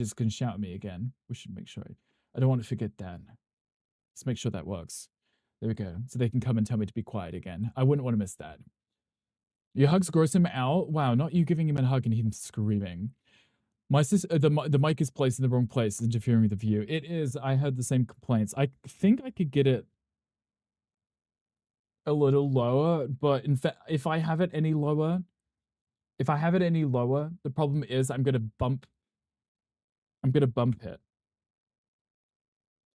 just can shout at me again. We should make sure. I don't want to forget that. Let's make sure that works. There we go. So they can come and tell me to be quiet again. I wouldn't want to miss that. Your hugs gross him out. Wow, not you giving him a hug and him screaming. My sister, the mic is placed in the wrong place, it's interfering with the view. It is. I heard the same complaints. I think I could get it a little lower, but in fact, if I have it any lower, the problem is I'm gonna bump it.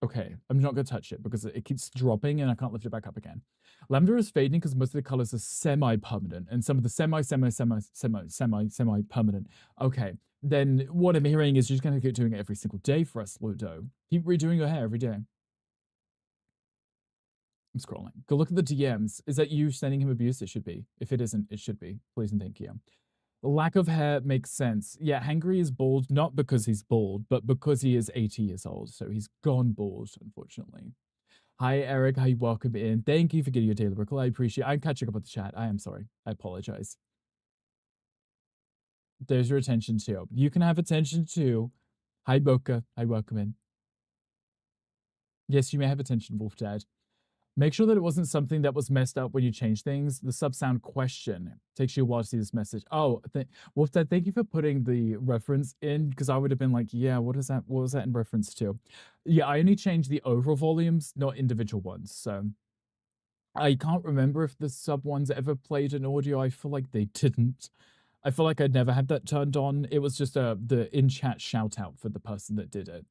Okay, I'm not gonna touch it because it keeps dropping and I can't lift it back up again. Lavender is fading because most of the colors are semi-permanent and some of the semi-permanent. Okay, then what I'm hearing is you're just gonna keep doing it every single day for us, Ludo. Keep redoing your hair every day. I'm scrolling. Go look at the DMs. Is that you sending him abuse? It should be. If it isn't, it should be. Please and thank you. Lack of hair makes sense. Yeah, Hangry is bald, not because he's bald, but because he is 80 years old. So he's gone bald, unfortunately. Hi, Eric. Hi, welcome in. Thank you for getting your daily recall. I appreciate it. I'm catching up with the chat. I am sorry. I apologize. There's your attention too. You can have attention too. Hi, Boca. Hi, welcome in. Yes, you may have attention, Wolf Dad. Make sure that it wasn't something that was messed up when you change things. The sub sound question takes you a while to see this message. Oh, Wolf Dad, thank you for putting the reference in because I would have been like, yeah, what is that? What was that in reference to? Yeah, I only changed the overall volumes, not individual ones. So I can't remember if the sub ones ever played an audio. I feel like they didn't. I feel like I'd never had that turned on. It was just the in chat shout out for the person that did it.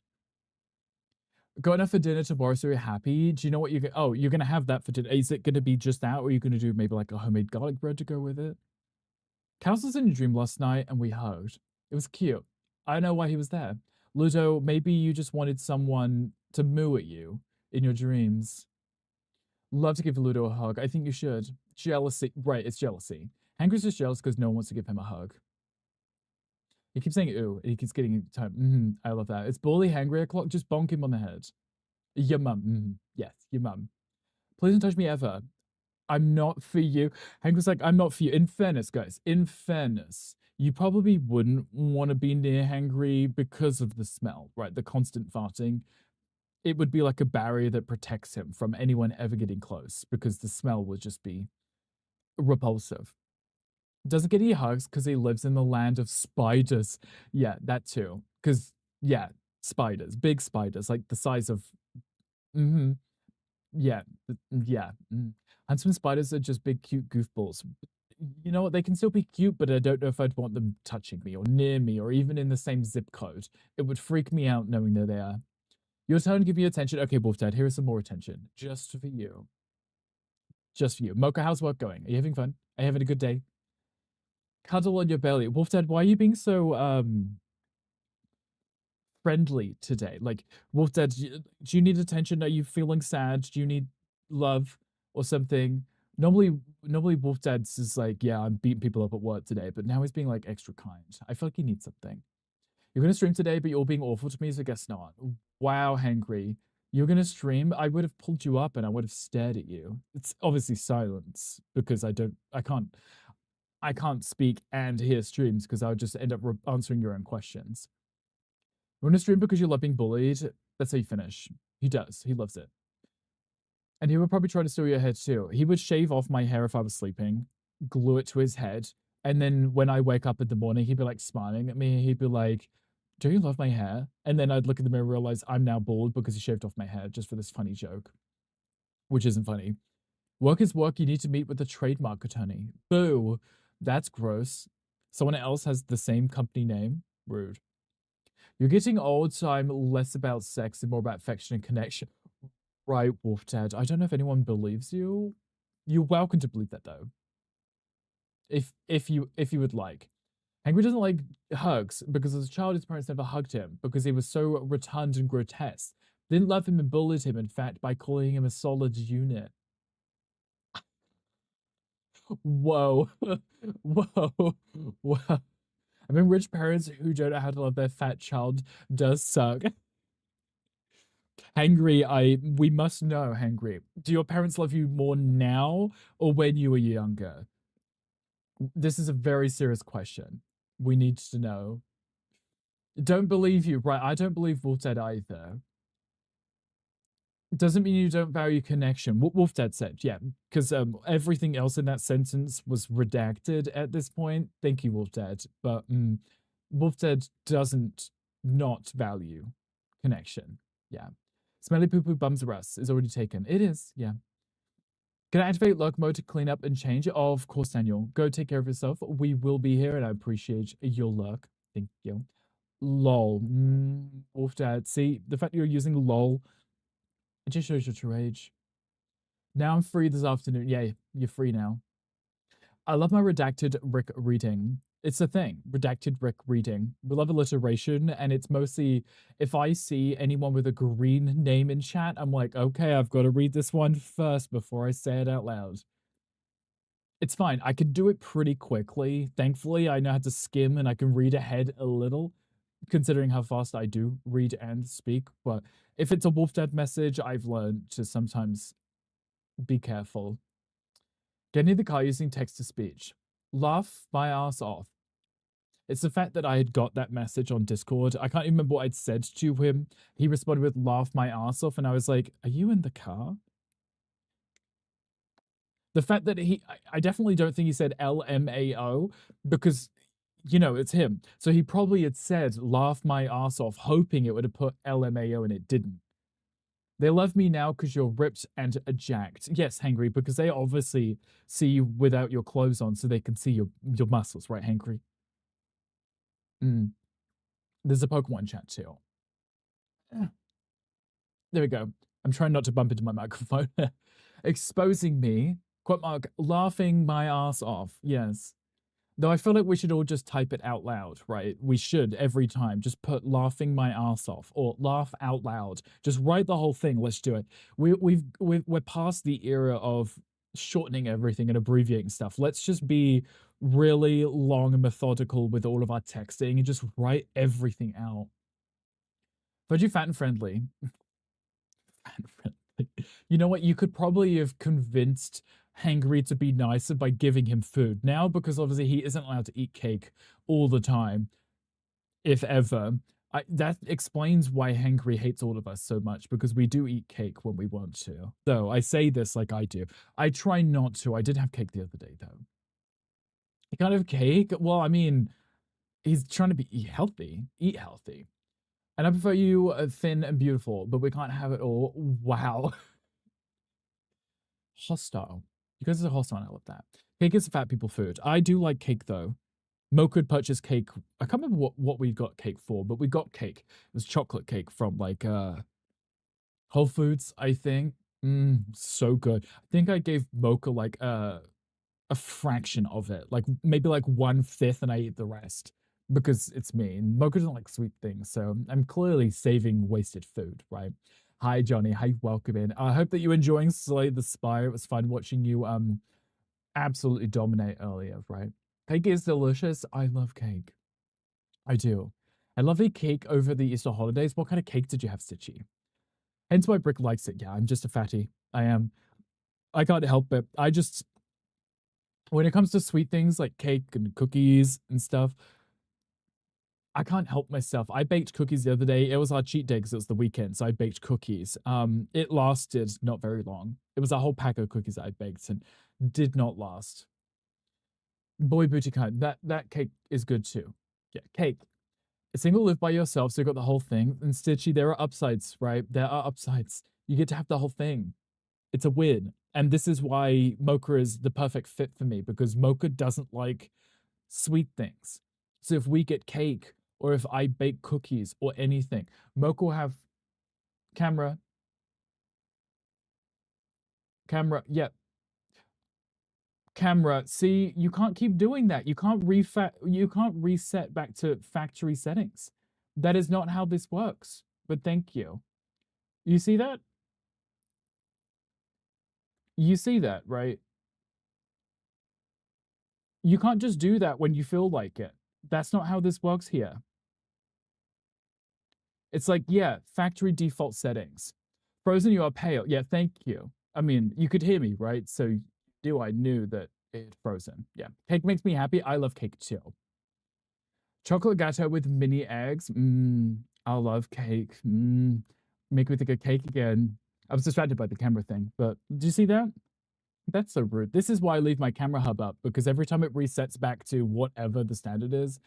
Got enough for dinner tomorrow, so you're happy. Do you know what you're oh, you're gonna have that for dinner. Is it gonna be just that, or are you gonna do maybe like a homemade garlic bread to go with it? Kaz was in your dream last night and we hugged. It was cute. I know why he was there. Ludo, maybe you just wanted someone to moo at you in your dreams. Love to give Ludo a hug. I think you should. Jealousy. Right, it's jealousy. Hanker's just jealous because no one wants to give him a hug. He keeps saying ooh, and he keeps getting time. I love that. It's bully hangry o'clock. Just bonk him on the head. Your mum. Yes, your mum. Please don't touch me ever. I'm not for you. Hank was like, I'm not for you. In fairness, guys, in fairness, you probably wouldn't want to be near Hangry because of the smell, right? The constant farting. It would be like a barrier that protects him from anyone ever getting close because the smell would just be repulsive. Doesn't get any hugs because he lives in the land of spiders. Yeah, that too. Because, yeah, spiders, big spiders, like the size of. Mm-hmm. Yeah, yeah. Huntsman spiders are just big, cute goofballs. You know what? They can still be cute, but I don't know if I'd want them touching me or near me or even in the same zip code. It would freak me out knowing they're there. Your turn, give me attention. Okay, Wolf Dad, here is some more attention. Just for you. Just for you. Mocha, how's work going? Are you having fun? Are you having a good day? Cuddle on your belly. Wolf Dad, why are you being so friendly today? Like, Wolf Dad, do you need attention? Are you feeling sad? Do you need love or something? Normally Wolf Dad's is like, yeah, I'm beating people up at work today, but now he's being like extra kind. I feel like he needs something. You're gonna stream today, but you're being awful to me, so guess not. Wow, Hangry. You're gonna stream? I would have pulled you up and I would have stared at you. It's obviously silence because I can't speak and hear streams because I would just end up answering your own questions. You want to stream because you love being bullied? That's how you finish. He does. He loves it. And he would probably try to steal your hair too. He would shave off my hair if I was sleeping, glue it to his head, and then when I wake up in the morning, he'd be like smiling at me. He'd be like, "Do you love my hair?" And then I'd look in the mirror and realize I'm now bald because he shaved off my hair just for this funny joke, which isn't funny. Work is work. You need to meet with the trademark attorney. Boo. That's gross. Someone else has the same company name. Rude. You're getting old, so I'm less about sex and more about affection and connection. Right, Wolf Dad. I don't know if anyone believes you. You're welcome to believe that though. If you would like. Henry doesn't like hugs because as a child his parents never hugged him because he was so rotund and grotesque. They didn't love him and bullied him, in fact, by calling him a solid unit. Whoa. Whoa. Whoa. I mean, rich parents who don't know how to love their fat child does suck. Hangry, we must know, Hangry. Do your parents love you more now or when you were younger? This is a very serious question. We need to know. Don't believe you, right? I don't believe Wolf Dad either. Doesn't mean you don't value connection. What Wolf Dad said, yeah, because everything else in that sentence was redacted at this point. Thank you, Wolf Dad. But Wolf Dad doesn't not value connection. Yeah. Smelly poo poo bums rust is already taken. It is, yeah. Can I activate lurk mode to clean up and change? Oh, of course, Daniel. Go take care of yourself. We will be here, and I appreciate your lurk. Thank you. Lol. Wolf Dad. See, the fact you're using lol, it just shows your true age. Now I'm free this afternoon. Yeah, you're free now. I love my redacted Rick reading. It's a thing, redacted Rick reading. We love alliteration, and it's mostly if I see anyone with a green name in chat, I'm like, okay, I've got to read this one first before I say it out loud. It's fine. I can do it pretty quickly. Thankfully, I know how to skim and I can read ahead a little, considering how fast I do read and speak. But if it's a Wolf Dad message, I've learned to sometimes be careful. Get in the car using text to speech. Laugh my ass off. It's the fact that I had got that message on Discord. I can't even remember what I'd said to him. He responded with laugh my ass off, and I was like, are you in the car? The fact that I definitely don't think he said LMAO because, you know, it's him. So he probably had said laugh my ass off, hoping it would have put LMAO and it didn't. They love me now because you're ripped and jacked. Yes, Hangry, because they obviously see you without your clothes on so they can see your muscles, right, Hangry? There's a Pokemon chat too. Yeah. There we go. I'm trying not to bump into my microphone. Exposing me, quote mark, laughing my ass off. Yes. Though I feel like we should all just type it out loud, right? We should every time just put laughing my ass off or laugh out loud. Just write the whole thing. Let's do it. We're past the era of shortening everything and abbreviating stuff. Let's just be really long and methodical with all of our texting and just write everything out. But you fat and friendly. Fat and friendly. You know what? You could probably have convinced Hangry to be nicer by giving him food. Now, because obviously he isn't allowed to eat cake all the time, if ever. That explains why Hangry hates all of us so much, because we do eat cake when we want to. Though I say this like I do. I try not to. I did have cake the other day, though. You can't have cake? Well, I mean, he's trying to eat healthy. Eat healthy. And I prefer you thin and beautiful, but we can't have it all. Wow. Hostile. You guys are hostile, and I love that. Cake is fat people food. I do like cake, though. Mo could purchase cake. I can't remember what we got cake for, but we got cake. It was chocolate cake from like Whole Foods, I think. So good. I think I gave Mocha like a fraction of it, like maybe like 1/5, and I ate the rest because it's me. And Mocha doesn't like sweet things, so I'm clearly saving wasted food, right? Hi Johnny, hi, welcome in. I hope that you're enjoying Slay the Spire. It was fun watching you absolutely dominate earlier, right? Cake is delicious. I love cake. I do. I love a cake over the Easter holidays. What kind of cake did you have, Stitchy? Hence why Brick likes it. Yeah, I'm just a fatty. I am. I can't help it. I just, when it comes to sweet things like cake and cookies and stuff, I can't help myself. I baked cookies the other day. It was our cheat day because it was the weekend, so I baked cookies. It lasted not very long. It was a whole pack of cookies that I baked and did not last. Boy booty kind. That cake is good too. Yeah, cake. A single live by yourself, so you got the whole thing. And Stitchy, there are upsides, right? There are upsides. You get to have the whole thing. It's a win. And this is why Mocha is the perfect fit for me, because Mocha doesn't like sweet things. So if we get cake, or if I bake cookies or anything, Mocha will have camera, yeah, camera. See, you can't keep doing that. You can't reset back to factory settings. That is not how this works. But thank you. You see that? You see that, right? You can't just do that when you feel like it. That's not how this works here. It's like, yeah, factory default settings. Frozen, you are pale. Yeah, thank you. I mean, you could hear me, right? So I knew that it had frozen. Yeah. Cake makes me happy. I love cake too. Chocolate gâteau with mini eggs. I love cake. Make me think of cake again. I was distracted by the camera thing, but did you see that? That's so rude. This is why I leave my camera hub up because every time it resets back to whatever the standard is,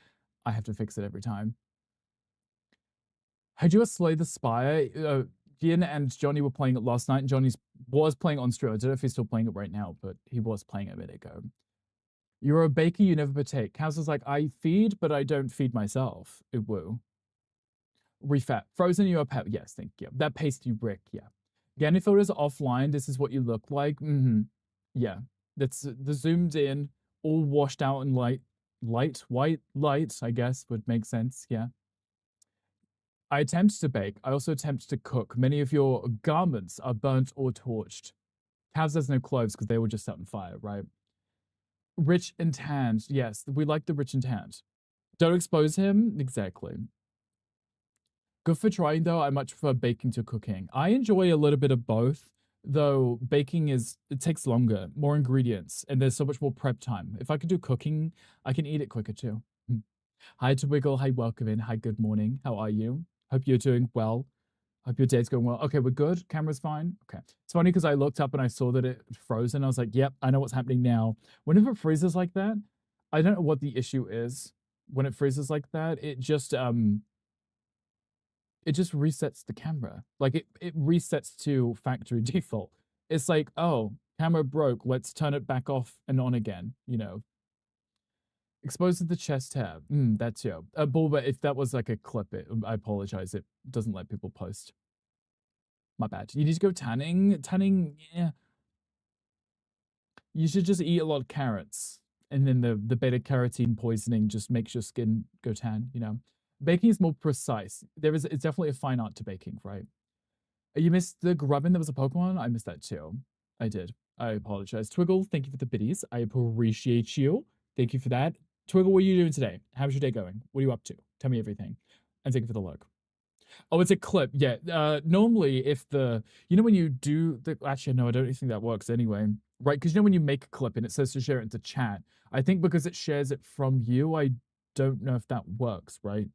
I have to fix it every time. Had you a Slay the Spire? Gian and Johnny were playing it last night, and Johnny was playing on stream. I don't know if he's still playing it right now, but he was playing it a minute ago. You're a baker, you never partake. Cows is like, I feed, but I don't feed myself. Woo. Refat. Frozen, you're a pet. Yes, thank you. That pasty brick, yeah. Ganny filters offline. This is what you look like. Yeah. That's the zoomed in, all washed out and white light, I guess, would make sense. Yeah. I attempt to bake. I also attempt to cook. Many of your garments are burnt or torched. Cavs has no clothes because they were just set on fire, right? Rich and tanned. Yes, we like the rich and tanned. Don't expose him. Exactly. Good for trying, though. I much prefer baking to cooking. I enjoy a little bit of both, though baking it takes longer, more ingredients, and there's so much more prep time. If I could do cooking, I can eat it quicker too. Hi, Twiggle. Hi, welcome in. Hi, good morning. How are you? Hope you're doing well. Hope your day's going well. Okay, we're good. Camera's fine. Okay. It's funny because I looked up and I saw that it froze and I was like, yep, I know what's happening now. Whenever it freezes like that, I don't know what the issue is. When it freezes like that, it just resets the camera. Like it resets to factory default. It's like, oh, camera broke. Let's turn it back off and on again, you know. Exposed to the chest hair. That's yeah. Bulba, if that was like a clip, I apologize. It doesn't let people post. My bad. You need to go tanning. Tanning, yeah. You should just eat a lot of carrots. And then the beta carotene poisoning just makes your skin go tan, you know. Baking is more precise. It's definitely a fine art to baking, right? You missed the grubbin. There was a Pokemon. I missed that too. I did. I apologize. Twiggle, thank you for the biddies. I appreciate you. Thank you for that. Twiggle, what are you doing today? How's your day going? What are you up to? Tell me everything. And thank you for the look. Oh, it's a clip. Yeah. Normally, if when you do actually, no, I don't think that works anyway. Right? Because when you make a clip and it says to share it into chat, I think because it shares it from you, I don't know if that works, right?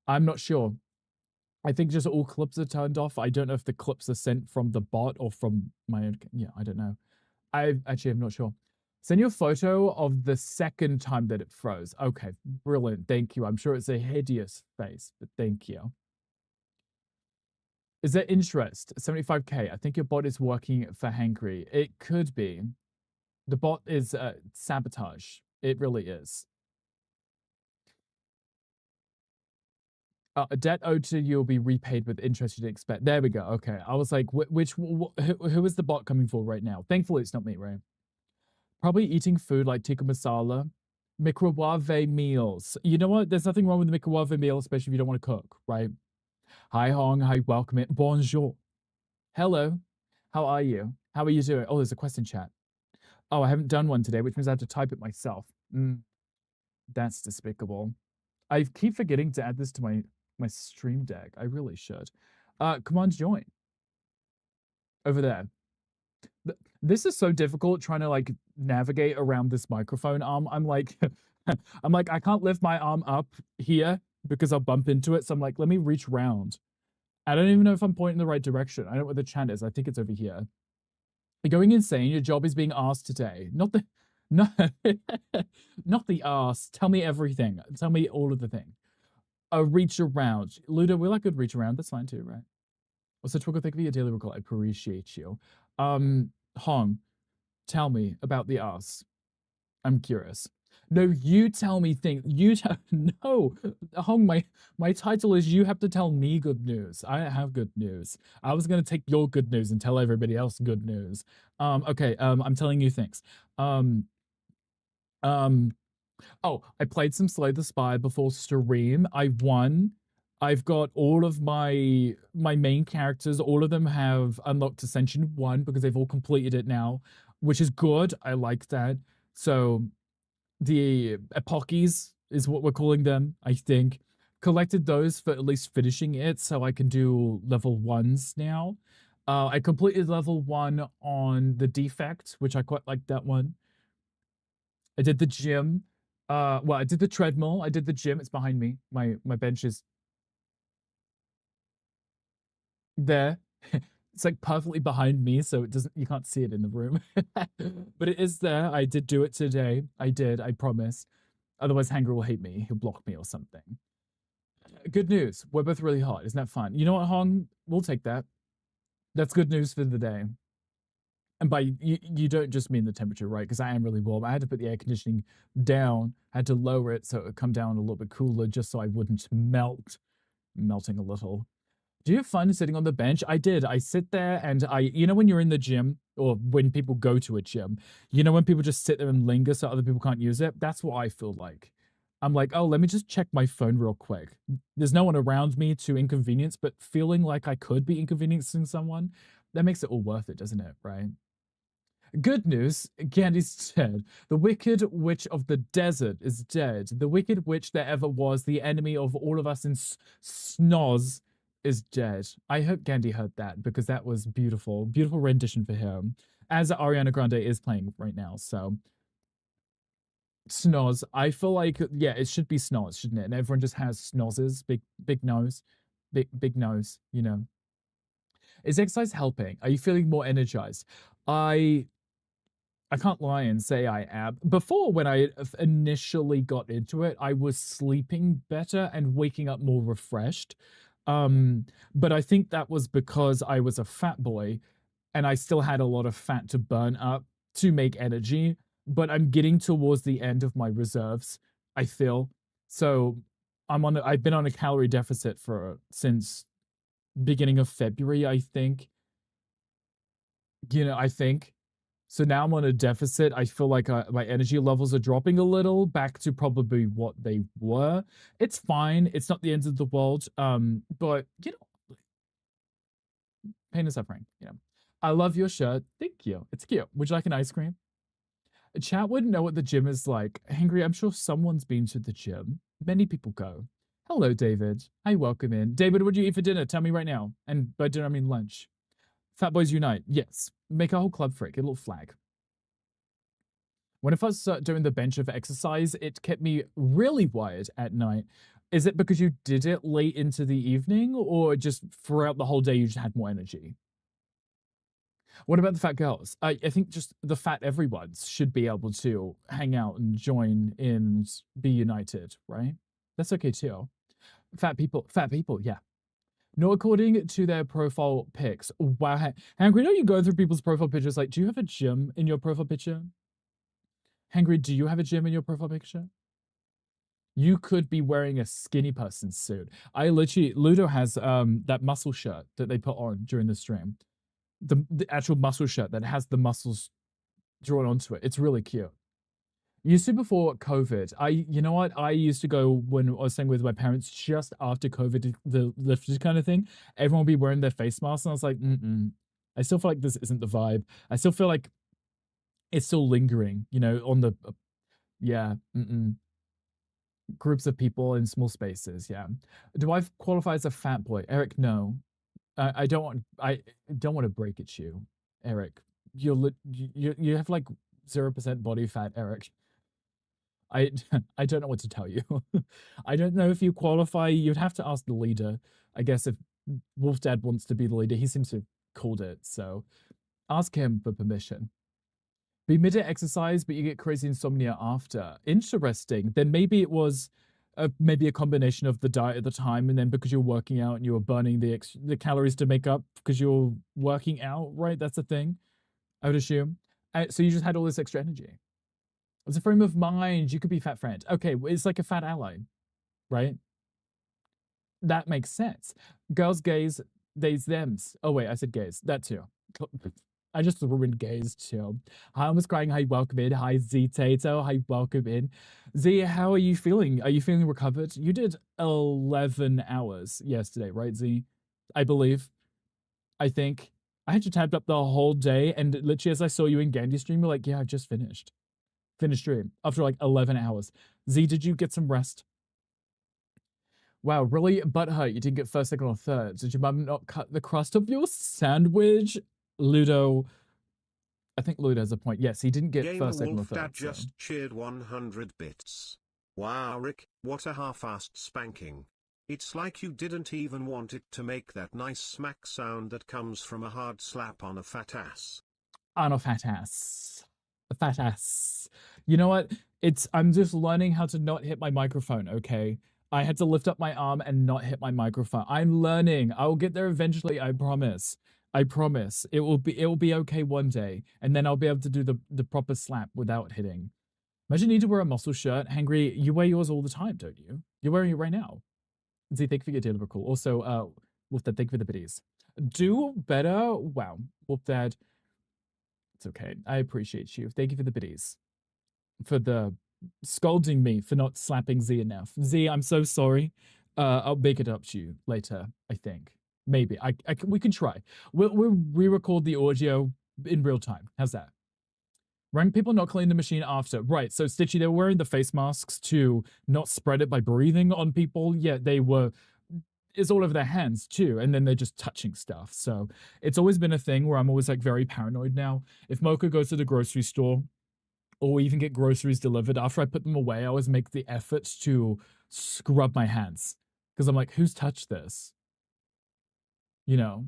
I'm not sure. I think just all clips are turned off. I don't know if the clips are sent from the bot or from my own. Yeah, I don't know. I'm not sure. Send you a photo of the second time that it froze. Okay, brilliant. Thank you. I'm sure it's a hideous face, but thank you. Is there interest? 75k. I think your bot is working for Hankry. It could be. The bot is sabotage. It really is. A debt owed to you will be repaid with interest you didn't expect. There we go. Okay. I was like, who is the bot coming for right now? Thankfully, it's not me, right? Probably eating food like tikka masala, microwave meals. You know what? There's nothing wrong with the microwave meal, especially if you don't want to cook, right? Hi, Hong. Hi, welcome in. Bonjour. Hello. How are you? How are you doing? Oh, there's a question chat. Oh, I haven't done one today, which means I have to type it myself. That's despicable. I keep forgetting to add this to my stream deck. I really should. Come on, join. Over there. This is so difficult trying to like navigate around this microphone arm. I'm like, I can't lift my arm up here because I'll bump into it. So I'm like, let me reach round. I don't even know if I'm pointing in the right direction. I don't know where the chat is. I think it's over here. You're going insane. Your job is being asked today. Not the not the ask. Tell me everything. Tell me all of the thing. A reach around. Ludo, we like good reach around. That's fine too, right? Also, Twinkle, thank you for your daily recall. I appreciate you. Hong, tell me about the ass. I'm curious. No, you tell me things. No, Hong. My title is you have to tell me good news. I don't have good news. I was gonna take your good news and tell everybody else good news. Okay. I'm telling you things. Oh, I played some Slay the Spire before stream. I won. I've got all of my main characters. All of them have unlocked Ascension 1 because they've all completed it now, which is good. I like that. So the epochies is what we're calling them, I think. Collected those for at least finishing it so I can do level 1s now. I completed level 1 on the defect, which I quite like that one. I did the gym. Well, I did the treadmill, I did the gym, it's behind me. My bench is there. It's like perfectly behind me, so it doesn't you can't see it in the room. But it is there. I did do it today. I did, I promise. Otherwise, Hanger will hate me. He'll block me or something. Good news. We're both really hot. Isn't that fun? You know what, Hong? We'll take that. That's good news for the day. And by you don't just mean the temperature, right? Because I am really warm. I had to put the air conditioning down. I had to lower it so it would come down a little bit cooler, just so I wouldn't melt. Melting a little. Do you have fun sitting on the bench? I did. I sit there and you know, when you're in the gym or when people go to a gym, you know, when people just sit there and linger so other people can't use it? That's what I feel like. I'm like, oh, let me just check my phone real quick. There's no one around me to inconvenience, but feeling like I could be inconveniencing someone, that makes it all worth it, doesn't it? Right? Good news, Candy's dead. The wicked witch of the desert is dead. The wicked witch that ever was, the enemy of all of us in Snoz, is dead. I hope Gandhi heard that because that was beautiful. Beautiful rendition for him. As Ariana Grande is playing right now, so. Snoz. I feel like, yeah, it should be Snoz, shouldn't it? And everyone just has Snozes, big nose, big nose, you know. Is exercise helping? Are you feeling more energized? I can't lie and say I am. Before, when I initially got into it, I was sleeping better and waking up more refreshed. But I think that was because I was a fat boy and I still had a lot of fat to burn up to make energy. But I'm getting towards the end of my reserves, I feel. So I've been on a calorie deficit since beginning of February, I think. I think. So now I'm on a deficit. I feel like my energy levels are dropping a little back to probably what they were. It's fine. It's not the end of the world. But pain and suffering. I love your shirt. Thank you. It's cute. Would you like an ice cream? Chat wouldn't know what the gym is like. Hangry, I'm sure someone's been to the gym. Many people go. Hello, David. Hi, welcome in. David, what do you eat for dinner? Tell me right now. And by dinner, I mean lunch. Fat Boys Unite. Yes. Make a whole club for it. Get a little flag. When I first started doing the bench of exercise, it kept me really wired at night. Is it because you did it late into the evening, or just throughout the whole day you just had more energy? What about the fat girls? I think just the fat everyone's should be able to hang out and join and be united, right? That's okay too. Fat people, yeah. No, according to their profile pics. Wow. Hangry, know you go through people's profile pictures. Like, do you have a gym in your profile picture? Hangry, do you have a gym in your profile picture? You could be wearing a skinny person suit. Ludo has that muscle shirt that they put on during the stream. The actual muscle shirt that has the muscles drawn onto it. It's really cute. Used to before COVID. You know what? I used to go when I was staying with my parents just after COVID, the lifted kind of thing. Everyone would be wearing their face masks, and I was like, I still feel like this isn't the vibe. I still feel like it's still lingering, on the, yeah, groups of people in small spaces. Yeah. Do I qualify as a fat boy? Eric, no. I don't want to break it to you, Eric. You have like 0% body fat, Eric. I I don't know what to tell you. I don't know if you qualify. You'd have to ask the leader. I guess if Wolf Dad wants to be the leader, he seems to have called it. So ask him for permission. Be mid exercise, but you get crazy insomnia after. Interesting. Then maybe it was maybe a combination of the diet at the time, and then because you're working out and you were burning the calories to make up because you're working out, right? That's the thing, I would assume. So you just had all this extra energy. It's a frame of mind. You could be fat friend. Okay, it's like a fat ally, right? That makes sense. Girls, gays, theys, thems. Oh wait, I said gays. That too. I just ruined gays too. Hi, I was crying. Hi, welcome in. Hi, Z Tato. Hi, welcome in. Z, how are you feeling? Are you feeling recovered? You did 11 hours yesterday, right, Z? I believe. I think. I had you tabbed up the whole day, and literally as I saw you in Gandhi stream, you're like, yeah, I've just finished. Finished stream after like 11 hours. Z, did you get some rest? Wow, really butthurt you didn't get first, second, or third. Did your mum not cut the crust of your sandwich? Ludo, I think Ludo has a point. Yes, he didn't get Gamer first, second, or Wolf third. Dad just cheered 100 bits. Wow, Rick, what a half-assed spanking. It's like you didn't even want it to make that nice smack sound that comes from a hard slap on a fat ass. On a fat ass. A fat ass. You know what? I'm just learning how to not hit my microphone, okay? I had to lift up my arm and not hit my microphone. I'm learning. I will get there eventually, I promise. I promise. It will be okay one day. And then I'll be able to do the proper slap without hitting. Imagine you need to wear a muscle shirt. Hangry, you wear yours all the time, don't you? You're wearing it right now. Z, thank you for your deal, cool. Also, Wolf Dad, thank you for the biddies. Do better. Wow. Wolf Dad, it's okay. I appreciate you. Thank you for the biddies. For the scolding me for not slapping Z enough. Z, I'm so sorry. I'll make it up to you later, I think. Maybe. We can try. We'll re-record the audio in real time. How's that? Rank people not clean the machine after. Right, so Stitchy, they were wearing the face masks to not spread it by breathing on people. Yeah, they were. It's all over their hands too, and then they're just touching stuff. So it's always been a thing where I'm always like very paranoid now. If Mocha goes to the grocery store or even get groceries delivered, after I put them away, I always make the effort to scrub my hands because I'm like, who's touched this? You know,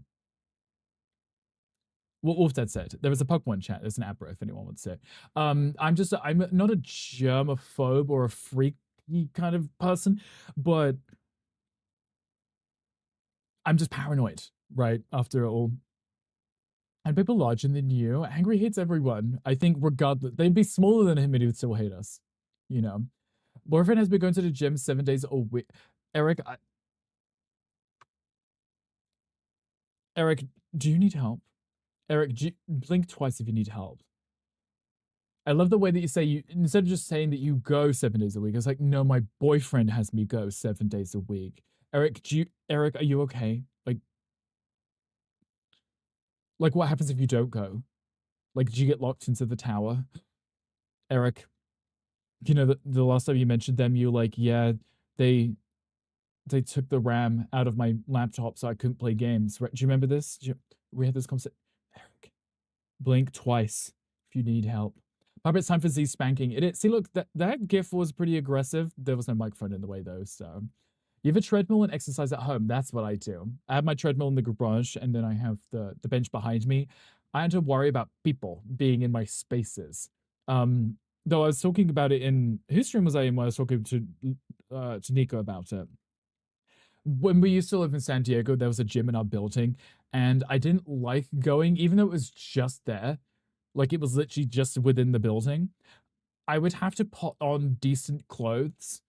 what Wolf Dad said. There was a Pokemon chat. There's an Abra if anyone wants it. I'm not a germaphobe or a freaky kind of person, but I'm just paranoid, right? After all. And people larger than you, Angry hates everyone. I think regardless, they'd be smaller than him and he would still hate us. You know, boyfriend has been going to the gym 7 days a week. Eric, Eric, do you need help? Eric, blink twice if you need help. I love the way that you say you instead of just saying that you go 7 days a week. It's like, no, my boyfriend has me go 7 days a week. Eric, Eric, are you okay? Like what happens if you don't go? Like, do you get locked into the tower? Eric, you know, the last time you mentioned them, you were like, yeah, they they took the RAM out of my laptop so I couldn't play games. Right? Do you remember this? We had this conversation. Eric, blink twice if you need help. Probably it's time for Z spanking. It is. See, look, that GIF was pretty aggressive. There was no microphone in the way though, so. You have a treadmill and exercise at home. That's what I do. I have my treadmill in the garage, and then I have the bench behind me. I had to worry about people being in my spaces. Though I was talking about it in whose stream was I in when I was talking to Nico about it. When we used to live in San Diego, there was a gym in our building, and I didn't like going, even though it was just there. Like it was literally just within the building. I would have to put on decent clothes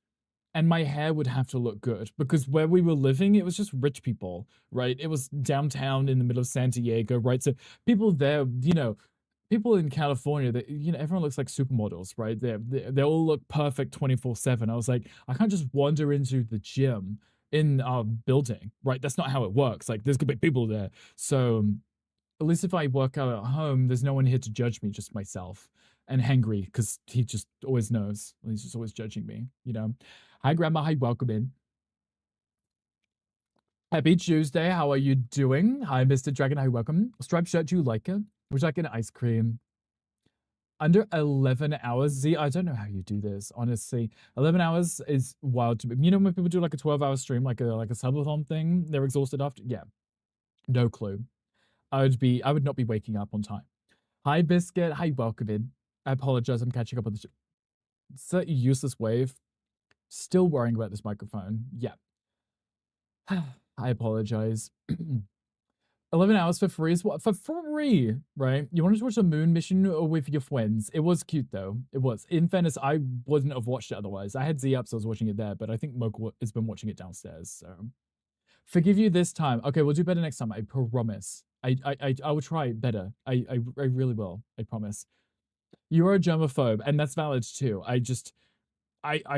and my hair would have to look good because where we were living, it was just rich people, right? It was downtown in the middle of San Diego, right? So people there, people in California, that everyone looks like supermodels, right? They all look perfect 24/7. I was like, I can't just wander into the gym in our building, right? That's not how it works. Like, there's gonna be people there, so at least if I work out at home, there's no one here to judge me, just myself. And Hangry, because he just always knows. He's just always judging me, Hi, Grandma. Hi, welcome in. Happy Tuesday. How are you doing? Hi, Mr. Dragon. Hi, welcome. Striped shirt, do you like it? Would you like an ice cream? Under 11 hours? Z, I don't know how you do this, honestly. 11 hours is wild to me. You know when people do like a 12-hour stream, like a subathon thing, they're exhausted after? Yeah. No clue. I would not be waking up on time. Hi, Biscuit. Hi, welcome in. I apologize. I'm catching up on the It's a useless wave. Still worrying about this microphone. Yeah. I apologize. 11 hours for free is what? For free, right? You wanted to watch a moon mission with your friends. It was cute, though. It was. In fairness, I wouldn't have watched it otherwise. I had Z up, so I was watching it there, but I think Mocha has been watching it downstairs, so. Forgive you this time. Okay, we'll do better next time. I promise. I will try better. I really will. I promise. You are a germaphobe, and that's valid too. I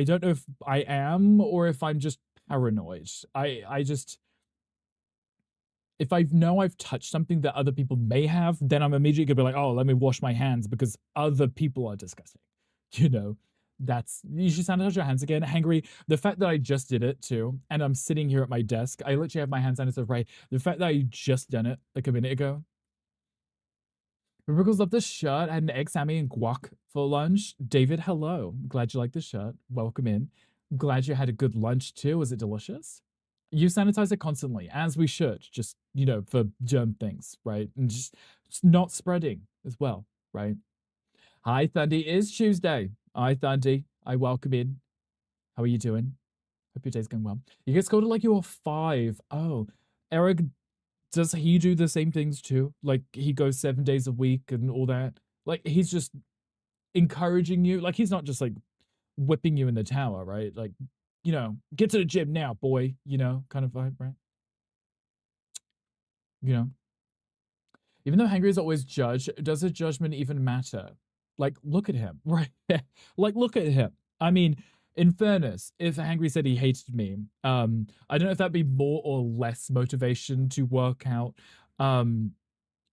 don't know if I am or if I'm just paranoid. I just if I know I've touched something that other people may have, then I'm immediately gonna be like, oh, let me wash my hands because other people are disgusting. You should sanitize your hands again. Hangry, the fact that I just did it too, and I'm sitting here at my desk, I literally have my hand sanitizer right. The fact that I just done it like a minute ago, Ripples love the shirt. Had an egg, Sammy, and guac for lunch. David, hello. Glad you like the shirt. Welcome in. Glad you had a good lunch too. Was it delicious? You sanitize it constantly, as we should, just, for germ things, right? And just not spreading as well, right? Hi, Thundy. It is Tuesday. Hi, Thundy. I welcome in. How are you doing? Hope your day's going well. You get scolded like you were 5. Oh, Eric, does he do the same things too? Like he goes 7 days a week and all that? Like he's just encouraging you? Like he's not just like whipping you in the tower, right? Like, get to the gym now, boy, kind of vibe, right? You know, even though Hangry is always judged, does a judgment even matter? Like, look at him, right? Like, look at him. I mean, in fairness, if Hangry said he hated me, I don't know if that'd be more or less motivation to work out. Um,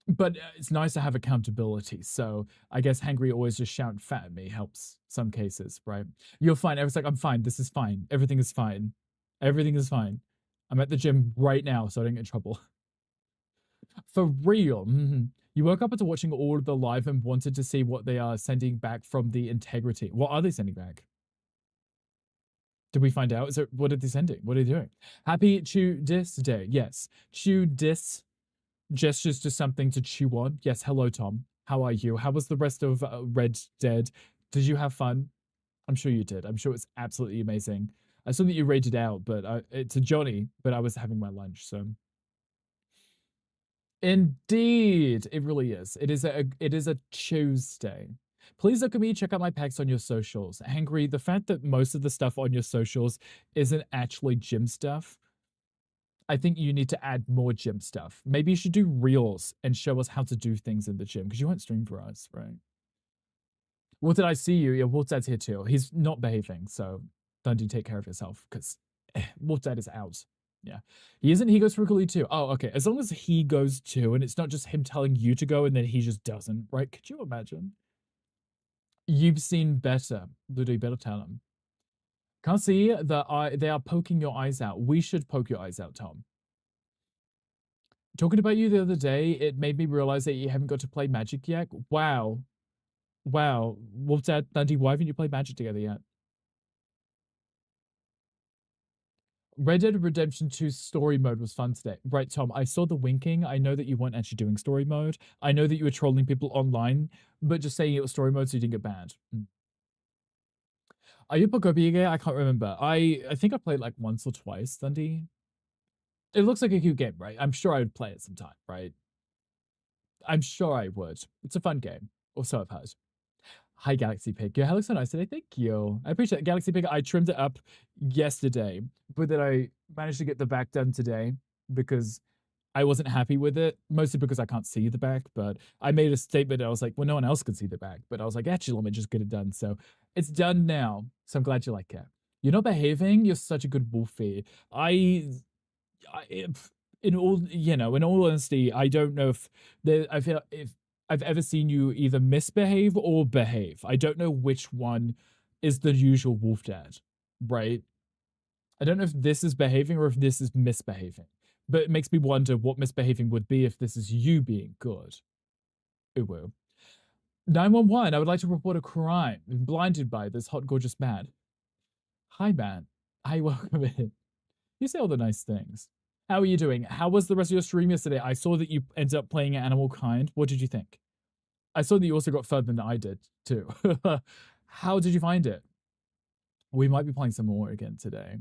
but it's nice to have accountability. So I guess Hangry always just shouting fat at me helps some cases, right? You're fine. Everyone's like, I'm fine. This is fine. Everything is fine. Everything is fine. I'm at the gym right now, so I don't get in trouble. For real. You woke up after watching all of the live and wanted to see what they are sending back from the integrity. What are they sending back? Did we find out? What are they sending? What are they doing? Happy Chew Dis Day. Yes. Chew Dis gestures to something to chew on. Yes. Hello, Tom. How are you? How was the rest of Red Dead? Did you have fun? I'm sure you did. I'm sure it's absolutely amazing. I saw that you rated out, but it's a Johnny, but I was having my lunch, so. Indeed, it really is. It is a Tuesday. Please look at me, check out my packs on your socials. Hangry, the fact that most of the stuff on your socials isn't actually gym stuff, I think you need to add more gym stuff. Maybe you should do reels and show us how to do things in the gym because you won't stream for us, right? What did I see you? Yeah, Wolfdad's here too. He's not behaving, so don't do take care of yourself because Wolfdad is out. Yeah. He isn't. He goes frequently too. Oh, okay. As long as he goes too, and it's not just him telling you to go and then he just doesn't, right? Could you imagine? You've seen better. Ludo, you better tell him. Can't see the eye. They are poking your eyes out. We should poke your eyes out, Tom. Talking about you the other day, it made me realize that you haven't got to play Magic yet. Wow. Wow. Wolfdad, Dundee, why haven't you played Magic together yet? Red Dead Redemption 2 story mode was fun today. Right, Tom, I saw the winking. I know that you weren't actually doing story mode. I know that you were trolling people online, but just saying it was story mode so you didn't get banned. Are you Pokopia? I can't remember. I think I played like once or twice, Dundee. It looks like a cute game, right? I'm sure I would play it sometime, right? I'm sure I would. It's a fun game. Or so I've heard. Hi, Galaxy Pig. Your hair looks so nice today. Thank you. I appreciate it. Galaxy Pig, I trimmed it up yesterday, but then I managed to get the back done today because I wasn't happy with it, mostly because I can't see the back. But I made a statement. I was like, well, no one else can see the back. But I was like, actually, let me just get it done. So it's done now. So I'm glad you like it. You're not behaving. You're such a good wolfie. In all honesty, I don't know I feel if I've ever seen you either misbehave or behave. I don't know which one is the usual wolf dad, right? I don't know if this is behaving or if this is misbehaving. But it makes me wonder what misbehaving would be if this is you being good. Ooh. 911, I would like to report a crime. I'm blinded by this hot, gorgeous man. Hi, man. Hi, welcome in. You say all the nice things. How are you doing? How was the rest of your stream yesterday? I saw that you ended up playing Animal Kind. What did you think? I saw that you also got further than I did, too. How did you find it? We might be playing some more again today.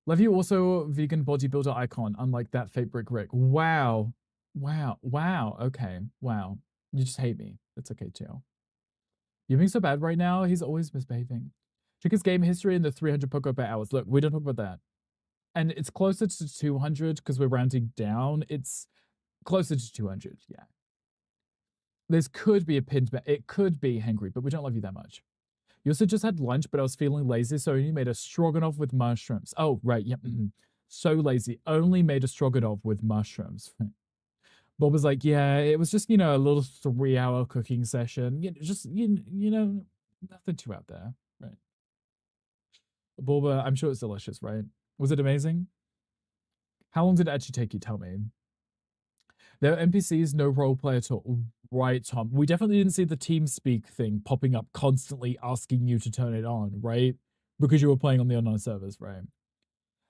Love you also, vegan bodybuilder icon, unlike that fake brick Rick. Wow. Wow. Wow. Okay. Wow. You just hate me. That's okay, too. You're being so bad right now. He's always misbehaving. Check his game history in the 300 Poco per hours. Look, we don't talk about that. And it's closer to 200 because we're rounding down. It's closer to 200, yeah. This could be a pinned back. It could be hangry, but we don't love you that much. You also just had lunch, but I was feeling lazy, so I only made a stroganoff with mushrooms. Oh, right, yep. So lazy. Only made a stroganoff with mushrooms. Bob was like, yeah, it was just, a little 3-hour cooking session. Nothing too out there, right? Boba, I'm sure it's delicious, right? Was it amazing? How long did it actually take you? Tell me. There are NPCs, no roleplay at all. Right, Tom. We definitely didn't see the TeamSpeak thing popping up constantly asking you to turn it on, right? Because you were playing on the online servers, right?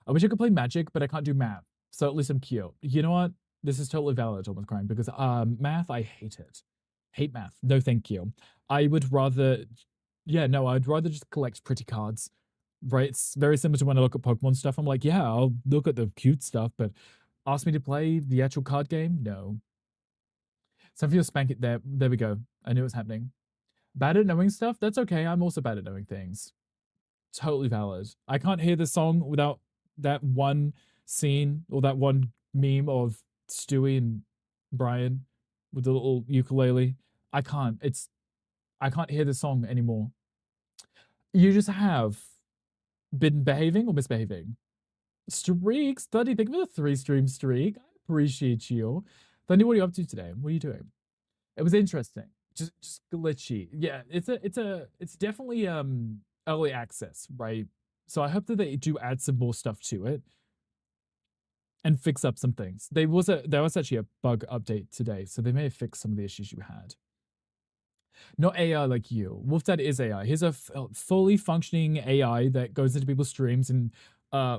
I wish I could play Magic, but I can't do math. So at least I'm cute. You know what? This is totally valid, Thomas Crime, because math, I hate it. Hate math. No, thank you. I would rather, yeah, no, I'd rather just collect pretty cards, right? It's very similar to when I look at Pokemon stuff. I'm like, yeah, I'll look at the cute stuff, but ask me to play the actual card game? No. Some of you spank it there. There we go. I knew it was happening. Bad at knowing stuff? That's okay. I'm also bad at knowing things. Totally valid. I can't hear the song without that one scene or that one meme of Stewie and Brian with the little ukulele. I can't. I can't hear the song anymore. You just have been behaving or misbehaving. Streaks, Thundy, thank you for the 3-stream streak. I appreciate you. Thundy, what are you up to today? What are you doing? It was interesting. Just glitchy. Yeah, it's definitely early access, right? So I hope that they do add some more stuff to it and fix up some things. There was actually a bug update today, so they may have fixed some of the issues you had. Not AI like you. Wolfdad is AI. He's a fully functioning AI that goes into people's streams and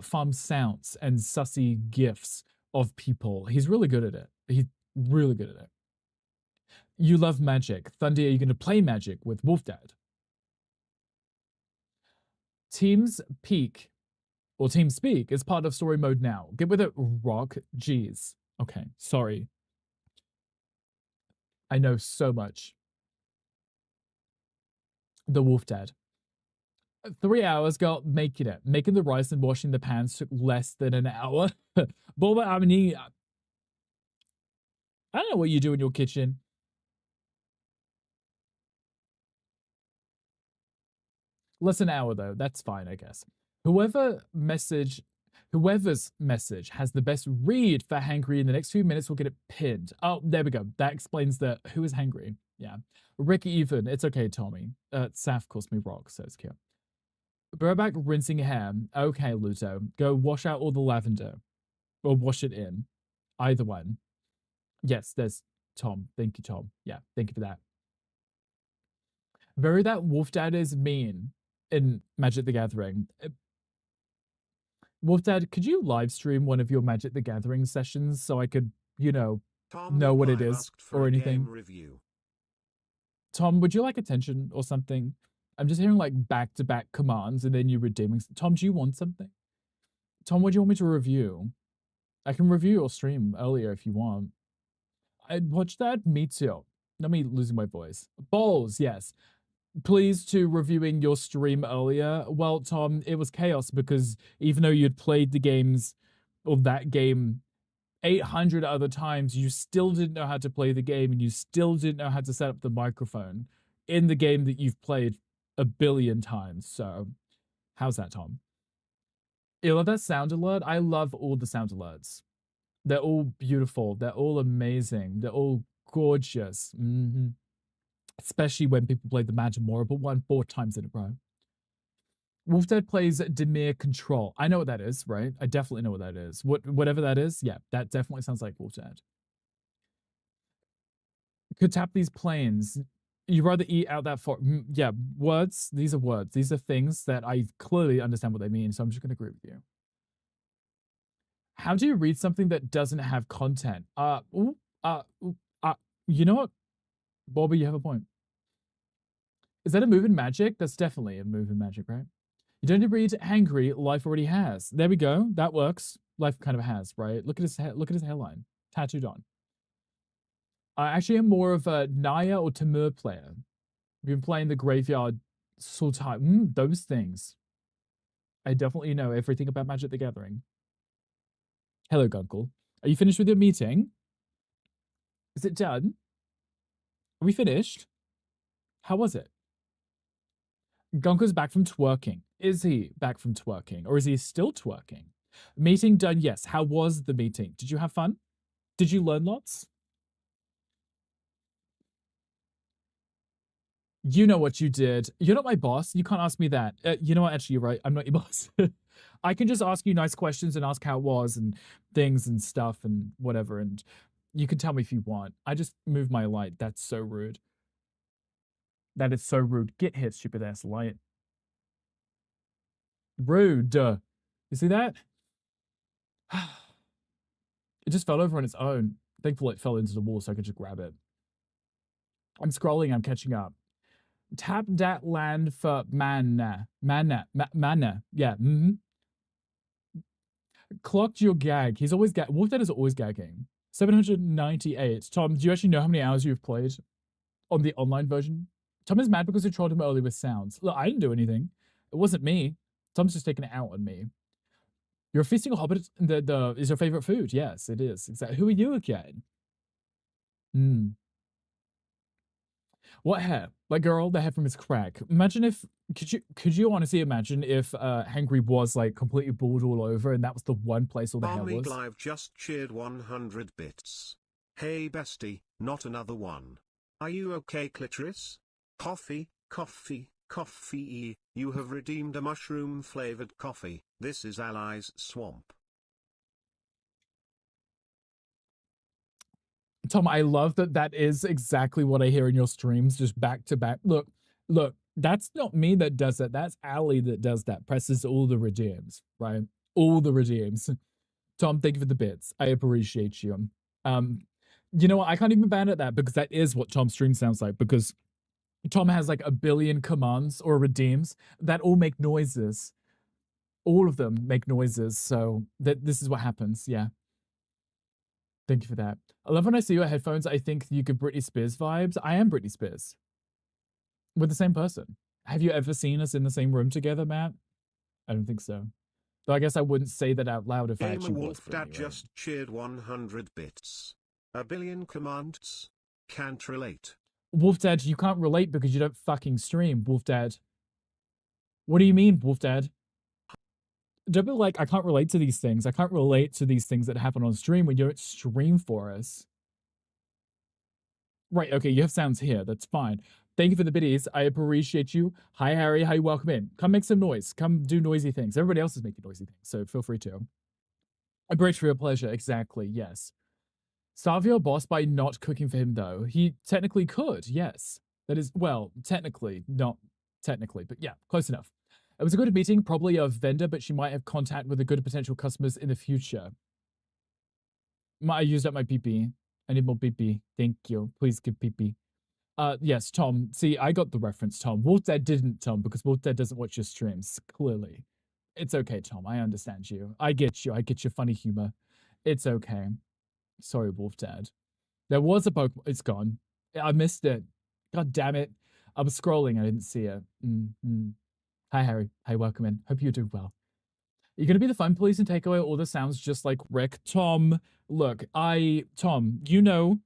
farms sounds and sussy gifs of people. He's really good at it. He's really good at it. You love Magic. Thundy, are you going to play Magic with Wolfdad? Teams Peak or Team Speak is part of story mode now. Get with it, Rock. Jeez. Okay, sorry. I know so much. The Wolfdad. 3 hours, girl, making it. Making the rice and washing the pans took less than an hour. Boba, I mean, I don't know what you do in your kitchen. Less than an hour though. That's fine, I guess. Whoever's message has the best read for hangry in the next few minutes will get it pinned. Oh, there we go. That explains the who is hangry. Yeah. Rick even. It's okay, Tommy. Saf calls me Rock, so it's cute. Burback rinsing hair. Okay, Luto. Go wash out all the lavender. Or wash it in. Either one. Yes, there's Tom. Thank you, Tom. Yeah, thank you for that. Very that Wolfdad is mean in Magic the Gathering. Wolfdad, could you live stream one of your Magic the Gathering sessions so I could, know what it is or anything? Review. Tom, would you like attention or something? I'm just hearing like back-to-back commands and then you redeeming. Tom, do you want something? Tom, what do you want me to review? I can review your stream earlier if you want. I'd watch that. Me too. Not me losing my voice. Balls, yes. Pleased to reviewing your stream earlier. Well, Tom, it was chaos because even though you'd played the games or that game 800 other times, you still didn't know how to play the game and you still didn't know how to set up the microphone in the game that you've played a billion times. So, how's that, Tom? You love that sound alert? I love all the sound alerts. They're all beautiful. They're all amazing. They're all gorgeous. Especially when people play the Magimorable one 4 times in a row. Wolfdad plays Demir Control. I know what that is, right? I definitely know what that is. Whatever that is, yeah, that definitely sounds like Wolfdad. Could tap these planes. You'd rather eat out that far. Yeah, words. These are words. These are things that I clearly understand what they mean, so I'm just going to agree with you. How do you read something that doesn't have content? You know what? Bobby, you have a point. Is that a move in Magic? That's definitely a move in Magic, right? You don't need to read hangry. Life already has. There we go. That works. Life kind of has, right? Look at his hairline, tattooed on. I actually am more of a Naya or Timur player. We've been playing the Graveyard Sultan. Those things. I definitely know everything about Magic the Gathering. Hello, Gunkle. Are you finished with your meeting? Is it done? Are we finished? How was it? Gunker's back from twerking. Is he back from twerking? Or is he still twerking? Meeting done, yes. How was the meeting? Did you have fun? Did you learn lots? You know what you did. You're not my boss. You can't ask me that. You know what? Actually, you're right. I'm not your boss. I can just ask you nice questions and ask how it was and things and stuff and whatever. And, You can tell me if you want. I just moved my light. That's so rude. That is so rude. Get hit, stupid ass light. Rude. You see that? It just fell over on its own. Thankfully, it fell into the wall so I could just grab it. I'm scrolling. I'm catching up. Tap that land for mana. Mana. Yeah. Clocked your gag. He's always Wolf Dad is always gagging. 798. Tom, do you actually know how many hours you've played on the online version? Tom is mad because we trolled him earlier with sounds. Look, I didn't do anything. It wasn't me. Tom's just taking it out on me. You're feasting a hobbit. Is your favorite food? Yes, it is. Exactly. Who are you again? What hair? Like girl, the hair from his crack. Imagine if could you honestly imagine if Hangry was like completely bald all over and that was the one place all the hair was? Live just cheered 100 bits. Hey bestie, not another one. Are you okay, clitoris? Coffee, coffee, coffee. You have redeemed a mushroom flavored coffee. This is Allies Swamp. Tom, I love that that is exactly what I hear in your streams, just back to back. Look, that's not me that does that. That's Ali that does that. Presses all the redeems, right? All the redeems. Tom, thank you for the bits. I appreciate you. You know what? I can't even ban at that because that is what Tom's stream sounds like because Tom has like a billion commands or redeems that all make noises. All of them make noises. So this is what happens. Yeah. Thank you for that. I love when I see your headphones. I think you give Britney Spears vibes. I am Britney Spears. We're the same person. Have you ever seen us in the same room together, Matt? I don't think so. Though I guess I wouldn't say that out loud if I actually was. Wolf Dad just cheered 100 bits. A billion commands. Can't relate. Wolf Dad, you can't relate because you don't fucking stream, Wolf Dad. What do you mean, Wolf Dad? Don't be like, I can't relate to these things. I can't relate to these things that happen on stream when you don't stream for us. Right, okay, you have sounds here. That's fine. Thank you for the biddies. I appreciate you. Hi, Harry. How you welcome in? Come make some noise. Come do noisy things. Everybody else is making noisy things, so feel free to. A bridge for your pleasure. Exactly, yes. Starve your boss by not cooking for him, though. He technically could, yes. That is, well, technically, not technically, but yeah, close enough. It was a good meeting, probably a vendor, but she might have contact with a good potential customers in the future. I used up my PP. I need more PP. Thank you. Please give PP. Yes, Tom. See, I got the reference, Tom. Wolf Dad didn't, Tom, because Wolf Dad doesn't watch your streams, clearly. It's okay, Tom. I understand you. I get you. I get your funny humor. It's okay. Sorry, Wolf Dad. There was a Pokemon. It's gone. I missed it. God damn it. I was scrolling. I didn't see it. Hi, Harry. Hi, welcome in. Hope you do well. You're going to be the fun police and take away all the sounds just like Rick. Tom, look, Tom, you know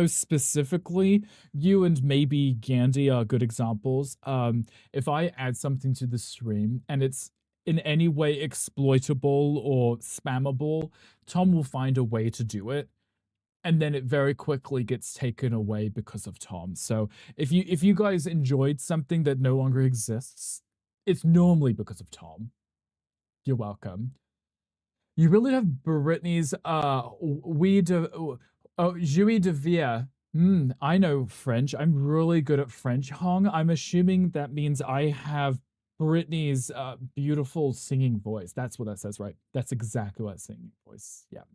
specifically, you and maybe Gandhi are good examples. If I add something to the stream and it's in any way exploitable or spammable, Tom will find a way to do it. And then it very quickly gets taken away because of Tom. So if you guys enjoyed something that no longer exists, it's normally because of Tom. You're welcome. You really have Britney's Jouy de Vie. I know French. I'm really good at French, Hong. I'm assuming that means I have Britney's beautiful singing voice. That's what that says, right? That's exactly what singing voice. Yeah.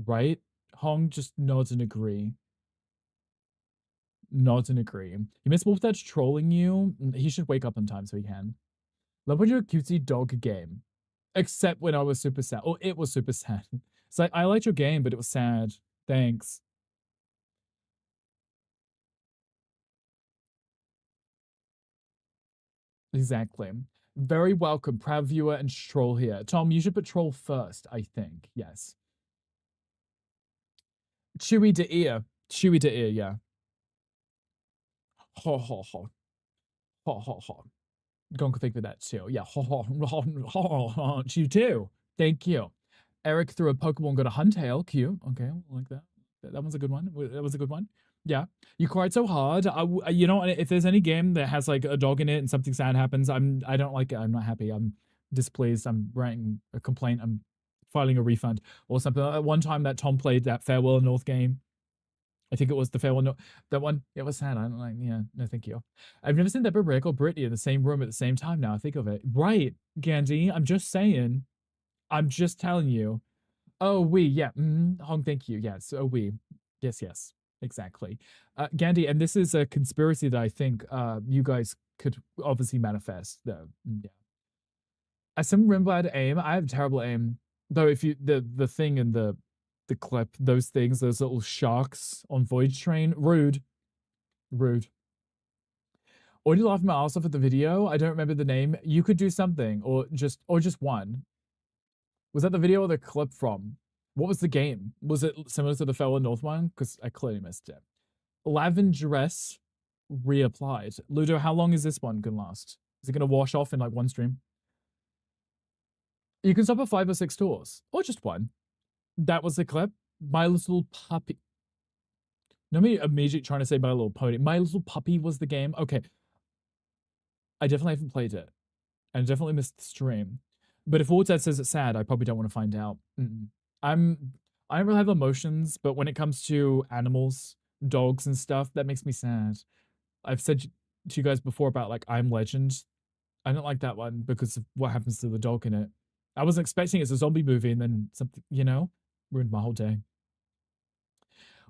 Right? Hong just nods and agree. Nods and agree. You miss Wolf that's trolling you? He should wake up on time so he can. Love when you're a cutesy dog game. Except when I was super sad. Oh, it was super sad. It's like, I liked your game, but it was sad. Thanks. Exactly. Very welcome, proud viewer and troll here. Tom, you should put troll first, I think. Yes. Chewy de ear. Chewy de ear, yeah. Ho ho ho. Ho ho ho. Gonka think with that too. Yeah. Ho ho ho ho ho. You too. Thank you. Eric threw a Pokemon, got a Huntail. Cute. Okay, like that. That one's a good one. That was a good one. Yeah. You cried so hard. You know, if there's any game that has like a dog in it and something sad happens, I don't like it. I'm not happy. I'm displeased. I'm writing a complaint. I'm filing a refund or something. At one time that Tom played that Farewell North game. I think it was the Farewell North. That one, it was sad. I don't like, yeah, no, thank you. I've never seen Deborah Brick or Brittany in the same room at the same time now. I think of it. Right, Gandhi. I'm just saying. I'm just telling you. Oh, we, yeah. Hong, thank you. Yes. Oh, we. Yes, yes. Exactly. Gandhi, and this is a conspiracy that I think you guys could obviously manifest, though. Yeah. As someone remember I had aim, I have terrible aim. Though if you the thing in the clip, those things, those little sharks on Voyage Train, rude. Rude. Or do you laugh my ass off at the video? I don't remember the name. You could do something, or just one. Was that the video or the clip from? What was the game? Was it similar to the Fell in North one? Because I clearly missed it. Lavendress reapplied. Ludo, how long is this one gonna last? Is it gonna wash off in like one stream? You can stop at 5 or 6 tours, or just one. That was the clip. My Little Puppy. No, me immediately trying to say My Little Pony. My Little Puppy was the game. Okay. I definitely haven't played it. And definitely missed the stream. But if all that says it's sad, I probably don't want to find out. I don't really have emotions, but when it comes to animals, dogs and stuff, that makes me sad. I've said to you guys before about like I'm Legend. I don't like that one because of what happens to the dog in it. I wasn't expecting it's a zombie movie and then something, ruined my whole day.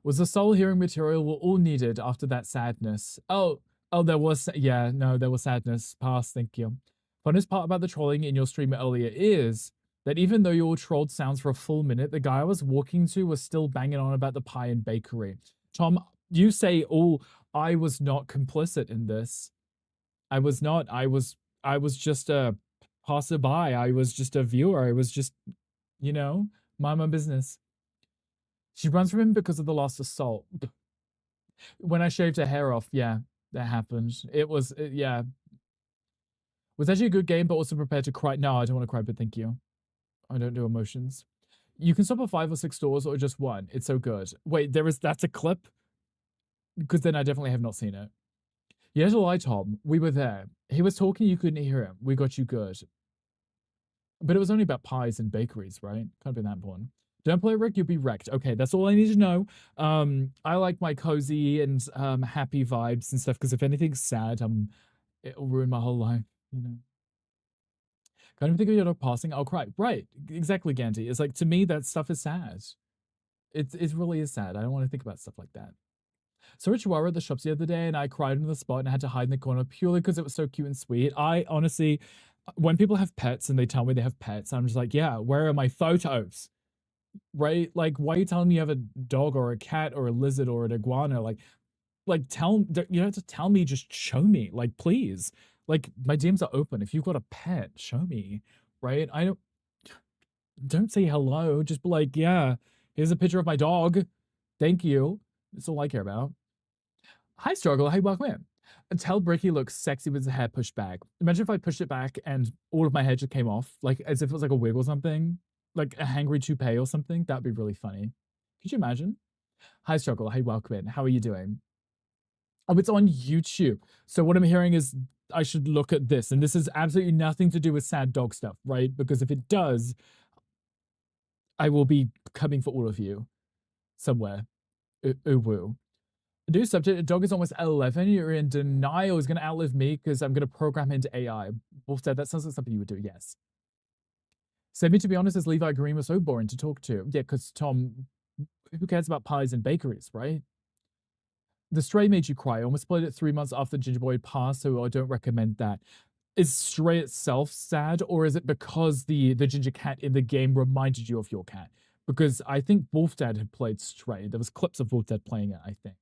Was the soul hearing material were all needed after that sadness? Oh, there was, there was sadness. Pass, thank you. Funnest part about the trolling in your stream earlier is that even though you all trolled sounds for a full minute, the guy I was walking to was still banging on about the pie and bakery. Tom, you say, I was not complicit in this. I was not. I was just a passerby. I was just a viewer. I was just, mind my business. She runs from him because of the lost assault. When I shaved her hair off, yeah, that happened. It was, yeah. Was actually a good game, but also prepared to cry. No, I don't want to cry, but thank you. I don't do emotions. You can stop at 5 or 6 stores or just one. It's so good. Wait, that's a clip? Because then I definitely have not seen it. You had to lie, Tom. We were there. He was talking, you couldn't hear him. We got you good. But it was only about pies and bakeries, right? Can't be that important. Don't play Rick, you'll be wrecked. Okay, that's all I need to know. I like my cozy and happy vibes and stuff, because if anything's sad, it'll ruin my whole life, Can't even think of your dog passing, I'll cry. Right, exactly, Ganti. It's like, to me, that stuff is sad. It really is sad. I don't want to think about stuff like that. So Rich Chihuahua at the shops the other day, and I cried in the spot and I had to hide in the corner purely because it was so cute and sweet. I honestly, when people have pets and they tell me they have pets, I'm just like, yeah, where are my photos? Right? Like, why are you telling me you have a dog or a cat or a lizard or an iguana? Like you don't have to tell me, just show me. Like, please. Like, my DMs are open. If you've got a pet, show me. Right? Don't say hello. Just be like, yeah, here's a picture of my dog. Thank you. That's all I care about. Hi, Struggle. Hey, welcome in. Tell Bricky looks sexy with his hair pushed back. Imagine if I pushed it back and all of my hair just came off, like as if it was like a wig or something, like a hangry toupee or something. That'd be really funny. Could you imagine? Hi, Struggle. Hey, welcome in. How are you doing? Oh, it's on YouTube. So what I'm hearing is I should look at this. And this has absolutely nothing to do with sad dog stuff, right? Because if it does, I will be coming for all of you somewhere. Ooh, woo. New subject, a dog is almost 11. You're in denial. He's going to outlive me because I'm going to program into AI. Wolf said, that sounds like something you would do, yes. Semi, to be honest, as Levi Green was so boring to talk to. Yeah, because Tom, who cares about pies and bakeries, right? The Stray made you cry. I almost played it 3 months after Ginger Boy passed, so I don't recommend that. Is Stray itself sad, or is it because the ginger cat in the game reminded you of your cat? Because I think Wolf Dad had played Stray. There was clips of Wolf Dad playing it, I think.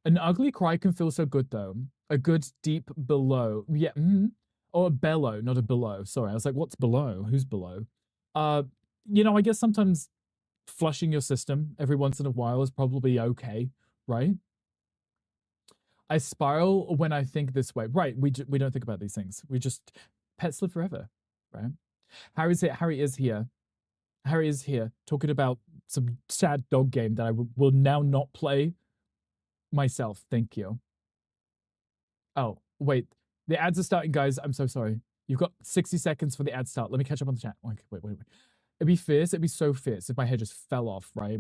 An ugly cry can feel so good, though. A good deep below. Yeah, or a bellow, not a below. Sorry, I was like, what's below? Who's below? I guess sometimes flushing your system every once in a while is probably okay, right? I spiral when I think this way. Right, we don't think about these things. We just, pets live forever, right? Harry is here. Harry is here, talking about some sad dog game that I will now not play myself. Thank you. Oh, wait. The ads are starting, guys. I'm so sorry. You've got 60 seconds for the ad start. Let me catch up on the chat. Okay, wait. It'd be fierce. It'd be so fierce if my head just fell off, right?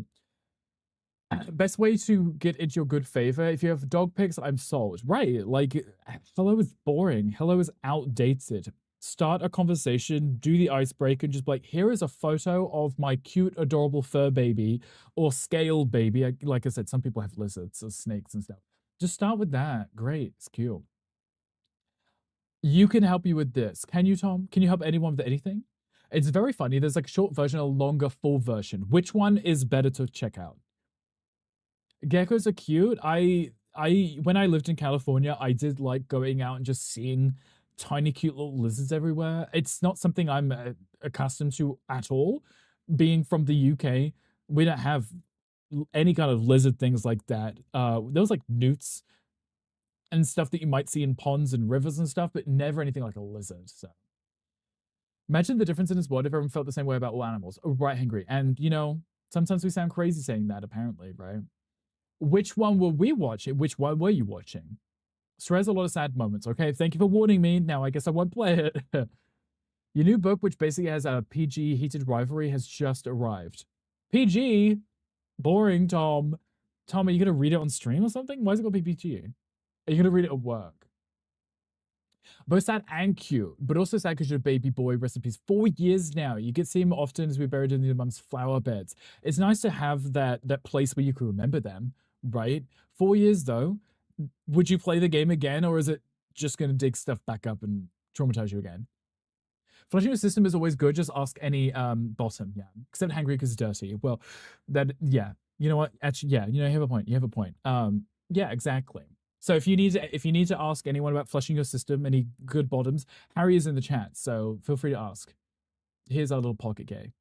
Best way to get into your good favor, if you have dog pics, I'm sold. Right. Like, hello is boring. Hello is outdated. Start a conversation, do the icebreaker, and just be like, here is a photo of my cute, adorable fur baby or scale baby. Like I said, some people have lizards or snakes and stuff. Just start with that. Great. It's cute. You can help you with this. Can you, Tom? Can you help anyone with anything? It's very funny. There's like a short version, a longer full version. Which one is better to check out? Geckos are cute. I when I lived in California, I did like going out and just seeing tiny cute little lizards everywhere. It's not something I'm accustomed to at all. Being from the UK, we don't have any kind of lizard things like that. There was like newts and stuff that you might see in ponds and rivers and stuff, but never anything like a lizard. So imagine the difference in this world if everyone felt the same way about all animals. Oh, right, Hungry. And you know, sometimes we sound crazy saying that, apparently, right? Which one were we watching? Which one were you watching? Swear has a lot of sad moments. Okay, thank you for warning me. Now I guess I won't play it. Your new book, which basically has a PG heated rivalry, has just arrived. PG? Boring, Tom. Tom, are you going to read it on stream or something? Why is it going to be PG? Are you going to read it at work? Both sad and cute, but also sad because your baby boy recipes 4 years now. You get to see him often as we're buried in your mum's flower beds. It's nice to have that place where you can remember them, right? 4 years though. Would you play the game again, or is it just going to dig stuff back up and traumatize you again? Flushing your system is always good. Just ask any bottom, yeah. Except hangry because it's dirty. Well, yeah. You know what? Actually, yeah. You know, you have a point. You have a point. Yeah, exactly. So if you need to ask anyone about flushing your system, any good bottoms, Harry is in the chat. So feel free to ask. Here's our little pocket gay.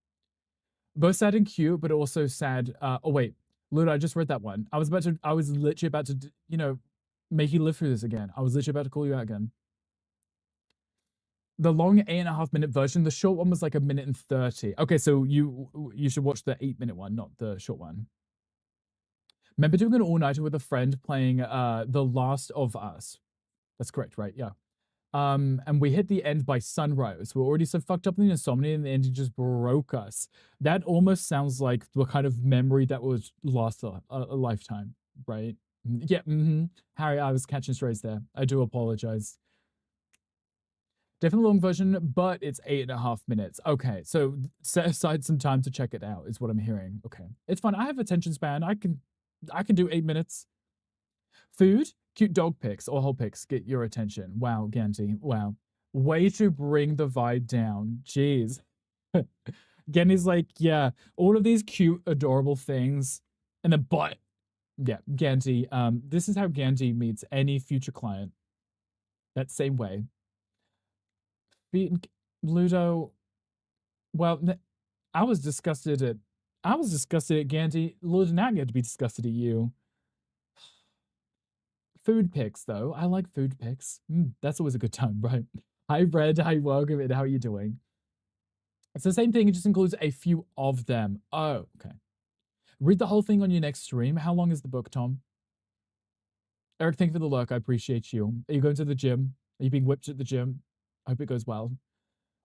Both sad and cute, but also sad. Oh wait, Luda, I just read that one. I was literally about to, make you live through this again. I was literally about to call you out again. The long 8.5 minute version. The short one was like 1:30. Okay, so you should watch the 8 minute one, not the short one. Remember doing an all-nighter with a friend playing The Last of Us. That's correct, right? Yeah. And we hit the end by sunrise. We're already so fucked up in the insomnia, and the ending just broke us. That almost sounds like the kind of memory that would last a lifetime, right? Yeah, Harry, I was catching strays there. I do apologize. Definitely long version, but it's 8.5 minutes. Okay, so set aside some time to check it out, is what I'm hearing. Okay, it's fun. I have attention span. I can do 8 minutes. Food, cute dog pics or whole pics get your attention. Wow, Ganti. Wow. Way to bring the vibe down. Jeez. Ganti's like, yeah, all of these cute, adorable things. And then, but, yeah, Ganti, this is how Ganti meets any future client. That same way. Ludo, well, I was disgusted at Ganti. Ludo, now I get to be disgusted at you. Food pics, though. I like food pics. That's always a good time, right? Hi, Red. Hi, welcome. And how are you doing? It's the same thing. It just includes a few of them. Oh, okay. Read the whole thing on your next stream. How long is the book, Tom? Eric, thank you for the lurk. I appreciate you. Are you going to the gym? Are you being whipped at the gym? I hope it goes well.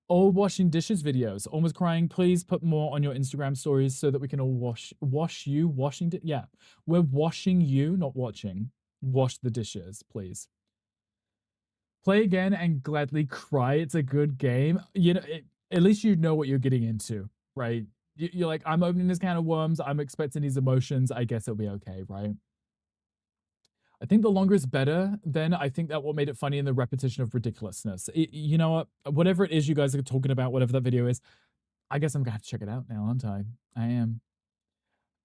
All washing dishes videos. Almost crying. Please put more on your Instagram stories so that we can all wash you. Yeah. We're washing you, not watching. Wash the dishes, please. Play again and gladly cry. It's a good game. At least you know what you're getting into, right? You're like, I'm opening this can of worms. I'm expecting these emotions. I guess it'll be okay, right? I think the longer is better. Then I think that what made it funny in the repetition of ridiculousness. You know what? Whatever it is you guys are talking about, whatever that video is, I guess I'm gonna have to check it out now, aren't I? I am.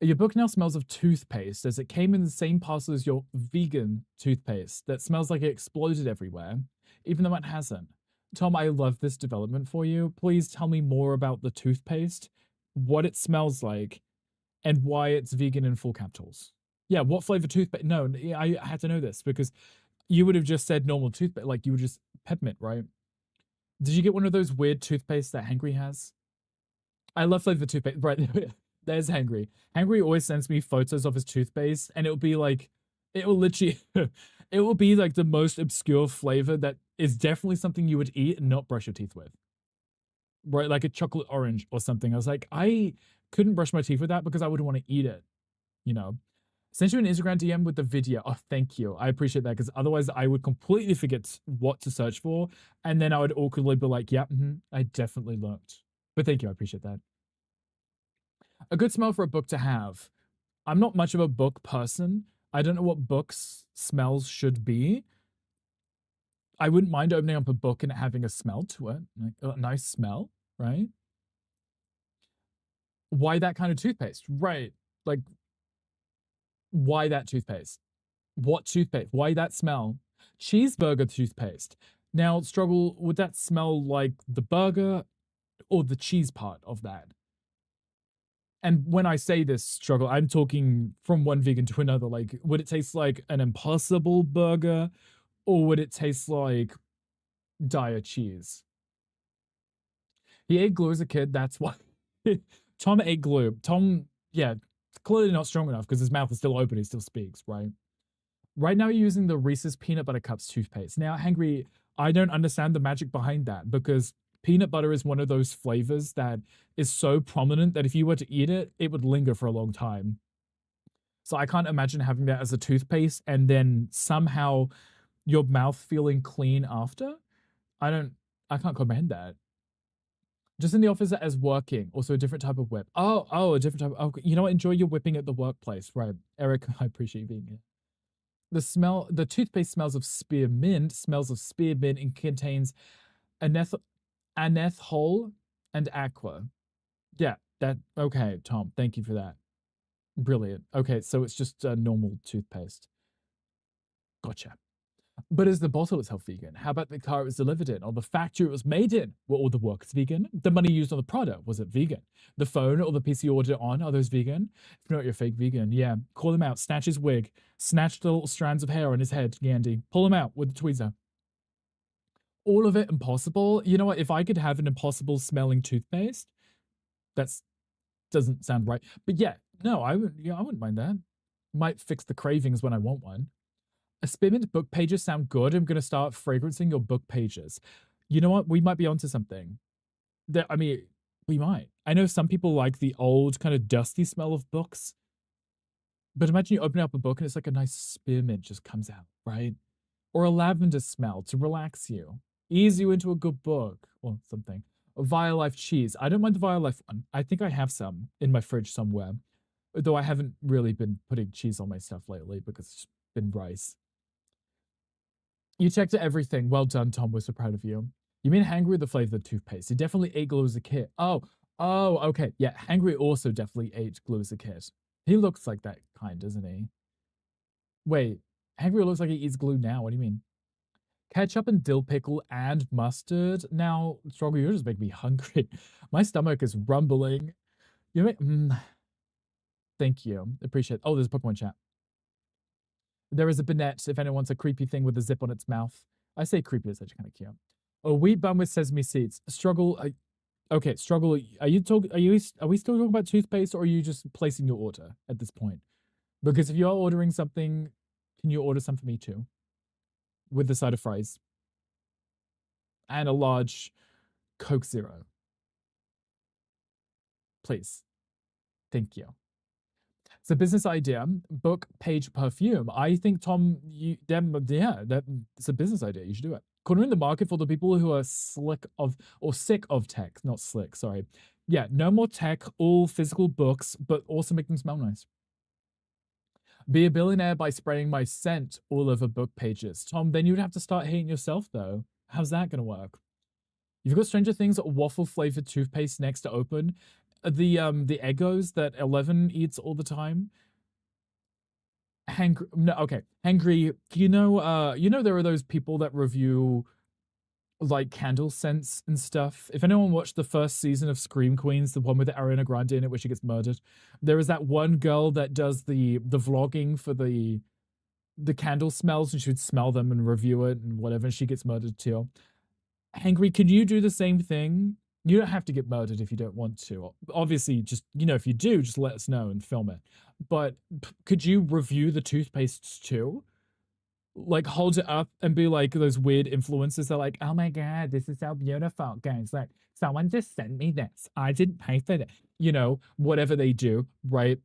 Your book now smells of toothpaste, as it came in the same parcel as your vegan toothpaste that smells like it exploded everywhere, even though it hasn't. Tom, I love this development for you. Please tell me more about the toothpaste, what it smells like, and why it's vegan in full capitals. Yeah, what flavor toothpaste? No, I had to know this because you would have just said normal toothpaste, like you would just peppermint, right? Did you get one of those weird toothpaste that Hangry has? I love flavor toothpaste. Right, there's Hangry. Hangry always sends me photos of his toothpaste, and it'll be like, it will literally, it will be like the most obscure flavor that is definitely something you would eat and not brush your teeth with. right? Like a chocolate orange or something. I was like, I couldn't brush my teeth with that because I wouldn't want to eat it, you know? Sent you an Instagram DM with the video. Oh, thank you. I appreciate that because otherwise I would completely forget what to search for. And then I would awkwardly be like, yeah, I definitely looked. But thank you. I appreciate that. A good smell for a book to have. I'm not much of a book person. I don't know what books smells should be. I wouldn't mind opening up a book and having a smell to it, like a nice smell, right? Why that kind of toothpaste? Right. Like, why that toothpaste? What toothpaste? Why that smell? Cheeseburger toothpaste. Now, struggle, would that smell like the burger or the cheese part of that? And when I say this struggle, I'm talking from one vegan to another. Like, would it taste like an Impossible burger or would it taste like dire cheese? He ate glue as a kid. That's why. Tom ate glue. Tom, yeah, clearly not strong enough because his mouth is still open. He still speaks, right? Right now, you're using the Reese's Peanut Butter Cups toothpaste. Now, Hangry, I don't understand the magic behind that because peanut butter is one of those flavors that is so prominent that if you were to eat it, it would linger for a long time. So I can't imagine having that as a toothpaste and then somehow your mouth feeling clean after. I can't comprehend that. Just in the office as working, also a different type of whip. A different type. Oh, you know what? Enjoy your whipping at the workplace, right? Eric, I appreciate you being here. The toothpaste smells of spearmint, and contains aneth, anethol and aqua. Yeah, okay, Tom. Thank you for that. Brilliant. Okay, so it's just a normal toothpaste. Gotcha. But is the bottle itself vegan? How about the car it was delivered in, or the factory it was made in? Were all the workers vegan? The money used on the product, was it vegan? The phone or the PC you ordered on, are those vegan? If not, you're fake vegan. Yeah, call him out. Snatch his wig. Snatch the little strands of hair on his head, Gandhi. Pull him out with the tweezer. All of it impossible. You know what? If I could have an impossible smelling toothpaste, that's doesn't sound right. But yeah, no, I wouldn't mind that. Might fix the cravings when I want one. A spearmint book pages sound good. I'm going to start fragrancing your book pages. You know what? We might be onto something. I mean, we might. I know some people like the old kind of dusty smell of books, but imagine you open up a book and it's like a nice spearmint just comes out, right? Or a lavender smell to relax you, ease you into a good book or something. A Violife cheese. I don't mind the Violife one. I think I have some in my fridge somewhere, though I haven't really been putting cheese on my stuff lately because it's been rice. You checked everything. Well done, Tom. We're so proud of you. You mean Hangry with the flavor of the toothpaste? He definitely ate glue as a kid. Okay. Yeah, Hangry also definitely ate glue as a kid. He looks like that kind, doesn't he? Wait, Hangry looks like he eats glue now. What do you mean? Ketchup and dill pickle and mustard. Now, Struggle, you're just making me hungry. My stomach is rumbling. You make, Thank you. Appreciate it. Oh, there's a Pokemon chat. There is a Banette if anyone wants a creepy thing with a zip on its mouth. I say creepy, it's actually kind of cute. A wheat bun with sesame seeds. Struggle. Okay, Struggle. Are we still talking about toothpaste or are you just placing your order at this point? Because if you are ordering something, can you order some for me too? With the side of fries. And a large Coke Zero. Please. Thank you. It's a business idea. Book, page, perfume. I think Tom, it's a business idea. You should do it. Cornering the market for the people who are sick of tech, not slick. Sorry. Yeah, no more tech. All physical books, but also make them smell nice. Be a billionaire by spraying my scent all over book pages. Tom, then you'd have to start hating yourself though. How's that gonna work? You've got Stranger Things waffle flavored toothpaste next to open. The Eggos that Eleven eats all the time. Hangry. You know there are those people that review like candle scents and stuff. If anyone watched the first season of Scream Queens, the one with Ariana Grande in it where she gets murdered, there is that one girl that does the vlogging for the candle smells and she would smell them and review it and whatever, and she gets murdered too. Hangry, can you do the same thing? You don't have to get murdered if you don't want to. Obviously, just, if you do, just let us know and film it. But could you review the toothpastes too? like hold it up and be like those weird influencers that are like, oh my god, this is so beautiful, guys. Like someone just sent me this. I didn't pay for it. You know, whatever they do, right?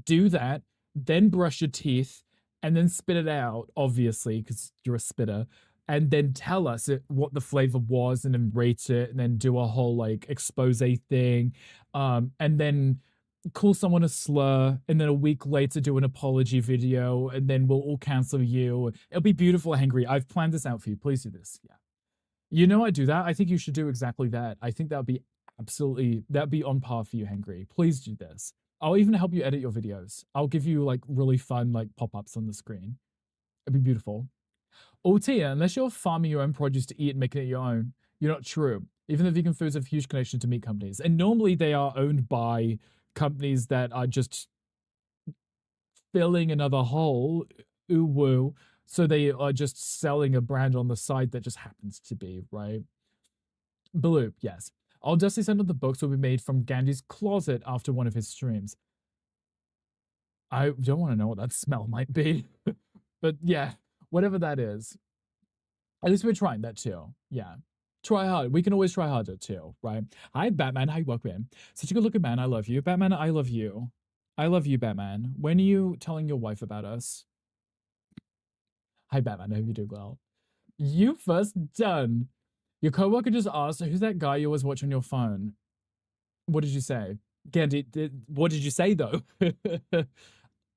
Do that, then brush your teeth, and then spit it out, obviously, because you're a spitter, and then tell us what the flavor was, and then rate it, and then do a whole like expose thing, and then call someone a slur, and then a week later do an apology video, and then we'll all cancel you. It'll be beautiful, Hangry. I've planned this out for you. Please do this. Yeah. You know I do that. I think you should do exactly that. I think that'd be on par for you, Hangry. Please do this. I'll even help you edit your videos. I'll give you like really fun like pop-ups on the screen. It'd be beautiful. Oh, Tia, unless you're farming your own produce to eat and making it your own, you're not true. Even the vegan foods have huge connection to meat companies. And normally they are owned by companies that are just filling another hole. Ooh woo. So they are just selling a brand on the side that just happens to be, right? Bloop, yes. I'll dusty send the books will be made from Gandhi's closet after one of his streams. I don't want to know what that smell might be. But yeah, whatever that is. At least we're trying that too. Yeah. Try hard. We can always try harder too, right? Hi, Batman. Hi, welcome. Such a good looking man. I love you. Batman, I love you. I love you, Batman. When are you telling your wife about us? Hi, Batman. I hope you do well. You first done. Your coworker just asked, who's that guy you always watch on your phone? What did you say? Gandhi, what did you say though?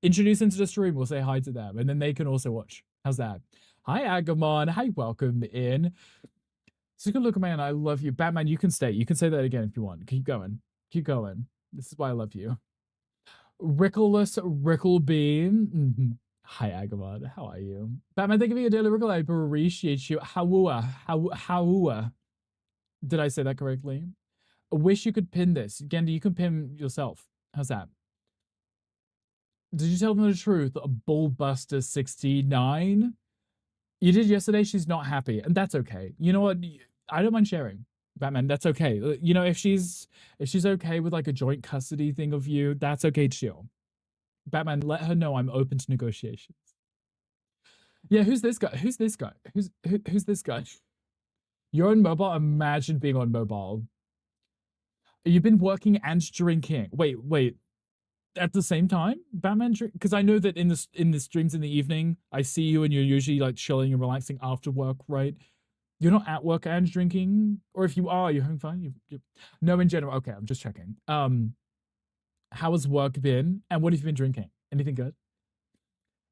Introduce them to the stream. We'll say hi to them, and then they can also watch. How's that? Hi, Agamon. Hi, welcome in. So good look, man. I love you, Batman. You can stay. You can say that again if you want. Keep going. Keep going. This is why I love you. Rickleless Ricklebeam. Mm-hmm. Hi, Agamon. How are you? Batman, thank you for your daily Rickle. I appreciate you. Howua. Did I say that correctly? I wish you could pin this. Gandhi, you can pin yourself. How's that? Did you tell them the truth? Bullbuster 69? You did yesterday. She's not happy, and that's okay. You know what? I don't mind sharing, Batman. That's okay. You know, if she's okay with like a joint custody thing of you, that's okay too. Batman, let her know I'm open to negotiations. Yeah, who's this guy? Who's this guy? Who's this guy? You're on mobile. Imagine being on mobile. You've been working and drinking. Wait. At the same time, Batman? Because I know that in the streams in the evening, I see you and you're usually like chilling and relaxing after work, right? You're not at work and drinking, or if you are, you're having fun. No, in general. Okay, I'm just checking. How has work been, and what have you been drinking? Anything good?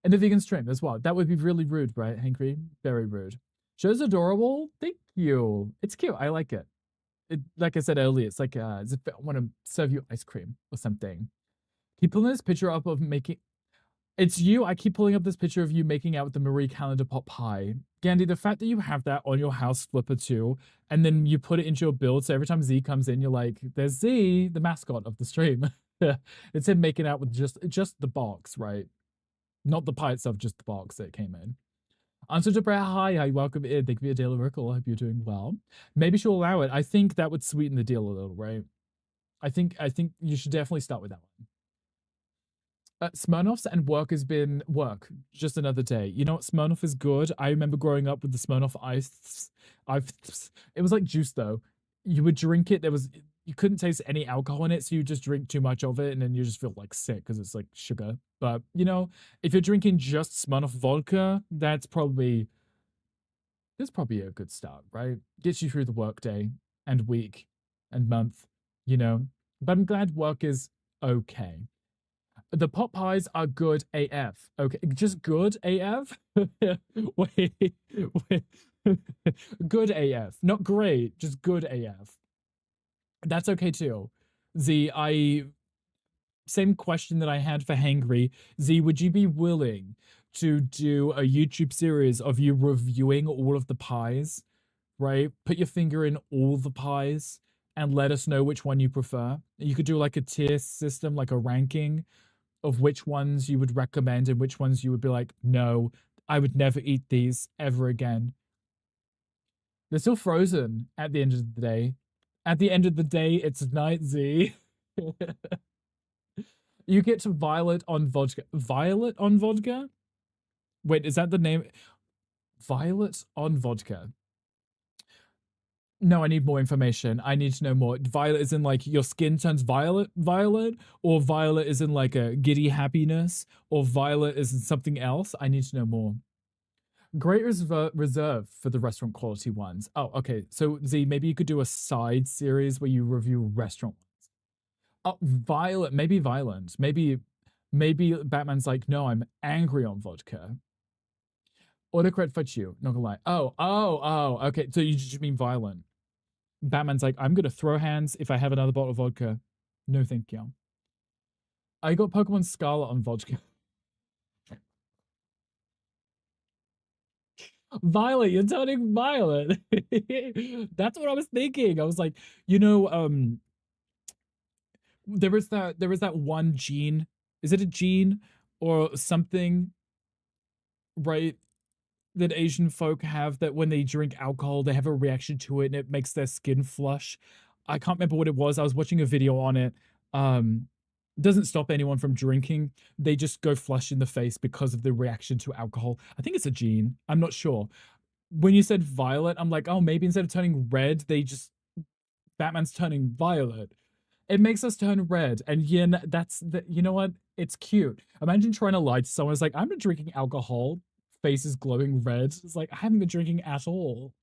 And the vegan stream as well. That would be really rude, right, Hankry? Very rude. Show's adorable. Thank you. It's cute. I like it. Like I said earlier, it's like as if I want to serve you ice cream or something. Keep pulling this picture up of making. It's you. I keep pulling up this picture of you making out with the Marie Calendar pot pie. Gandhi, the fact that you have that on your house flipper too, and then you put it into your build, so every time Z comes in, you're like, there's Z, the mascot of the stream. It's him making out with just the box, right? Not the pie itself, just the box that came in. Answer to prayer, hi, welcome in. Thank you for your daily Rickle. I hope you're doing well. Maybe she'll allow it. I think that would sweeten the deal a little, right? I think you should definitely start with that one. Smirnoff's and work has been work. Just another day. You know what? Smirnoff is good. I remember growing up with the Smirnoff ice. It was like juice though. You would drink it. You couldn't taste any alcohol in it, so you just drink too much of it, and then you just feel like sick because it's like sugar. But you know, if you're drinking just Smirnoff vodka, that's probably a good start, right? Gets you through the workday and week and month, you know. But I'm glad work is okay. The pot pies are good AF. Okay, just good AF? wait. Good AF. Not great, just good AF. That's okay too. Z, same question that I had for Hangry. Z, would you be willing to do a YouTube series of you reviewing all of the pies, right? Put your finger in all the pies and let us know which one you prefer. You could do like a tier system, like a ranking of which ones you would recommend and which ones you would be like, no, I would never eat these ever again. They're still frozen at the end of the day. At the end of the day, it's night, Z. You get to violet on vodka. Violet on vodka? Wait, is that the name? Violet on vodka. No, I need more information. I need to know more. Violet is in like your skin turns violet, or violet is in like a giddy happiness, or violet is in something else. I need to know more. Great reserve for the restaurant quality ones. Oh, okay. So Z, maybe you could do a side series where you review restaurant. Oh, Violet, maybe violent. Maybe Batman's like, no, I'm angry on vodka. Autocorrect for you, not gonna lie. Oh, okay. So you just mean violent. Batman's like, I'm gonna throw hands if I have another bottle of vodka. No, thank you. I got Pokemon Scarlet on vodka. Violet, you're turning violet. That's what I was thinking. I was like, you know, there is that one gene. Is it a gene or something, right? That Asian folk have that when they drink alcohol, they have a reaction to it and it makes their skin flush. I can't remember what it was. I was watching a video on it. Um, doesn't stop anyone from drinking. They just go flush in the face because of the reaction to alcohol. I think it's a gene. I'm not sure. When you said violet, I'm like, oh, maybe instead of turning red, they just Batman's turning violet. It makes us turn red, and yin. That's the. You know what? It's cute. Imagine trying to lie to someone. It's like I'm not drinking alcohol. Face is glowing red. It's like I haven't been drinking at all.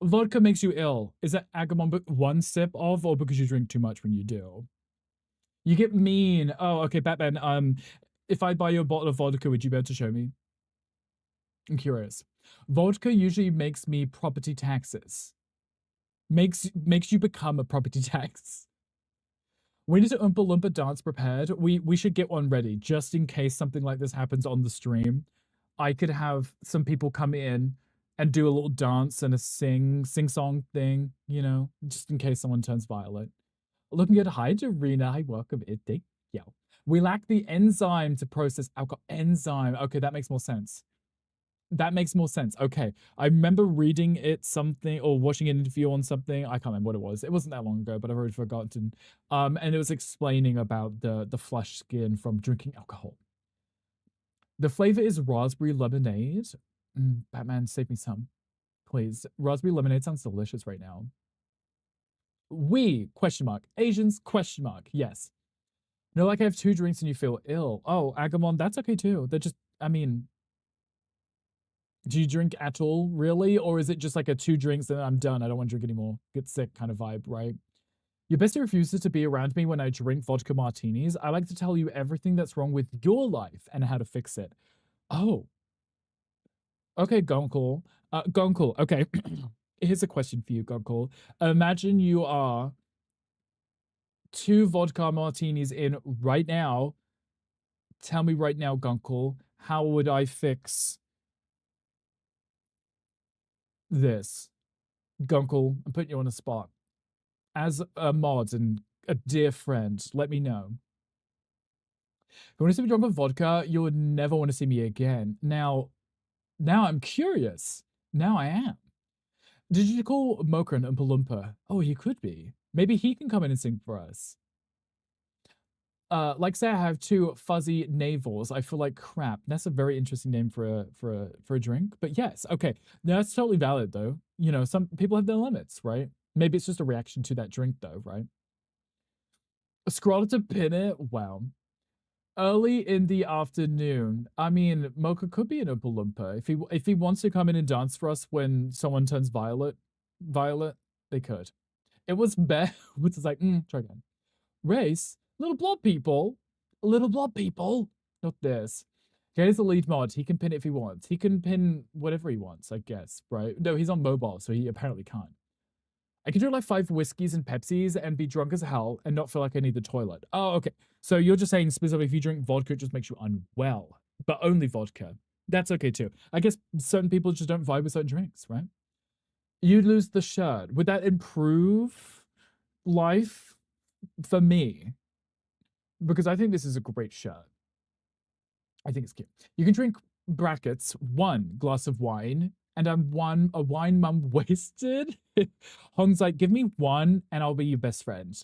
Vodka makes you ill. Is that Agamon but one sip of, or because you drink too much when you do? You get mean. Oh, okay, Batman. If I buy you a bottle of vodka, would you be able to show me? I'm curious. Vodka usually makes me property taxes. Makes you become a property tax. We need to Oompa Loompa dance prepared. We should get one ready just in case something like this happens on the stream. I could have some people come in and do a little dance and a sing song thing, you know, just in case someone turns violet. Looking good. Hi, Dorina. Hi, welcome. Thank you. We lack the enzyme to process alcohol. Enzyme. Okay, that makes more sense. That makes more sense. Okay. I remember reading it something or watching an interview on something. I can't remember what it was. It wasn't that long ago, but I've already forgotten. And it was explaining about the flushed skin from drinking alcohol. The flavor is raspberry lemonade. Batman, save me some, please. Raspberry lemonade sounds delicious right now. We question mark Asians question mark. Yes. No, like I have two drinks and you feel ill. Oh, Agamon, that's okay too. They're just, I mean, do you drink at all, really? Or is it just like a two drinks and I'm done? I don't want to drink anymore. Get sick kind of vibe, right? Your bestie refuses to be around me when I drink vodka martinis. I like to tell you everything that's wrong with your life and how to fix it. Oh, okay, Gonkel. Gonkel, okay. Here's a question for you, Gonkel. Imagine you are two vodka martinis in right now. Tell me right now, Gunkel, how would I fix this? Gunkel, I'm putting you on a spot. As a mod and a dear friend, let me know. If you want to see me drunk on vodka, you would never want to see me again. Now I'm curious. Now I am. Did you call Mocha and Oompa Loompa? Oh, he could be. Maybe he can come in and sing for us. Like say I have two fuzzy navels. I feel like crap. That's a very interesting name for a drink. But yes, okay. No, that's totally valid though. You know, some people have their limits, right? Maybe it's just a reaction to that drink though, right? Scroll to pin it. Wow. Early in the afternoon. I mean, Mocha could be an Oompa Loompa. If he wants to come in and dance for us when someone turns violet, they could. It was Bear, which is like, try again. Race, little blob people, not this. Here's the lead mod. He can pin it if he wants. He can pin whatever he wants, I guess, right? No, he's on mobile, so he apparently can't. I can drink like 5 whiskeys and Pepsis and be drunk as hell and not feel like I need the toilet. Oh, okay. So you're just saying specifically if you drink vodka, it just makes you unwell, but only vodka. That's okay too. I guess certain people just don't vibe with certain drinks, right? You lose the shirt. Would that improve life for me? Because I think this is a great shirt. I think it's cute. You can drink brackets 1 glass of wine, and I'm a wine mum wasted. Hong's like, give me 1 and I'll be your best friend.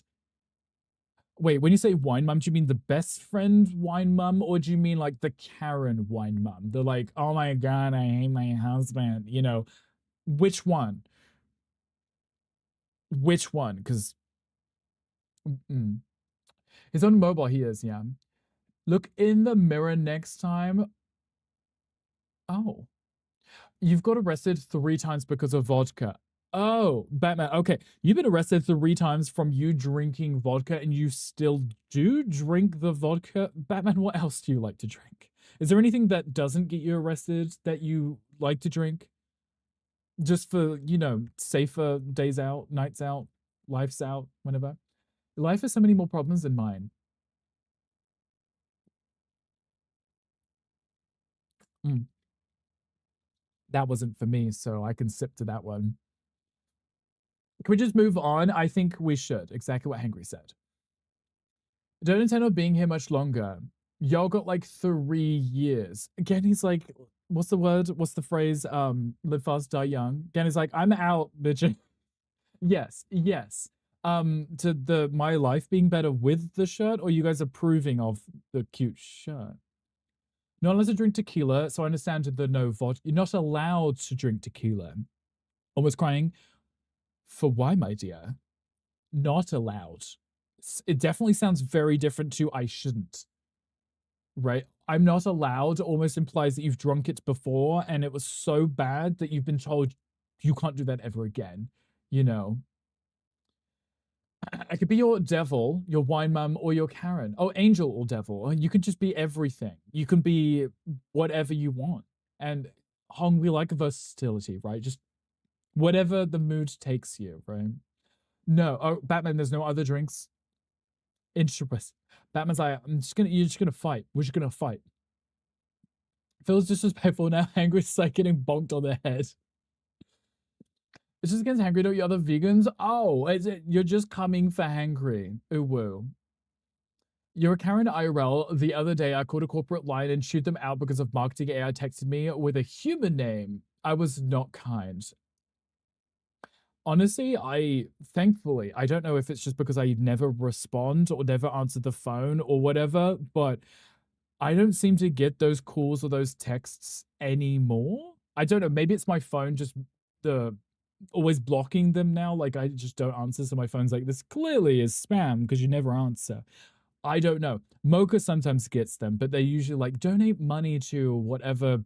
Wait, when you say wine mum, do you mean the best friend wine mum, or do you mean like the Karen wine mum? The like, oh my god, I hate my husband. Which one? Which one? Because he's on mobile. He is, yeah. Look in the mirror next time. Oh, you've got arrested 3 times because of vodka. Oh, Batman. Okay. You've been arrested 3 times from you drinking vodka, and you still do drink the vodka. Batman, what else do you like to drink? Is there anything that doesn't get you arrested that you like to drink? Just for, safer days out, nights out, life's out, whenever. Life has so many more problems than mine. Mm, that wasn't for me, so I can sip to that one. Can we just move on? I think we should. Exactly what Hangry said. Don't intend on being here much longer. Y'all got like 3 years. Again, he's like, what's the word? What's the phrase? Live fast, die young. Again, he's like, I'm out, bitch. Yes, yes. To the my life being better with the shirt, or you guys approving of the cute shirt? Not allowed to drink tequila, so I understand the no vodka. You're not allowed to drink tequila. Almost crying. For why, my dear? Not allowed. It definitely sounds very different to I shouldn't, right? I'm not allowed almost implies that you've drunk it before and it was so bad that you've been told you can't do that ever again. You know, I could be your devil, your wine mum, or your Karen. Oh, angel or devil. You could just be everything. You can be whatever you want. And Hong, we like versatility, right? Just whatever the mood takes you, right? No, oh, Batman, there's no other drinks. Interest. Batman's like, you're just gonna fight. We're just gonna fight. Feels disrespectful now. Hangry's like getting bonked on the head. It's just against Hangry, don't you other vegans? Oh, you're just coming for Hangry. Ooh woo. You're a Karen IRL. The other day, I called a corporate line and chewed them out because of marketing AI texted me with a human name. I was not kind. Honestly, thankfully, I don't know if it's just because I never respond or never answer the phone or whatever, but I don't seem to get those calls or those texts anymore. I don't know. Maybe it's my phone just the always blocking them now. Like I just don't answer. So my phone's like, this clearly is spam because you never answer. I don't know. Mocha sometimes gets them, but they usually like donate money to whatever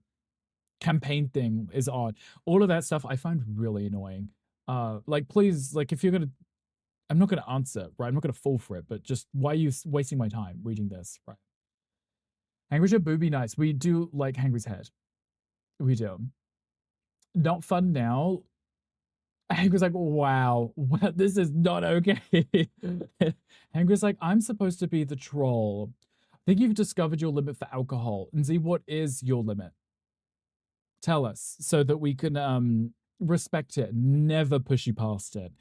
campaign thing is on. All of that stuff I find really annoying. Like please, like if you're gonna, I'm not gonna answer, right? I'm not gonna fall for it, but just why are you wasting my time reading this, right? Hangry's are booby nights. We do like Hangry's head. We do. Not fun now. Hangry's like, wow, this is not okay. Hangry's like, I'm supposed to be the troll. I think you've discovered your limit for alcohol. And Z, what is your limit? Tell us so that we can respect it, never push you past it.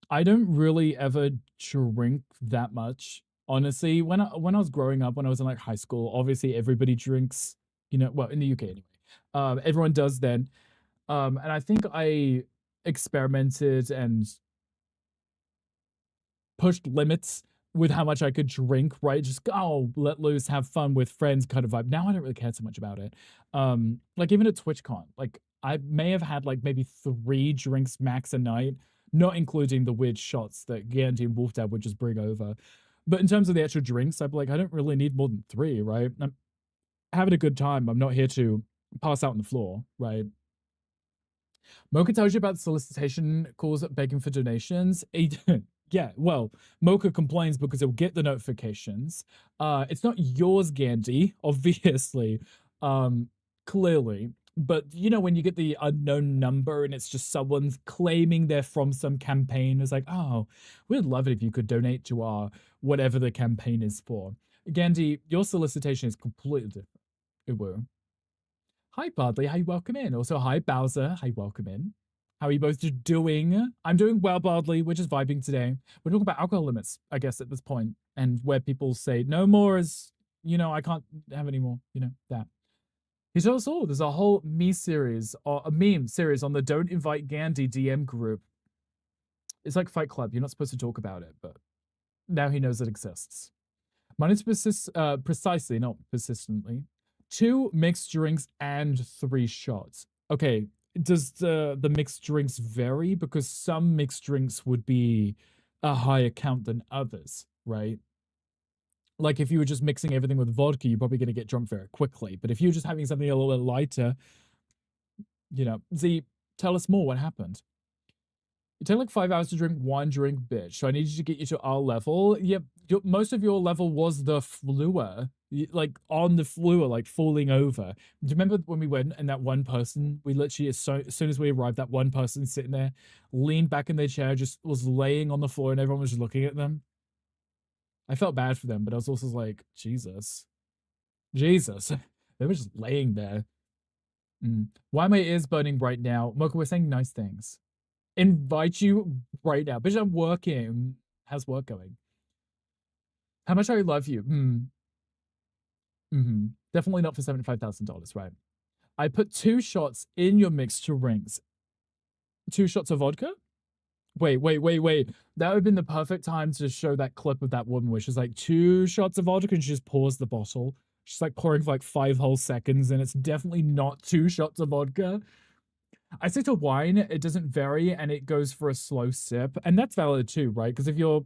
I don't really ever drink that much. Honestly, when I was growing up, when I was in like high school, obviously everybody drinks, well, in the UK anyway. Everyone does then. And I think I experimented and pushed limits with how much I could drink, right? Just let loose, have fun with friends kind of vibe. Now I don't really care so much about it. Like even at TwitchCon, like I may have had like maybe 3 drinks max a night, not including the weird shots that Gandhi and Wolf Dad would just bring over. But in terms of the actual drinks, I'd be like, I don't really need more than 3, right? I'm having a good time. I'm not here to pass out on the floor, right? Mocha tells you about solicitation calls begging for donations. Yeah, well, Mocha complains because he'll get the notifications. It's not yours, Gandhi, obviously, clearly. But when you get the unknown number and it's just someone claiming they're from some campaign, it's like, oh, we'd love it if you could donate to our whatever the campaign is for. Gandhi, your solicitation is completely different. It will. Hi, Bardley. How you welcome in? Also, hi, Bowser. How you welcome in? How are you both doing? I'm doing well, Bardley. We're just vibing today. We're talking about alcohol limits, I guess, at this point, and where people say no more is, I can't have any more, that. He told us all there's a whole me series, or a meme series on the Don't Invite Gandhi DM group. It's like Fight Club. You're not supposed to talk about it, but Now he knows it exists. Mine is precisely, not persistently. 2 mixed drinks and 3 shots. Okay, does the mixed drinks vary? Because some mixed drinks would be a higher count than others, right? Like if you were just mixing everything with vodka, you're probably going to get drunk very quickly. But if you're just having something a little bit lighter, Z, tell us more. What happened? You take like 5 hours to drink 1 drink, bitch. So I need you to get you to our level. Yep, most of your level was the floor, like on the floor, like falling over. Do you remember when we went and that one person, we literally, as soon as we arrived, that one person sitting there, leaned back in their chair, just was laying on the floor and everyone was just looking at them? I felt bad for them, but I was also like, Jesus. Jesus. They were just laying there. Why are my ears burning right now? Mocha, we're saying nice things. Invite you right now. Bitch, I'm working. How's work going? How much I love you. Definitely not for $75,000, right? I put 2 shots in your mixture rings. 2 shots of vodka? Wait. That would have been the perfect time to show that clip of that woman where she's like, 2 shots of vodka, and she just pours the bottle. She's like pouring for like 5 whole seconds, and it's definitely not 2 shots of vodka. I stick to wine, it doesn't vary, and it goes for a slow sip. And that's valid too, right? Because if you're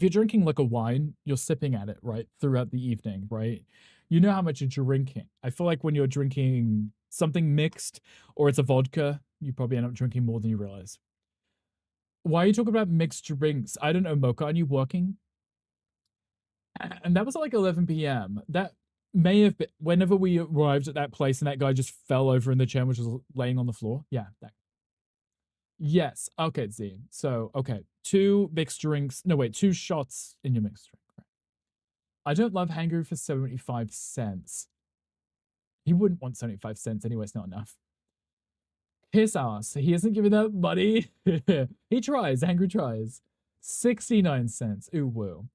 drinking like a wine, you're sipping at it, right? Throughout the evening, right? You know how much you're drinking. I feel like when you're drinking something mixed or it's a vodka, you probably end up drinking more than you realize. Why are you talking about mixed drinks? I don't know, Mocha. Are you working? And that was at like 11 p.m. That may have been whenever we arrived at that place and that guy just fell over in the chair, which was laying on the floor. Yeah. Yes. Okay, Z. So, okay. 2 mixed drinks. No, wait. 2 shots in your mixed drink. Right. I don't love Hangry for 75 cents. He wouldn't want 75 cents anyway. It's not enough. His ass. He isn't giving that money. He tries. Hangry tries. 69 cents. Ooh, woo.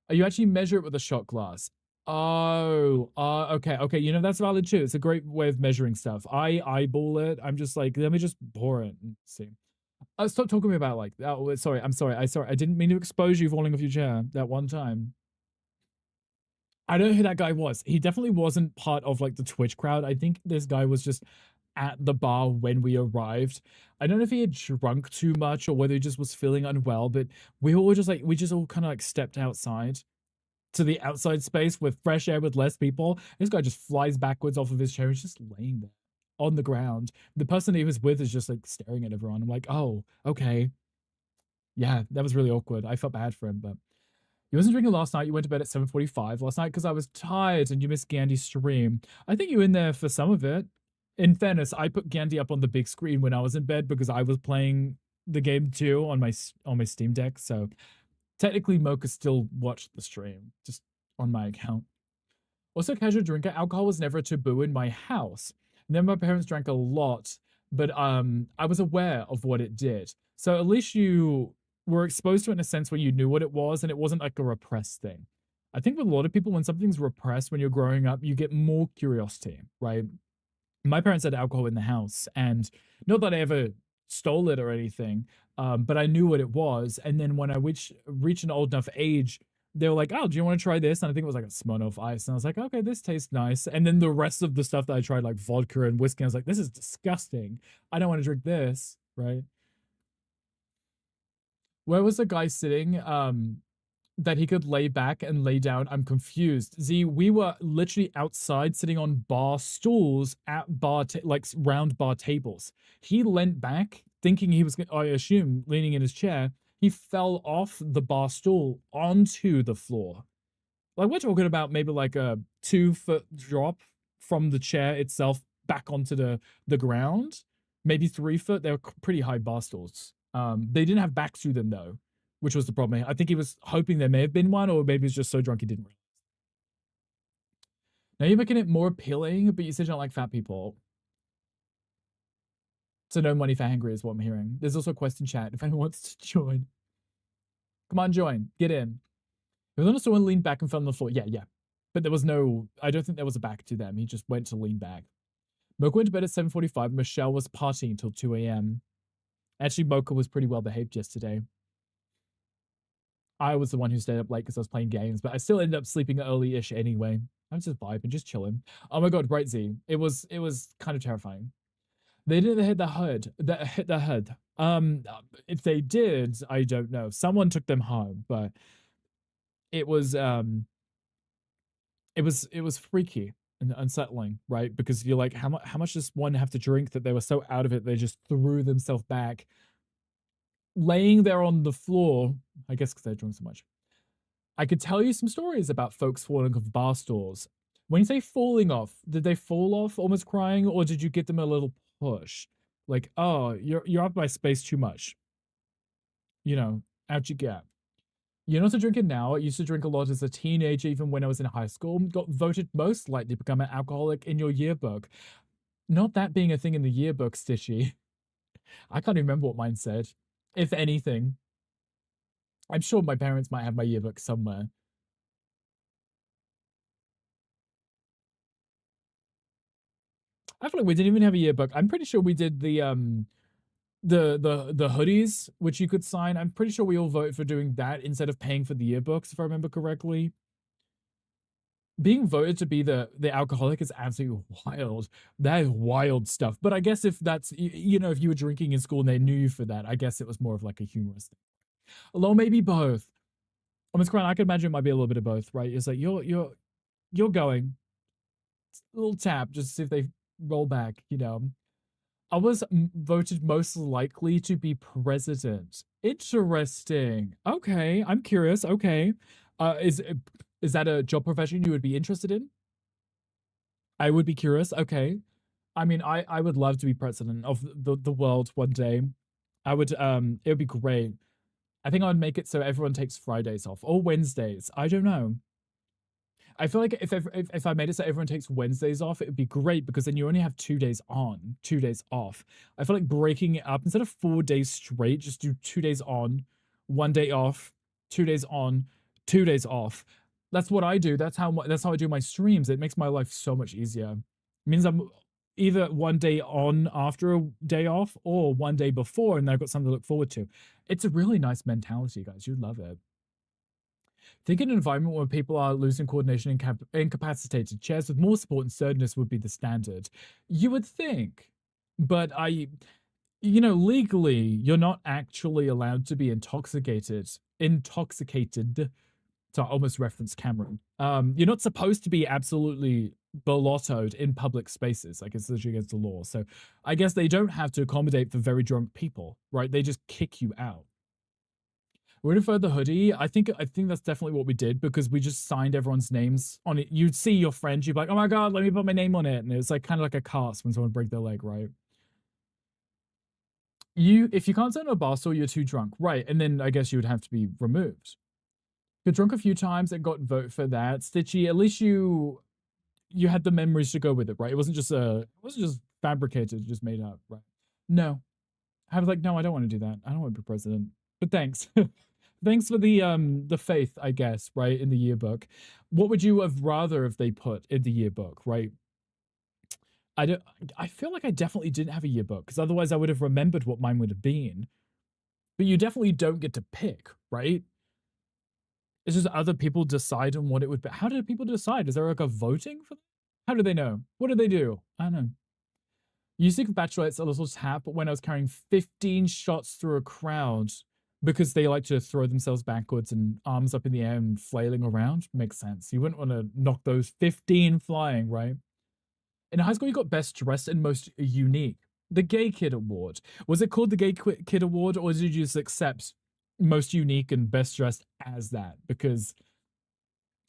You actually measure it with a shot glass. Oh, okay. You know, that's valid too. It's a great way of measuring stuff. I eyeball it. I'm just like, let me just pour it and see. Stop talking to me about like, oh, sorry. I'm sorry. I didn't mean to expose you falling off your chair that one time. I don't know who that guy was. He definitely wasn't part of like the Twitch crowd. I think this guy was just at the bar when we arrived. I don't know if he had drunk too much or whether he just was feeling unwell, but we just all kind of like stepped outside to the outside space with fresh air with less people. This guy just flies backwards off of his chair. He's just laying there on the ground. The person he was with is just like staring at everyone. I'm like, oh, okay. Yeah, that was really awkward. I felt bad for him, but you wasn't drinking last night. You went to bed at 7:45 last night because I was tired and you missed Gandhi's stream. I think you were in there for some of it. In fairness, I put Gandhi up on the big screen when I was in bed because I was playing the game too on my Steam Deck. So technically, Mocha still watched the stream just on my account. Also, casual drinker. Alcohol was never a taboo in my house. And then my parents drank a lot, but I was aware of what it did. So at least you were exposed to it in a sense where you knew what it was, and it wasn't like a repressed thing. I think with a lot of people, when something's repressed when you're growing up, you get more curiosity, right? My parents had alcohol in the house, and not that I ever stole it or anything, but I knew what it was. And then when I reached an old enough age, they were like, "Oh, do you want to try this?" And I think it was like a Smirnoff Ice, and I was like, "Okay, this tastes nice." And then the rest of the stuff that I tried, like vodka and whiskey, I was like, "This is disgusting. I don't want to drink this." Right? Where was the guy sitting? That he could lay back and lay down. I'm confused. Z, we were literally outside sitting on bar stools at like round bar tables. He leant back thinking he was, I assume, leaning in his chair. He fell off the bar stool onto the floor. Like we're talking about maybe like a 2-foot drop from the chair itself back onto the ground. Maybe 3 foot. They were pretty high bar stools. They didn't have backs to them though, which was the problem. I think he was hoping there may have been one, or maybe he's just so drunk he didn't realize. Now you're making it more appealing, but you said you don't like fat people. So no money for hangry is what I'm hearing. There's also a question chat if anyone wants to join. Come on, join. Get in. It was on someone leaned back and fell on the floor. Yeah. But there was no, I don't think there was a back to them. He just went to lean back. Mocha went to bed at 7:45. Michelle was partying until 2 a.m. Actually, Mocha was pretty well behaved yesterday. I was the one who stayed up late because I was playing games, but I still ended up sleeping early-ish anyway. I'm just vibing, just chilling. Oh my god, Bright Z. It was kind of terrifying. They didn't hit the hood. That hit the hood. If they did, I don't know. Someone took them home, but it was it was freaky and unsettling, right? Because you're like, how much does one have to drink that they were so out of it they just threw themselves back, laying there on the floor. I guess because they drunk so much. I could tell you some stories about folks falling off bar stools. When you say falling off, did they fall off almost crying, or did you give them a little push? Like, oh, you're up my space too much. You know, out you get. You're not a drinker now. I used to drink a lot as a teenager, even when I was in high school. Got voted most likely to become an alcoholic in your yearbook. Not that being a thing in the yearbook, Stitchy. I can't even remember what mine said. If anything, I'm sure my parents might have my yearbook somewhere. I feel like we didn't even have a yearbook. I'm pretty sure we did the hoodies which you could sign. I'm pretty sure we all voted for doing that instead of paying for the yearbooks, if I remember correctly. Being voted to be the alcoholic is absolutely wild. That is wild stuff. But I guess if that's if you were drinking in school and they knew you for that, I guess it was more of like a humorous thing. Although maybe both. I mean, I could imagine it might be a little bit of both, right? It's like you're going a little tap just to see if they roll back. I was voted most likely to be president. Interesting. Okay, I'm curious. Okay, is that a job profession you would be interested in? I would be curious. Okay. I mean, I would love to be president of the world one day. I would it would be great. I think I would make it so everyone takes Fridays off or Wednesdays. I don't know. I feel like if I made it so everyone takes Wednesdays off, it would be great because then you only have 2 days on, 2 days off. I feel like breaking it up instead of 4 days straight, just do 2 days on, 1 day off, 2 days on, 2 days off. That's what I do. That's how I do my streams. It makes my life so much easier. It means I'm either 1 day on after a day off or 1 day before, and I've got something to look forward to. It's a really nice mentality, guys. You'd love it. Think an environment where people are losing coordination and incapacitated. Chairs with more support and sturdiness would be the standard. You would think. But legally, you're not actually allowed to be intoxicated. Intoxicated. To almost reference Cameron. You're not supposed to be absolutely belottoed in public spaces. Like it's literally against the law. So I guess they don't have to accommodate for very drunk people, right? They just kick you out. We're gonna for the hoodie. I think that's definitely what we did because we just signed everyone's names on it. You'd see your friend, you'd be like, oh my god, let me put my name on it. And it was like kind of like a cast when someone break their leg, right? If you can't sit on a bar stool, you're too drunk. Right. And then I guess you would have to be removed. Got drunk a few times and got vote for that. Stitchy, at least you had the memories to go with it, right? It wasn't just fabricated, just made up, right? No. I was like, no, I don't want to do that. I don't want to be president. But thanks. Thanks for the faith, I guess, right, in the yearbook. What would you have rather if they put in the yearbook, right? I don't I feel like I definitely didn't have a yearbook, because otherwise I would have remembered what mine would have been. But you definitely don't get to pick, right? It's just other people decide on what it would be. How do people decide? Is there like a voting for that? How do they know? What do they do? I don't know. Used to give bachelorettes a little tap when I was carrying 15 shots through a crowd because they like to throw themselves backwards and arms up in the air and flailing around. Makes sense. You wouldn't want to knock those 15 flying, right? In high school, you got best dressed and most unique. The Gay Kid Award. Was it called the Gay Kid Award, or did you just accept most unique and best dressed as that? Because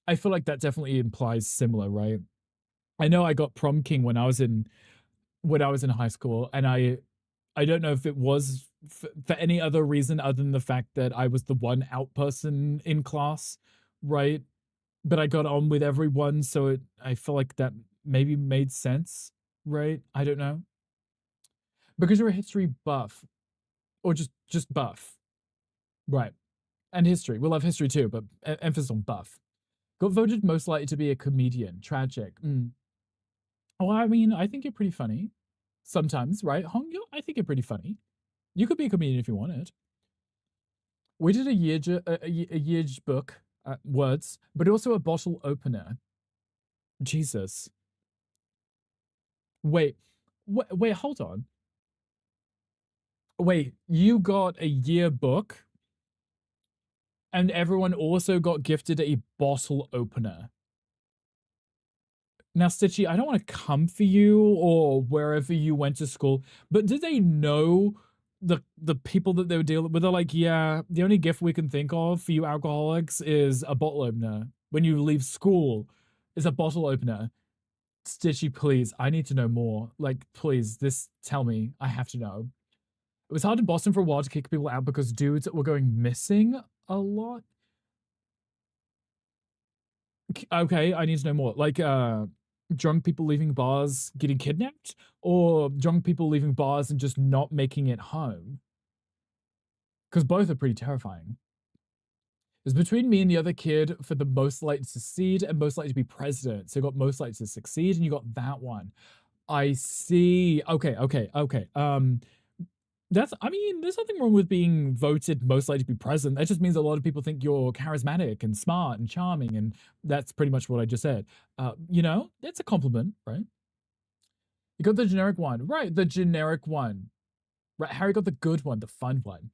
I feel like that definitely implies similar, right? I know I got prom king when I was in high school, and I don't know if it was for any other reason other than the fact that I was the one out person in class, right? But I got on with everyone, so I feel like that maybe made sense, right? I don't know. Because you're a history buff, or just buff, right? And history. We love history too, but emphasis on buff. Got voted most likely to be a comedian. Tragic. Well, I mean, I think you're pretty funny. Sometimes, right? Hong, I think you're pretty funny. You could be a comedian if you wanted. We did a year book, words, but also a bottle opener. Jesus. Wait, wait, hold on. Wait, you got a yearbook and everyone also got gifted a bottle opener. Now, Stitchy, I don't want to come for you or wherever you went to school, but did they know the people that they were dealing with? They're like, yeah, the only gift we can think of for you alcoholics is a bottle opener. When you leave school, is a bottle opener. Stitchy, please, I need to know more. Like, please, this tell me. I have to know. It was hard in Boston for a while to kick people out because dudes were going missing a lot. Okay, I need to know more. Like, drunk people leaving bars getting kidnapped, or drunk people leaving bars and just not making it home? Because both are pretty terrifying. It was between me and the other kid for the most likely to succeed and most likely to be president. So you got most likely to succeed, and you got that one. I see. Okay, okay, okay. That's, I mean, there's nothing wrong with being voted most likely to be president. That just means a lot of people think you're charismatic and smart and charming, and that's pretty much what I just said. You know, it's a compliment, right? You got the generic one, right? The generic one, right? Harry got the good one, the fun one.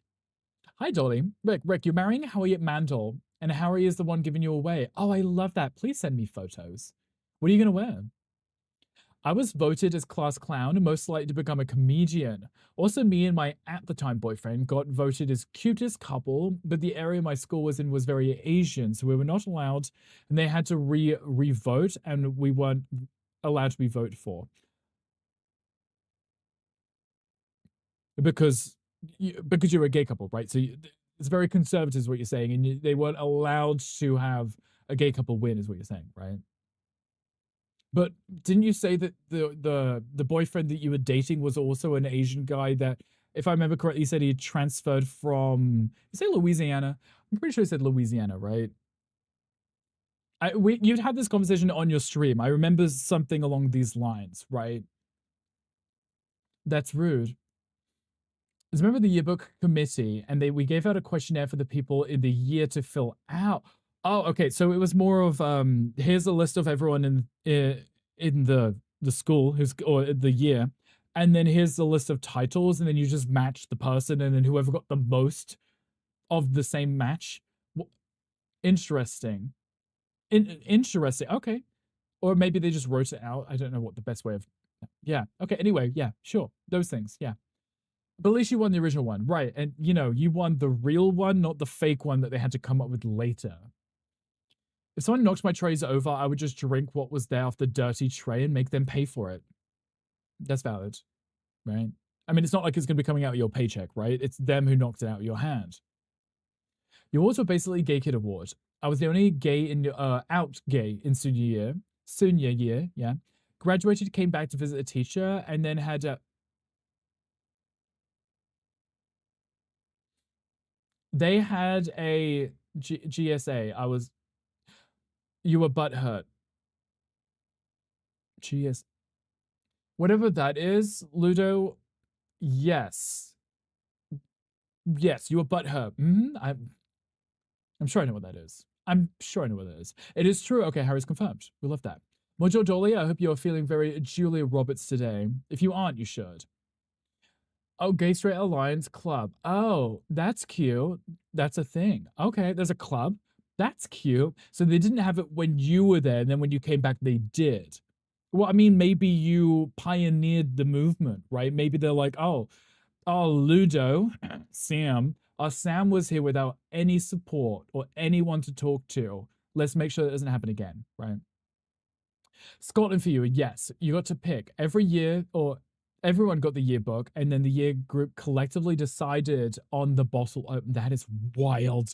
Hi, Dolly. Rick, you're marrying Harriet Mandel, and Harry is the one giving you away. Oh, I love that. Please send me photos. What are you gonna wear? I was voted as class clown and most likely to become a comedian. Also, me and my at the time boyfriend got voted as cutest couple, but the area my school was in was very Asian, so we were not allowed, and they had to re-vote, and we weren't allowed to be voted for because because you're a gay couple, right? So it's very conservative, is what you're saying, and they weren't allowed to have a gay couple win, is what you're saying, right? But didn't you say that the boyfriend that you were dating was also an Asian guy that, if I remember correctly, you said he transferred from, you say Louisiana? I'm pretty sure he said Louisiana, right? You'd had this conversation on your stream. I remember something along these lines, right? That's rude. I remember the yearbook committee, and we gave out a questionnaire for the people in the year to fill out. Oh, okay. So it was more of here's a list of everyone in the school who's, or the year, and then here's the list of titles, and then you just match the person, and then whoever got the most of the same match. Interesting. Interesting. Okay. Or maybe they just wrote it out. I don't know what the best way of. Yeah. Okay. Anyway, yeah, sure. Those things. Yeah. But at least you won the original one, right? And you won the real one, not the fake one that they had to come up with later. If someone knocked my trays over, I would just drink what was there off the dirty tray and make them pay for it. That's valid, right? I mean, it's not like it's going to be coming out of your paycheck, right? It's them who knocked it out of your hand. The awards were basically Gay Kid Award. I was the only gay in out gay in senior year. Senior year, yeah. Graduated, came back to visit a teacher, and then had they had a GSA. You were butthurt. GS, whatever that is, Ludo. Yes, yes, you were butthurt. I'm sure I know what that is. I'm sure I know what that is. It is true. Okay, Harry's confirmed. We love that. Mojo Dolly, I hope you're feeling very Julia Roberts today. If you aren't, you should. Oh, Gay Straight Alliance Club. Oh, that's cute. That's a thing. Okay, there's a club. That's cute. So they didn't have it when you were there, and then when you came back, they did. Well, I mean, maybe you pioneered the movement, right? Maybe they're like, oh, Ludo, Sam was here without any support or anyone to talk to. Let's make sure that doesn't happen again, right? Scotland for you, yes. You got to pick every year, or everyone got the yearbook, and then the year group collectively decided on the bottle opener. That is wild.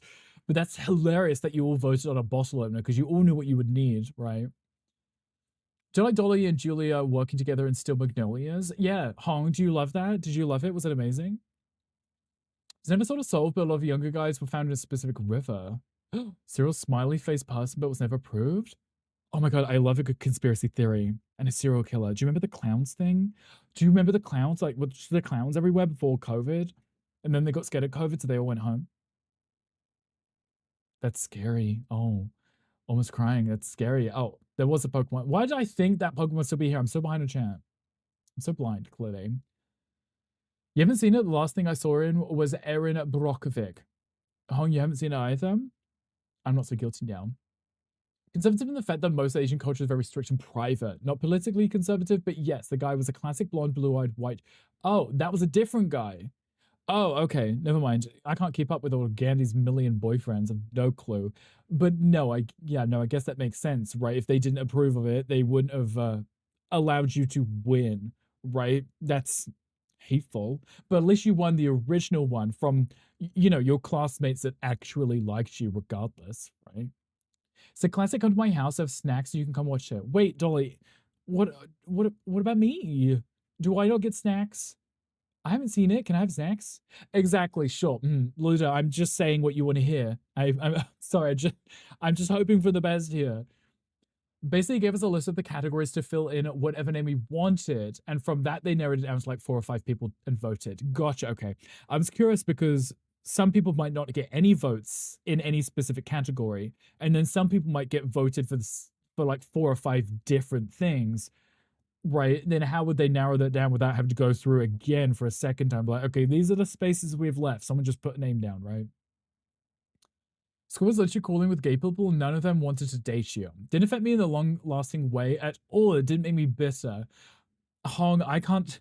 But that's hilarious that you all voted on a bottle opener because you all knew what you would need, right? Do you like Dolly and Julia working together in Still Magnolias? Yeah. Hong, do you love that? Did you love it? Was it amazing? It's never sort of solved, but a lot of younger guys were found in a specific river. Cyril's smiley face person, but was never proved? Oh my god, I love a good conspiracy theory and a serial killer. Do you remember the clowns thing? Do you remember the clowns? Like, was the clowns everywhere before COVID? And then they got scared of COVID, so they all went home. That's scary. Oh, almost crying. That's scary. Oh, there was a Pokemon. Why did I think that Pokemon would still be here? I'm so behind the chat. I'm so blind, clearly. You haven't seen it? The last thing I saw in was Erin Brockovic. Hong, you haven't seen it either? I'm not so guilty now. Conservative in the fact that most Asian culture is very strict and private. Not politically conservative, but yes, the guy was a classic blonde, blue-eyed, white. Oh, that was a different guy. Oh, okay. Never mind. I can't keep up with all of Gandhi's million boyfriends. I've no clue. But no, I guess that makes sense, right? If they didn't approve of it, they wouldn't have allowed you to win, right? That's hateful. But at least you won the original one from, your classmates that actually liked you regardless, right? It's a classic. Come to my house, I have snacks, so you can come watch it. Wait, Dolly, what about me? Do I not get snacks? I haven't seen it. Can I have snacks? Exactly. Sure. Luda, I'm just saying what you want to hear. I'm sorry. I'm just hoping for the best here. Basically gave us a list of the categories to fill in whatever name we wanted, and from that they narrowed it down to like 4 or 5 people and voted. Gotcha. Okay. I was curious because some people might not get any votes in any specific category, and then some people might get voted for this for like 4 or 5 different things. Right, then how would they narrow that down without having to go through again for a second time? Like, okay, these are the spaces we have left. Someone just put a name down, right? School was literally calling with gay people. None of them wanted to date you. Didn't affect me in a long-lasting way at all. It didn't make me bitter. Hong, I can't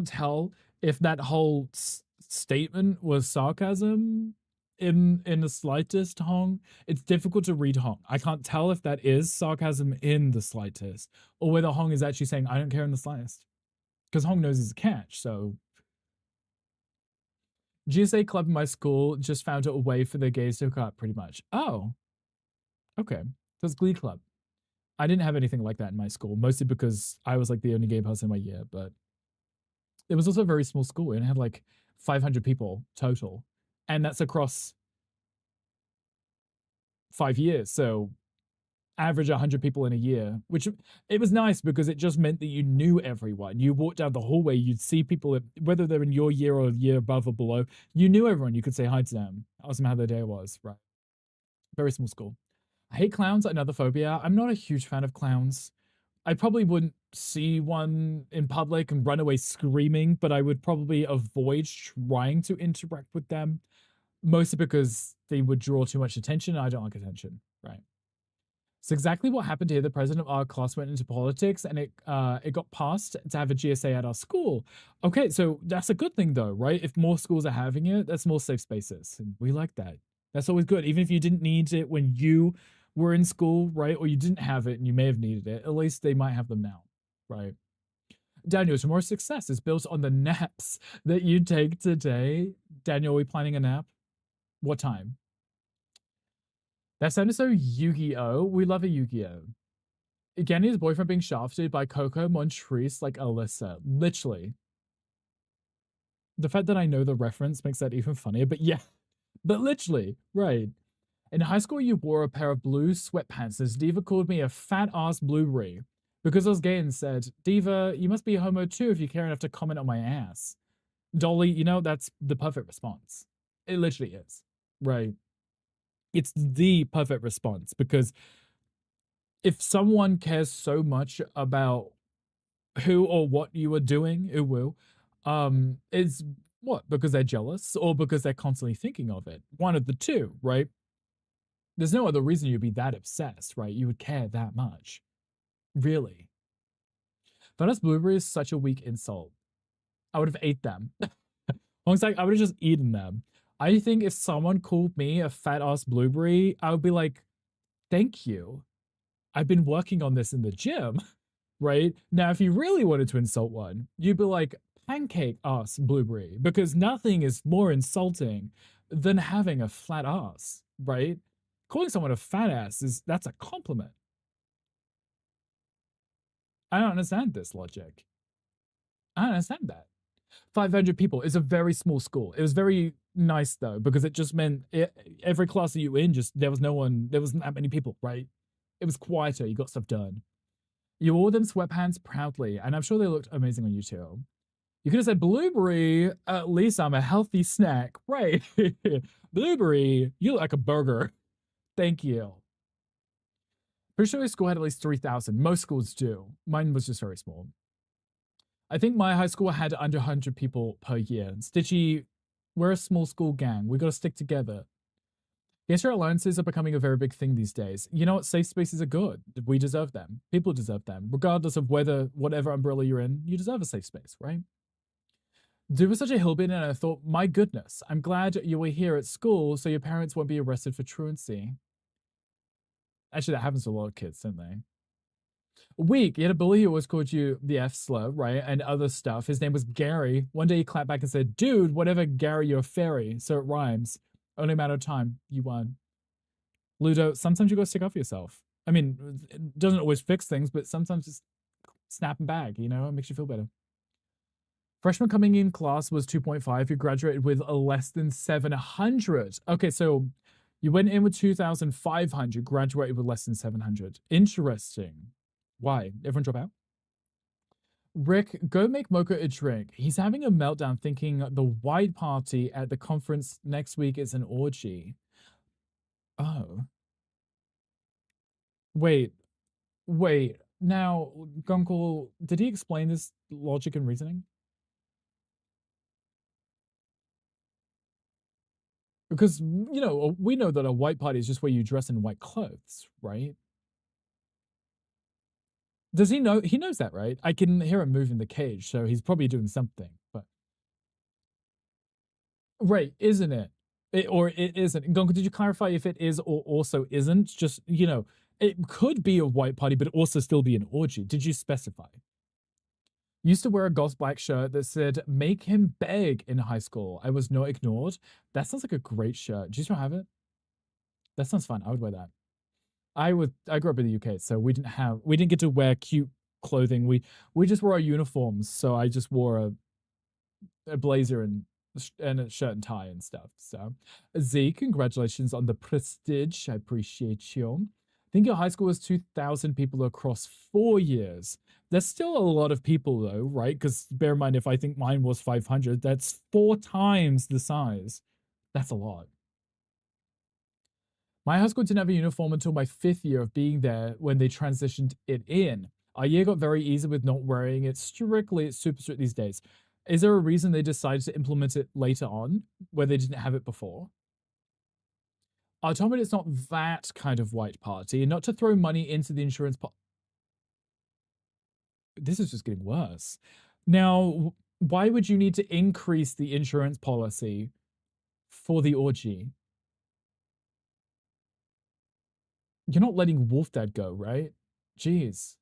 tell if that whole statement was sarcasm in the slightest, Hong. It's difficult to read Hong. I can't tell if that is sarcasm in the slightest, or whether Hong is actually saying I don't care in the slightest, because Hong knows he's a catch. So GSA club in my school just found a way for the gays to hook up, pretty much. Oh, okay. So it's Glee Club. I didn't have anything like that in my school, mostly because I was like the only gay person in my year, but it was also a very small school and it had like 500 people total. And that's across 5 years. So average 100 people in a year, which it was nice because it just meant that you knew everyone. You walked down the hallway, you'd see people, whether they're in your year or a year above or below, you knew everyone. You could say hi to them, ask them how their day was, right? Very small school. I hate clowns, another phobia. I'm not a huge fan of clowns. I probably wouldn't see one in public and run away screaming, but I would probably avoid trying to interact with them, mostly because they would draw too much attention. And I don't like attention, right? It's exactly what happened here. The president of our class went into politics, and it got passed to have a GSA at our school. Okay, so that's a good thing, though, right? If more schools are having it, that's more safe spaces, and we like that. That's always good, even if you didn't need it when you were in school, right? Or you didn't have it and you may have needed it. At least they might have them now, right? Daniel, tomorrow's success is built on the naps that you take today. Daniel, are we planning a nap? What time? That sounded so Yu-Gi-Oh! We love a Yu-Gi-Oh! Ganya's boyfriend being shafted by Coco Montrese like Alyssa. Literally. The fact that I know the reference makes that even funnier, but yeah. But literally, right. In high school, you wore a pair of blue sweatpants as Diva called me a fat-ass blueberry because I was gay and said, Diva, you must be a homo too if you care enough to comment on my ass. Dolly, that's the perfect response. It literally is. Right. It's the perfect response because if someone cares so much about who or what you are doing, who will, is what? Because they're jealous or because they're constantly thinking of it? One of the two, right? There's no other reason you'd be that obsessed, right? You would care that much. Really. Fat ass blueberry is such a weak insult. I would have ate them. Long's like, I would have just eaten them. I think if someone called me a fat ass blueberry, I would be like, thank you. I've been working on this in the gym, right? Now, if you really wanted to insult one, you'd be like, pancake ass blueberry, because nothing is more insulting than having a flat ass, right? Calling someone a fat ass that's a compliment. I don't understand this logic. I don't understand that. 500 people is a very small school. It was very nice though, because it just meant every class that you were in, there wasn't that many people, right? It was quieter. You got stuff done. You wore them sweatpants proudly, and I'm sure they looked amazing on you too. You could have said blueberry. At least I'm a healthy snack, right? The Blueberry, you look like a burger. Thank you. Pretty sure your school had at least 3,000. Most schools do. Mine was just very small. I think my high school had under 100 people per year. Stitchy, we're a small school gang. We got to stick together. Gay-straight alliances are becoming a very big thing these days. You know what? Safe spaces are good. We deserve them. People deserve them. Regardless of whatever umbrella you're in, you deserve a safe space, right? Dude was such a hillbilly, and I thought, my goodness, I'm glad you were here at school so your parents won't be arrested for truancy. Actually, that happens to a lot of kids, don't they? Weak. You had a bully who always called you the F slur, right? And other stuff. His name was Gary. One day he clapped back and said, dude, whatever, Gary, you're a fairy. So it rhymes. Only a matter of time. You won. Ludo, sometimes you gotta stick up for yourself. I mean, it doesn't always fix things, but sometimes just snap and bag, you know? It makes you feel better. Freshman coming in class was 2.5. You graduated with a less than 700. Okay, so you went in with 2,500, graduated with less than 700. Interesting. Why? Everyone drop out? Rick, go make Mocha a drink. He's having a meltdown thinking the white party at the conference next week is an orgy. Oh. Wait. Now, Gunkle, did he explain this logic and reasoning? Because, you know, we know that a white party is just where you dress in white clothes, right? Does he know? He knows that, right? I can hear him move in the cage, so he's probably doing something. But right, isn't it? Or it isn't. Gonko, did you clarify if it is or also isn't? Just, you know, it could be a white party, but also still be an orgy. Did you specify? Used to wear a goth black shirt that said "Make him beg" in high school. I was not ignored. That sounds like a great shirt. Do you still have it? That sounds fun. I would wear that. I grew up in the UK, so we didn't get to wear cute clothing. We just wore our uniforms. So I just wore a blazer and a shirt and tie and stuff. So Z, congratulations on the prestige. I appreciate you. I think your high school was 2,000 people across 4 years. That's still a lot of people though, right? Because bear in mind, if I think mine was 500, that's 4 times the size. That's a lot. My high school didn't have a uniform until my 5th year of being there when they transitioned it in. Our year got very easy with not wearing it strictly. It's super strict these days. Is there a reason they decided to implement it later on where they didn't have it before? I told me it's not that kind of white party, and not to throw money into the insurance pot. This is just getting worse. Now, why would you need to increase the insurance policy for the orgy? You're not letting Wolf Dad go, right? Jeez.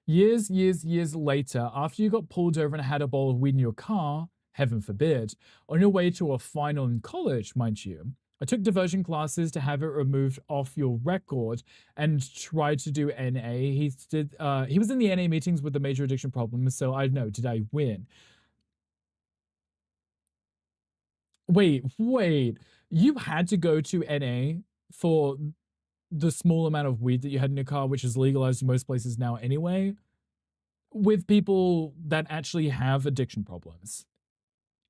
Years later, after you got pulled over and had a bowl of weed in your car, heaven forbid, on your way to a final in college, mind you, I took diversion classes to have it removed off your record and tried to do NA. He was in the NA meetings with the major addiction problems, so I don't know, did I win? Wait. You had to go to NA for the small amount of weed that you had in your car, which is legalized in most places now anyway, with people that actually have addiction problems.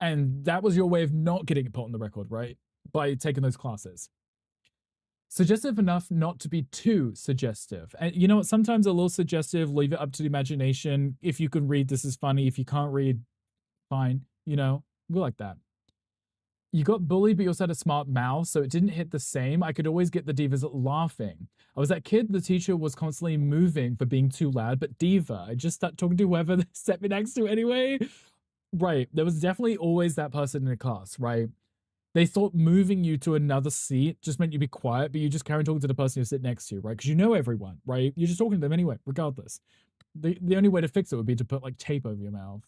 And that was your way of not getting it put on the record, right? By taking those classes. Suggestive enough not to be too suggestive. And you know what? Sometimes a little suggestive, leave it up to the imagination. If you can read, this is funny. If you can't read, fine. You know, we like that. You got bullied, but you also had a smart mouth, so it didn't hit the same. I could always get the divas laughing. I was that kid the teacher was constantly moving for being too loud, but diva. I just start talking to whoever they set me next to anyway. Right. There was definitely always that person in the class, right? They thought moving you to another seat just meant you'd be quiet, but you just carry on talking to the person you sit next to, right? Because you know everyone, right? You're just talking to them anyway, regardless. The only way to fix it would be to put like tape over your mouth.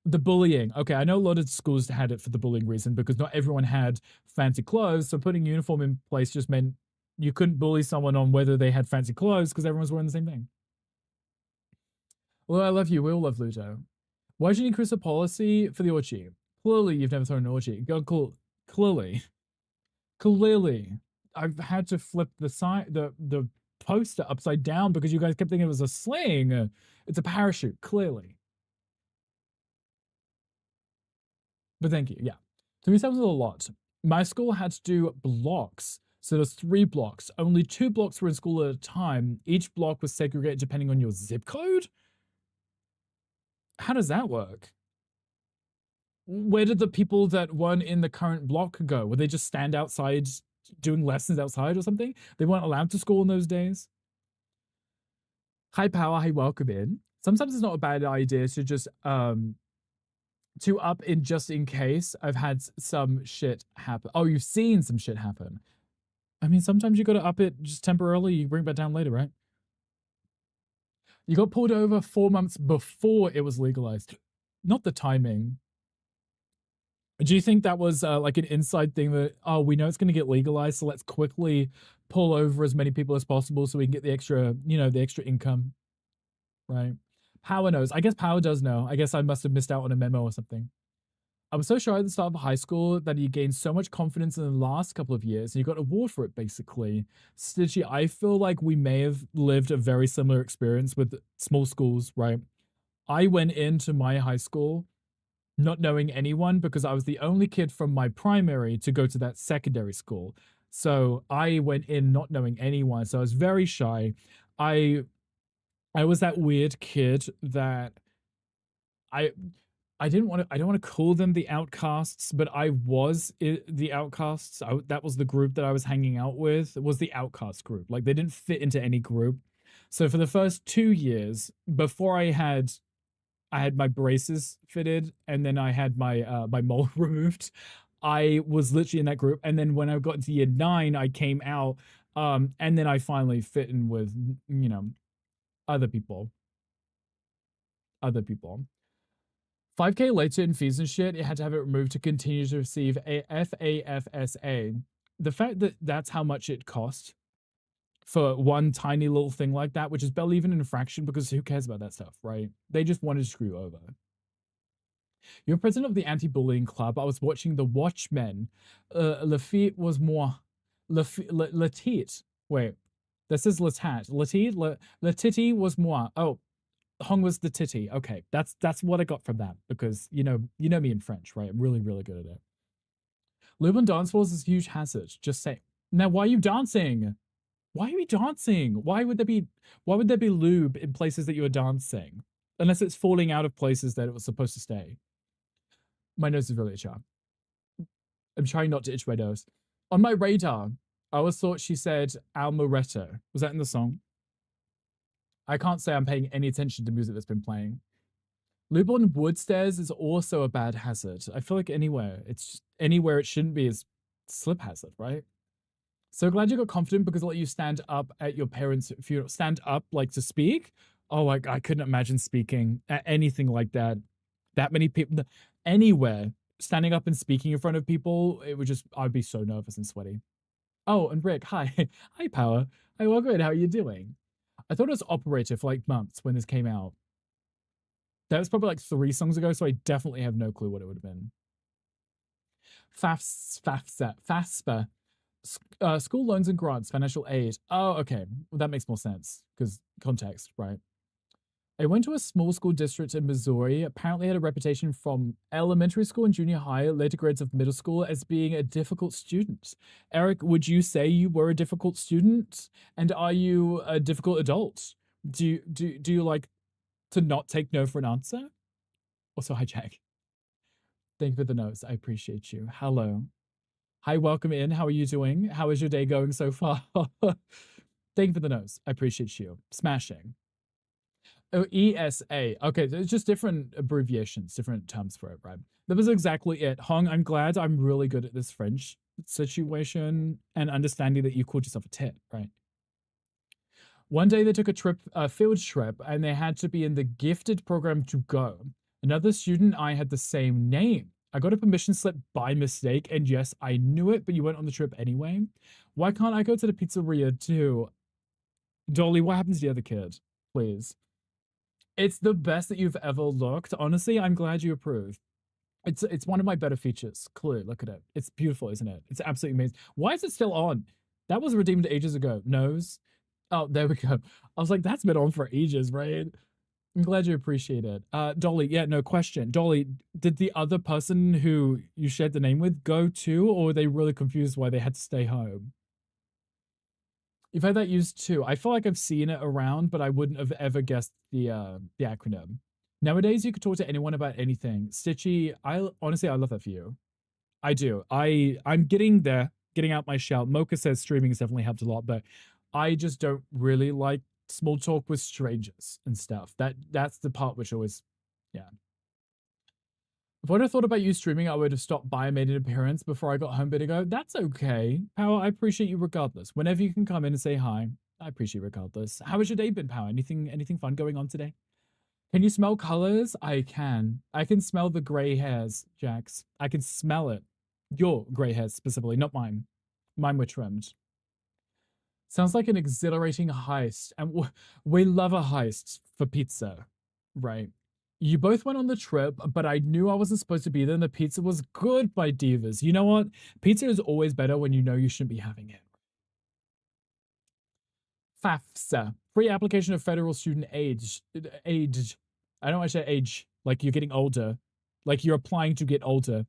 The bullying. Okay, I know a lot of schools had it for the bullying reason because not everyone had fancy clothes. So putting uniform in place just meant you couldn't bully someone on whether they had fancy clothes because everyone's wearing the same thing. Well, I love you. We all love Ludo. Why did you increase the policy for the orgy? Clearly, you've never thrown an orgy. Go cool. Clearly. I've had to flip the poster upside down because you guys kept thinking it was a sling. It's a parachute, clearly. But thank you. Yeah. 3 times was a lot. My school had to do blocks. So there's 3 blocks. Only 2 blocks were in school at a time. Each block was segregated depending on your zip code? How does that work? Where did the people that weren't in the current block go? Would they just stand outside doing lessons outside or something? They weren't allowed to school in those days? Hi, Power. Hi, welcome in. Sometimes it's not a bad idea to just to up in just in case. I've had some shit happen. Oh, you've seen some shit happen. I mean, sometimes you got to up it just temporarily. You bring it back down later, right? You got pulled over 4 months before it was legalized. Not the timing. Do you think that was like an inside thing that, oh, we know it's going to get legalized, so let's quickly pull over as many people as possible so we can get the extra, the extra income, right? Power knows. I guess Power does know. I guess I must have missed out on a memo or something. I was so shy at the start of high school that he gained so much confidence in the last couple of years, and you got an award for it, basically. Stitchy, I feel like we may have lived a very similar experience with small schools, right? I went into my high school not knowing anyone because I was the only kid from my primary to go to that secondary school. So I went in not knowing anyone. So I was very shy. I I was that weird kid that I I didn't want to. I don't want to call them the outcasts, but I was the outcasts. That was the group that I was hanging out with. Was the outcast group. Like they didn't fit into any group. So for the first 2 years, before I had my braces fitted, and then I had my mole removed. I was literally in that group, and then when I got into year 9, I came out, and then I finally fit in with other people. Other people. 5K later in fees and shit, it had to have it removed to continue to receive a FAFSA. The fact that that's how much it cost for one tiny little thing like that, which is barely even an infraction because who cares about that stuff, right? They just wanted to screw you over. You're president of the anti-bullying club. I was watching The Watchmen. Lafitte was moi. Latit. Wait, this is Latat. Latit. Latiti was moi. Oh, Hong was the titty. Okay, that's what I got from that because you know me in French, right? I'm really really good at it. Lube on dance floors is a huge hazard. Just say now. Why are you dancing? Why are you dancing? Why would there be lube in places that you are dancing? Unless it's falling out of places that it was supposed to stay. My nose is really itchy. I'm trying not to itch my nose. On my radar, I always thought she said Almoretto. Was that in the song? I can't say I'm paying any attention to music that's been playing. Lube on wood stairs is also a bad hazard. I feel like anywhere it shouldn't be is slip hazard, right? So glad you got confident because it let you stand up at your parents' funeral. Stand up like to speak. Oh, like I couldn't imagine speaking at anything like that. That many people anywhere standing up and speaking in front of people. I'd be so nervous and sweaty. Oh, and Rick, hi, hi, Power. Hi, welcome. How are you doing? I thought it was Operator for like months when this came out. That was probably like 3 songs ago, so I definitely have no clue what it would have been. FAFSA. School loans and grants, financial aid. Oh, okay. Well, that makes more sense because context, right? I went to a small school district in Missouri. Apparently had a reputation from elementary school and junior high, later grades of middle school, as being a difficult student. Eric, would you say you were a difficult student? And are you a difficult adult? Do you like to not take no for an answer? Also, hi, Jack. Thank you for the notes. I appreciate you. Hello. Hi, welcome in. How are you doing? How is your day going so far? Thank you for the notes. I appreciate you. Smashing. Oh, ESA. Okay, it's just different abbreviations, different terms for it, right? That was exactly it. Hong, I'm glad I'm really good at this French situation and understanding that you called yourself a tit, right? One day they took a field trip, and they had to be in the gifted program to go. Another student and I had the same name. I got a permission slip by mistake, and yes, I knew it, but you went on the trip anyway. Why can't I go to the pizzeria too? Dolly, what happened to the other kid? Please. It's the best that you've ever looked. Honestly, I'm glad you approve. It's one of my better features. Clue, look at it. It's beautiful, isn't it? It's absolutely amazing. Why is it still on? That was redeemed ages ago. Nose. Oh, there we go. I was like, that's been on for ages, right? I'm glad you appreciate it. Dolly, yeah, no question. Dolly, did the other person who you shared the name with go too, or were they really confused why they had to stay home? You've had that used too. I feel like I've seen it around, but I wouldn't have ever guessed the acronym. Nowadays, you could talk to anyone about anything. Stitchy, I honestly I love that for you. I do. I'm getting there, getting out my shell. Mocha says streaming has definitely helped a lot, but I just don't really like small talk with strangers and stuff. That's the part which always, yeah. If I'd have thought about you streaming, I would have stopped by and made an appearance before I got home. But to go, that's okay. Power, I appreciate you regardless. Whenever you can come in and say hi, I appreciate you regardless. How has your day been, Power? Anything fun going on today? Can you smell colors? I can. I can smell the gray hairs, Jax. I can smell it. Your gray hairs specifically, not mine. Mine were trimmed. Sounds like an exhilarating heist. And we love a heist for pizza, right? You both went on the trip, but I knew I wasn't supposed to be there and the pizza was good by Divas. You know what? Pizza is always better when you know you shouldn't be having it. FAFSA, free application of federal student age. I don't want to say age, like you're getting older, like you're applying to get older.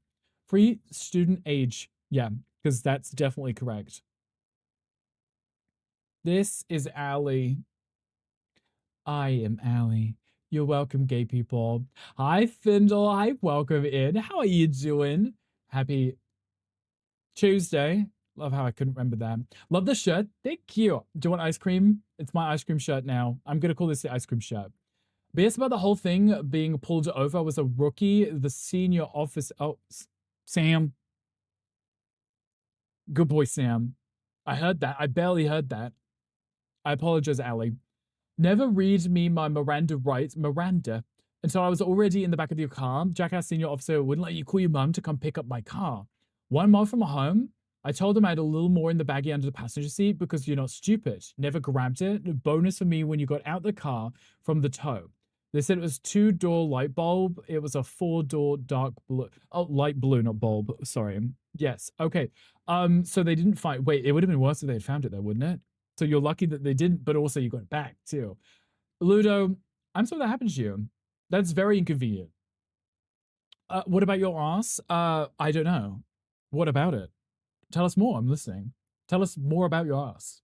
Free student age. Yeah, because that's definitely correct. This is Allie. I am Allie. You're welcome, gay people. Hi, Findle. Hi, welcome in. How are you doing? Happy Tuesday. Love how I couldn't remember that. Love the shirt. Thank you. Do you want ice cream? It's my ice cream shirt now. I'm going to call this the ice cream shirt. But yes, about the whole thing being pulled over. I was a rookie. The senior office. Oh, Sam. Good boy, Sam. I heard that. I barely heard that. I apologize, Allie. Never read me my Miranda rights, Miranda, until I was already in the back of your car. Jackass senior officer wouldn't let you call your mum to come pick up my car. 1 mile from home, I told them I had a little more in the baggie under the passenger seat because you're not stupid. Never grabbed it. Bonus for me when you got out the car from the tow. They said it was 2-door light bulb. It was a 4-door dark blue. Oh, light blue, not bulb. Sorry. Yes. Okay. So they didn't find. Wait, it would have been worse if they had found it, though, wouldn't it? So you're lucky that they didn't, but also you got it back too. Ludo, I'm sorry that happened to you. That's very inconvenient. What about your ass? I don't know. What about it? Tell us more. I'm listening. Tell us more about your ass.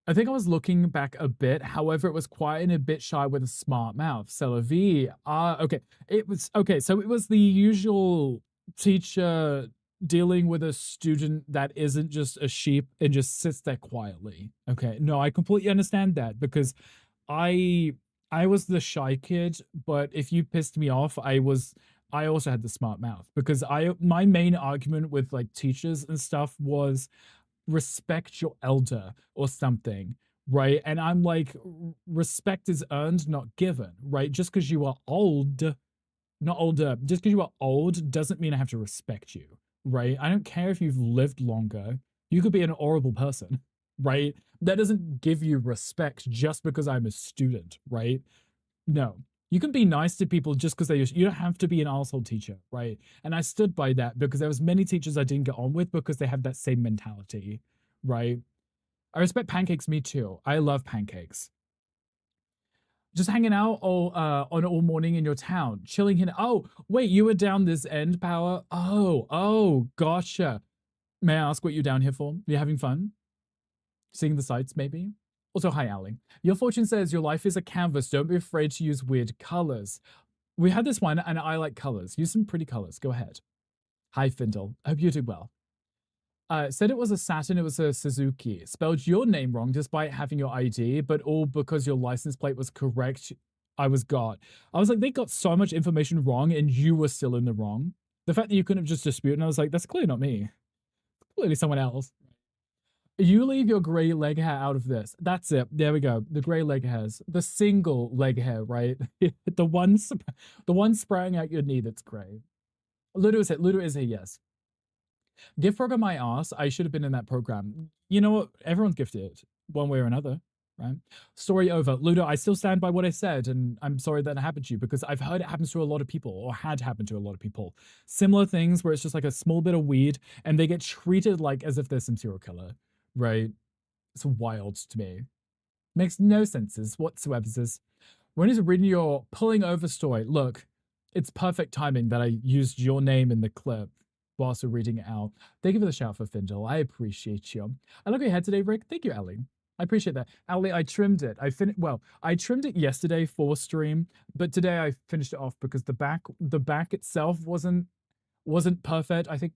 I think I was looking back a bit. However, it was quiet and a bit shy with a smart mouth. So V. Okay. It was okay. So it was the usual teacher dealing with a student that isn't just a sheep and just sits there quietly. Okay. No, I completely understand that because I I was the shy kid, but if you pissed me off, I also had the smart mouth because I my main argument with like teachers and stuff was respect your elder or something, right? And I'm like, respect is earned, not given, right? Just because you are old, not older, just because you are old doesn't mean I have to respect you, right? I don't care if you've lived longer. You could be an horrible person, right? That doesn't give you respect just because I'm a student, right? No. You can be nice to people just because you don't have to be an asshole teacher, right? And I stood by that because there was many teachers I didn't get on with because they have that same mentality, right? I respect pancakes, me too. I love pancakes. Just hanging out on all morning in your town, chilling in. Oh, wait, you were down this end, Power. Oh, gotcha. May I ask what you're down here for? You're having fun? Seeing the sights, maybe? Also, hi, Ali. Your fortune says your life is a canvas. Don't be afraid to use weird colors. We had this one, and I like colors. Use some pretty colors. Go ahead. Hi, Findle. Hope you did well. Said it was a Saturn, it was a Suzuki. Spelled your name wrong despite having your ID, but all because your license plate was correct. I was got. I was like, they got so much information wrong, and you were still in the wrong. The fact that you couldn't have just disputed, and I was like, that's clearly not me. Clearly someone else. You leave your gray leg hair out of this. That's it. There we go. The gray leg hairs. The single leg hair, right? the one spraying out your knee that's gray. Ludo is it. Ludo is a yes. Gift program my ass. I should have been in that program. You know what? Everyone's gifted one way or another, right? Story over. Ludo, I still stand by what I said, and I'm sorry that happened to you because I've heard it happens to a lot of people or had happened to a lot of people. Similar things where it's just like a small bit of weed and they get treated like as if they're some serial killer, right? It's wild to me. Makes no senses whatsoever. When he's reading your pulling over story, look, it's perfect timing that I used your name in the clip whilst we're reading it out. Thank you for the shout for Findle. I appreciate you. I look ahead today, Rick. Thank you, Ali. I appreciate that. Ali, I trimmed it. I trimmed it yesterday for stream, but today I finished it off because the back itself wasn't perfect. I think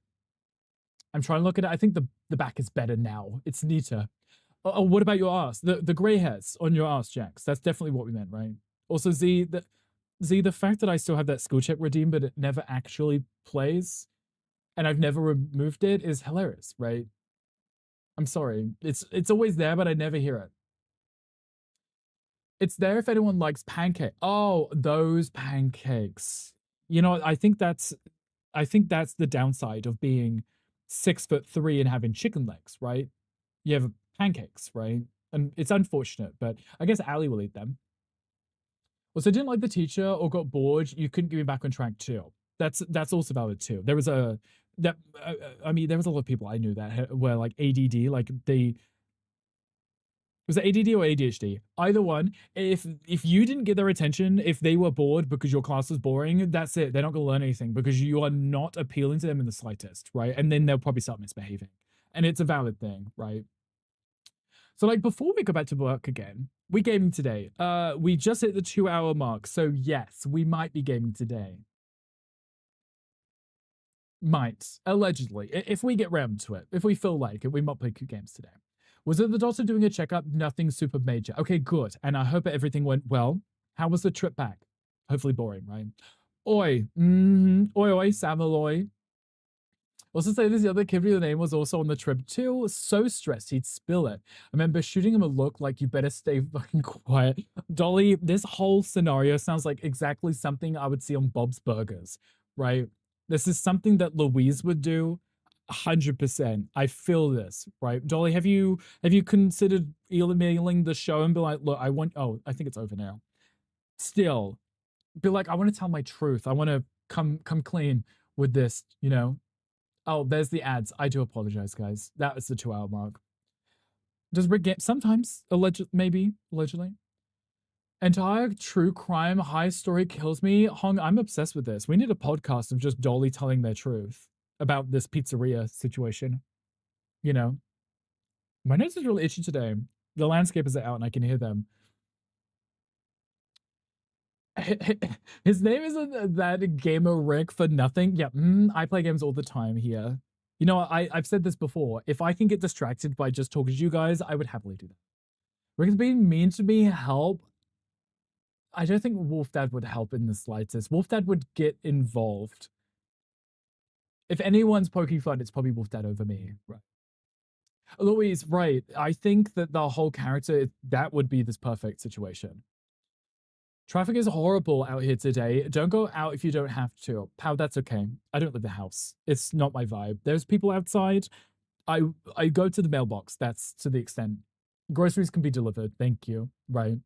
I'm trying to look at it. I think the back is better now. It's neater. Oh, what about your ass? The gray hairs on your ass, Jax. That's definitely what we meant, right? Also, the fact that I still have that skill check redeem, but it never actually plays, and I've never removed it, is hilarious, right? I'm sorry. It's always there, but I never hear it. It's there if anyone likes pancake. Oh, those pancakes. You know, I think that's the downside of being 6'3" and having chicken legs, right? You have pancakes, right? And it's unfortunate, but I guess Ali will eat them. Also, didn't like the teacher or got bored, you couldn't get me back on track too. That's also valid too. There was a that I mean, there was a lot of people I knew that were like ADD, like they was it ADD or ADHD? Either one. If you didn't get their attention, if they were bored because your class was boring, that's it. They're not going to learn anything because you are not appealing to them in the slightest, right? And then they'll probably start misbehaving, and it's a valid thing, right? So like before we go back to work again, we gaming today. We just hit the 2 hour mark, so yes, we might be gaming today. Might allegedly, if we get round to it, if we feel like it, we might play 2 games today. Was it the doctor doing a checkup? Nothing super major. Okay, good. And I hope everything went well. How was the trip back? Hopefully boring, right? Oi, oi, oi, Samaloy. Also say this, the other kid with the name was also on the trip too. So stressed he'd spill it. I remember shooting him a look like you better stay fucking quiet. Dolly, this whole scenario sounds like exactly something I would see on Bob's Burgers, right? This is something that Louise would do. 100%. I feel this, right? Dolly, have you considered emailing the show and be like, look, I think it's over now. Still, be like, I want to tell my truth. I want to come clean with this, you know? Oh, there's the ads. I do apologize, guys. That was the 2 hour mark. Does Rick get sometimes allegedly? Entire true crime high story kills me. Hong, I'm obsessed with this. We need a podcast of just Dolly telling their truth about this pizzeria situation. You know, my nose is really itchy today. The landscapers are out and I can hear them. His name isn't that gamer Rick for nothing. Yeah, I play games all the time here. You know, I've said this before. If I can get distracted by just talking to you guys, I would happily do that. Rick's being mean to me. Help. I don't think Wolf Dad would help in the slightest. Wolf Dad would get involved. If anyone's poking fun, it's probably Wolf Dad over me. Right. Louise, right. I think that the whole character, that would be this perfect situation. Traffic is horrible out here today. Don't go out if you don't have to. Pal, that's okay. I don't leave the house. It's not my vibe. There's people outside. I go to the mailbox. That's to the extent. Groceries can be delivered. Thank you. Right.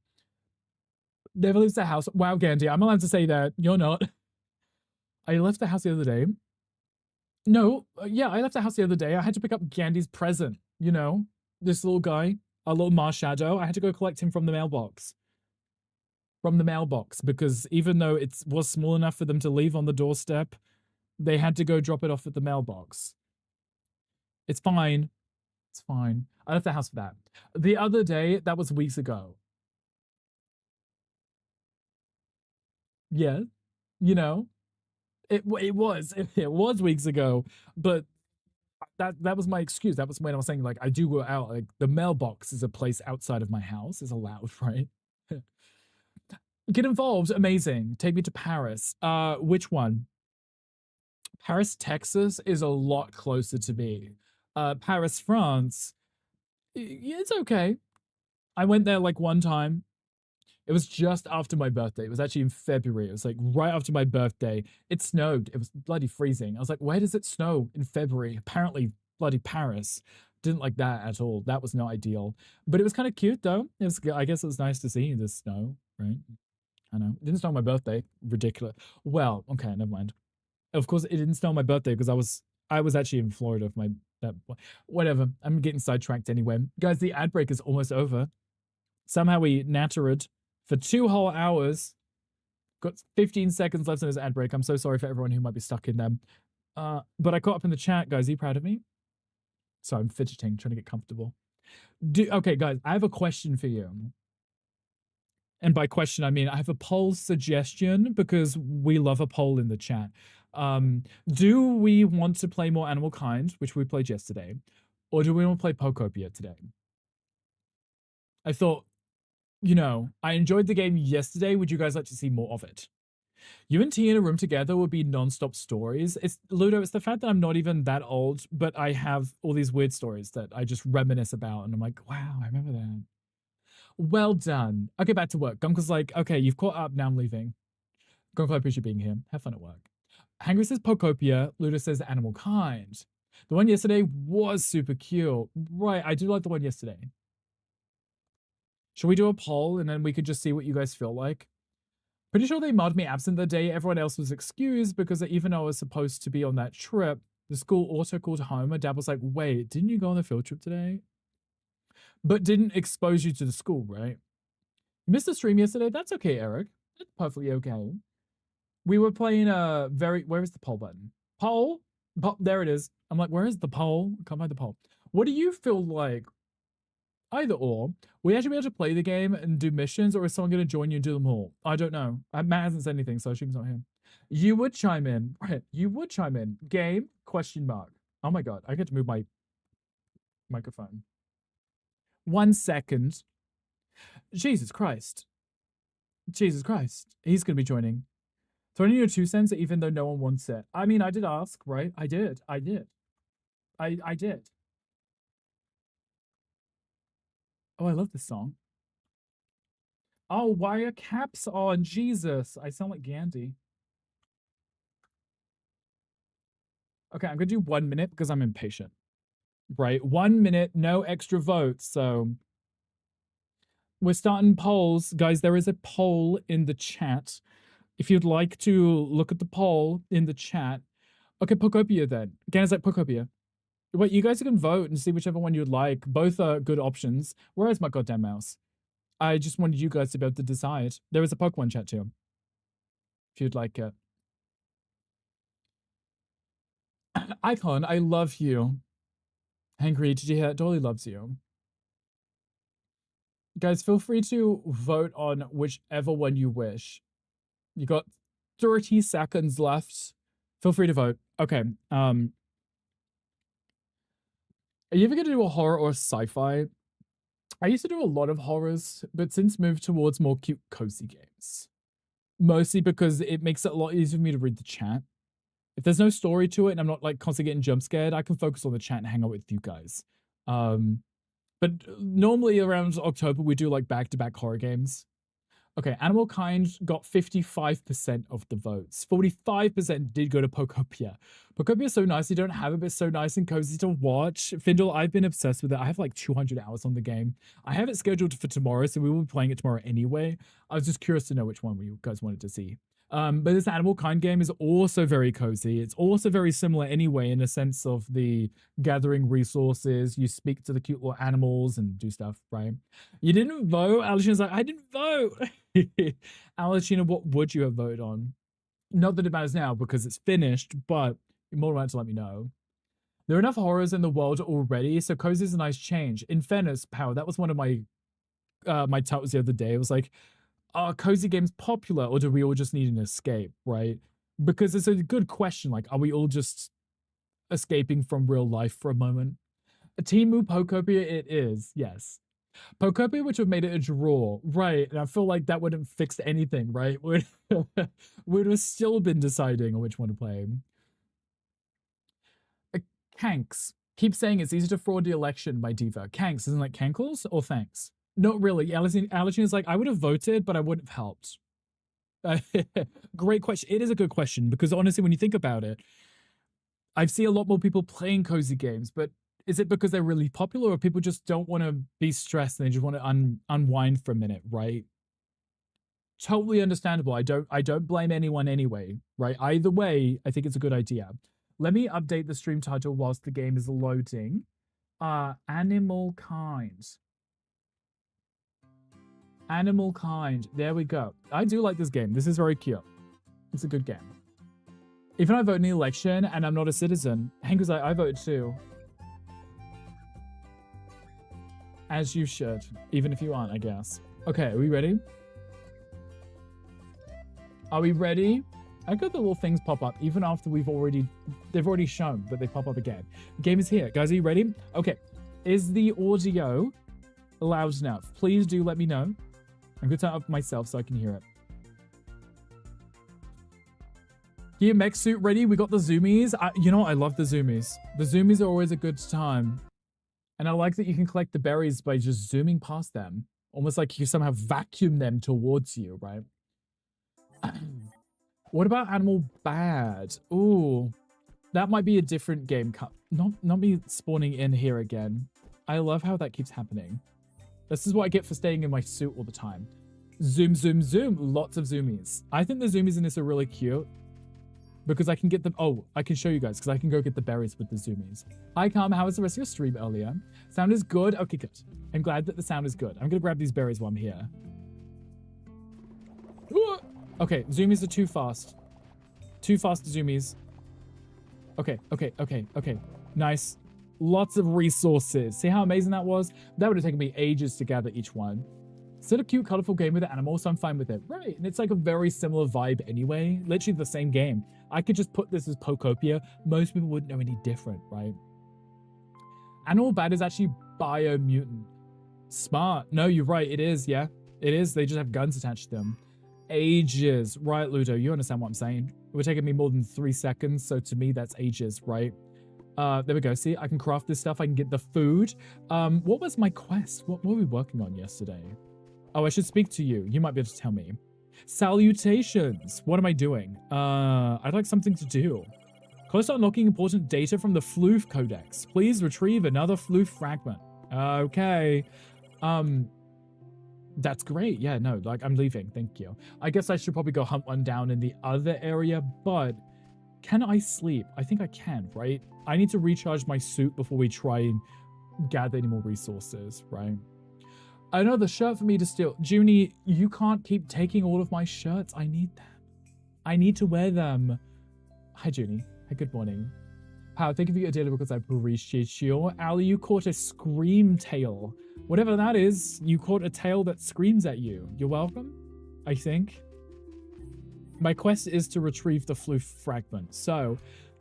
Never leaves the house. Wow, Gandhi, I'm allowed to say that. You're not. I left the house the other day. No, yeah, I left the house the other day. I had to pick up Gandhi's present. You know, this little guy, a little Marshadow. I had to go collect him from the mailbox. Because even though it was small enough for them to leave on the doorstep, they had to go drop it off at the mailbox. It's fine. It's fine. I left the house for that. The other day, that was weeks ago. Yeah, you know, it was weeks ago, but that was my excuse. That was when I was saying like I do go out. Like the mailbox is a place outside of my house. Is allowed, right? Get involved. Amazing. Take me to Paris. Which one? Paris, Texas is a lot closer to me. Paris, France. It's okay. I went there like one time. It was just after my birthday. It was actually in February. It was like right after my birthday. It snowed. It was bloody freezing. I was like, where does it snow in February? Apparently, bloody Paris. Didn't like that at all. That was not ideal. But it was kind of cute though. I guess it was nice to see the snow, right? I know. It didn't snow on my birthday. Ridiculous. Well, okay, never mind. Of course, it didn't snow on my birthday because I was actually in Florida for my that whatever. I'm getting sidetracked anyway. Guys, the ad break is almost over. Somehow we nattered for 2 whole hours. Got 15 seconds left in this ad break. I'm so sorry for everyone who might be stuck in them. But I caught up in the chat, guys. Are you proud of me? So I'm fidgeting, trying to get comfortable. Okay, guys, I have a question for you. And by question, I mean I have a poll suggestion because we love a poll in the chat. Do we want to play more Animal Kind, which we played yesterday, or do we want to play Pokopia today? I thought, I enjoyed the game yesterday. Would you guys like to see more of it? You and T in a room together would be non-stop stories. Ludo, it's the fact that I'm not even that old, but I have all these weird stories that I just reminisce about, and I'm like, wow, I remember that. Well done. Okay, back to work. Gunka's like, okay, you've caught up, now I'm leaving. Gunka, I appreciate being here. Have fun at work. Hangry says Pokopia, Ludo says Animal Kind. The one yesterday was super cute. Right, I do like the one yesterday. Should we do a poll and then we could just see what you guys feel like? Pretty sure they marked me absent the day everyone else was excused because even though I was supposed to be on that trip, the school also called home. My dad was like, wait, didn't you go on the field trip today? But didn't expose you to the school, right? You missed the stream yesterday? That's okay, Eric. That's perfectly okay. We were playing where is the poll button? Poll? There it is. I'm like, where is the poll? Can't find the poll. What do you feel like? Either or, we actually be able to play the game and do missions, or is someone going to join you and do them all? I don't know. Matt hasn't said anything, so she's not here. You would chime in. Right. You would chime in. Game? Question mark. Oh my god. I get to move my microphone. 1 second. Jesus Christ. Jesus Christ. He's going to be joining. Throwing your 2 cents even though no one wants it. I mean, I did ask, right? I did. I did. Oh, I love this song. Oh, why are caps on? Jesus. I sound like Gandhi. Okay, I'm gonna do 1 minute because I'm impatient. Right? 1 minute, no extra votes. So we're starting polls. Guys, there is a poll in the chat. If you'd like to look at the poll in the chat. Okay, Pokopia then. Gan's like Pokopia. Wait, you guys can vote and see whichever one you'd like. Both are good options. Where is my goddamn mouse? I just wanted you guys to be able to decide. There is a Pokemon chat too. If you'd like it. Icon, I love you. Hangry, did you hear that? Dolly loves you. Guys, feel free to vote on whichever one you wish. You got 30 seconds left. Feel free to vote. Okay. Are you ever gonna do a horror or sci-fi? I used to do a lot of horrors, but since moved towards more cute, cozy games. Mostly because it makes it a lot easier for me to read the chat. If there's no story to it and I'm not like constantly getting jump scared, I can focus on the chat and hang out with you guys. But normally around October, we do like back-to-back horror games. Okay, Animal Kind got 55% of the votes. 45% did go to Pokopia. Pokopia is so nice. You don't have it, but it's so nice and cozy to watch. Findle, I've been obsessed with it. I have like 200 hours on the game. I have it scheduled for tomorrow, so we will be playing it tomorrow anyway. I was just curious to know which one you guys wanted to see. But this Animal Kind game is also very cozy. It's also very similar anyway in the sense of the gathering resources. You speak to the cute little animals and do stuff, right? You didn't vote? Alishina's like, I didn't vote. Alishina, what would you have voted on? Not that it matters now because it's finished, but you're more than welcome to let me know. There are enough horrors in the world already, so cozy is a nice change. In fairness, Power, that was one of my my titles the other day. It was like, are cozy games popular or do we all just need an escape, right? Because it's a good question. Like, are we all just escaping from real life for a moment? A Timu Pokopia it is, yes. Pokopia, which would have made it a draw, right? And I feel like that wouldn't fix anything, right? Would have still been deciding on which one to play. Kanks. Keep saying it's easy to fraud the election by Diva. Kanks, isn't like Cankles or thanks? Not really. Alison is like, I would have voted, but I wouldn't have helped. Great question. It is a good question because honestly, when you think about it, I see a lot more people playing cozy games, but is it because they're really popular or people just don't want to be stressed and they just want to unwind for a minute, right? Totally understandable. I don't blame anyone anyway, right? Either way, I think it's a good idea. Let me update the stream title whilst the game is loading. Animal Kind. Animal Kind. There we go. I do like this game. This is very cute. It's a good game. Even I vote in the election and I'm not a citizen. Hanker's like, I voted too. As you should. Even if you aren't, I guess. Okay, are we ready? Are we ready? I got the little things pop up even after they've already shown, but they pop up again. The game is here. Guys, are you ready? Okay. Is the audio loud enough? Please do let me know. I'm going to turn it up myself so I can hear it. Here, mech suit ready. We got the zoomies. You know what? I love the zoomies. The zoomies are always a good time. And I like that you can collect the berries by just zooming past them. Almost like you somehow vacuum them towards you, right? What about Animal Bad? Ooh, that might be a different game. Not me spawning in here again. I love how that keeps happening. This is what I get for staying in my suit all the time. Zoom, zoom, zoom. Lots of zoomies. I think the zoomies in this are really cute. Because I can get them. Oh, I can show you guys because I can go get the berries with the zoomies. Hi, Calm. How was the rest of your stream earlier? Sound is good? Okay, good. I'm glad that the sound is good. I'm going to grab these berries while I'm here. Okay, zoomies are too fast. Too fast zoomies. Okay. Nice. Lots of resources. See how amazing that was? That would have taken me ages to gather each one. Still a cute, colorful game with the animals, so I'm fine with it. Right, and it's like a very similar vibe anyway. Literally the same game. I could just put this as Pokopia. Most people wouldn't know any different, right? Animal Bad is actually Biomutant. Smart. No, you're right. It is, yeah. It is. They just have guns attached to them. Ages. Right, Ludo, you understand what I'm saying. It would take me more than 3 seconds, so to me, that's ages, right? There we go. See, I can craft this stuff. I can get the food. What was my quest? What were we working on yesterday? Oh, I should speak to you. You might be able to tell me. Salutations. What am I doing? I'd like something to do. Close to unlocking important data from the Floof Codex. Please retrieve another Floof fragment. Okay. That's great. Yeah, no, like I'm leaving. Thank you. I guess I should probably go hunt one down in the other area, but can I sleep? I think I can, right? I need to recharge my suit before we try and gather any more resources, right? Another shirt for me to steal. Junie, you can't keep taking all of my shirts. I need them. I need to wear them. Hi, Junie. Hi, good morning. How, thank you for your daily because I appreciate you. Ali, you caught a scream tail. Whatever that is, you caught a tail that screams at you. You're welcome, I think. My quest is to retrieve the Floof fragment. So,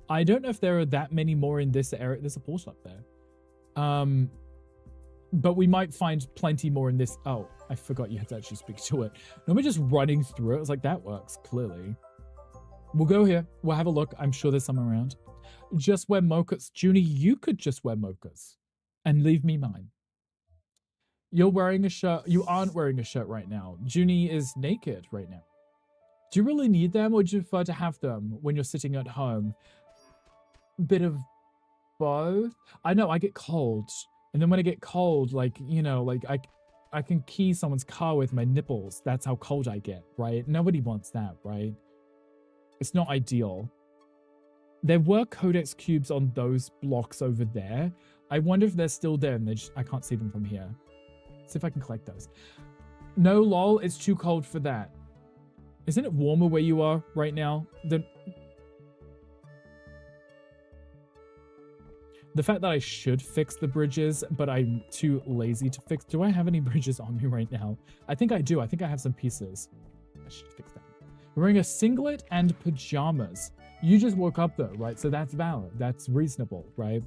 I don't know if there are that many more in this area. There's a portal up there. But we might find plenty more in this. Oh, I forgot you had to actually speak to it. Normally just running through it. I was like, that works, clearly. We'll go here. We'll have a look. I'm sure there's some around. Just wear mochas. Junie, you could just wear mochas. And leave me mine. You're wearing a shirt. You aren't wearing a shirt right now. Junie is naked right now. Do you really need them or do you prefer to have them when you're sitting at home? Bit of both. I know, I get cold. And then when I get cold, like, you know, like I can key someone's car with my nipples. That's how cold I get, right? Nobody wants that, right? It's not ideal. There were codex cubes on those blocks over there. I wonder if they're still there and I can't see them from here. See if I can collect those. No, lol, it's too cold for that. Isn't it warmer where you are right now? The fact that I should fix the bridges, but I'm too lazy to fix. Do I have any bridges on me right now? I think I do. I think I have some pieces. I should fix that. We're wearing a singlet and pajamas. You just woke up though, right? So that's valid. That's reasonable, right?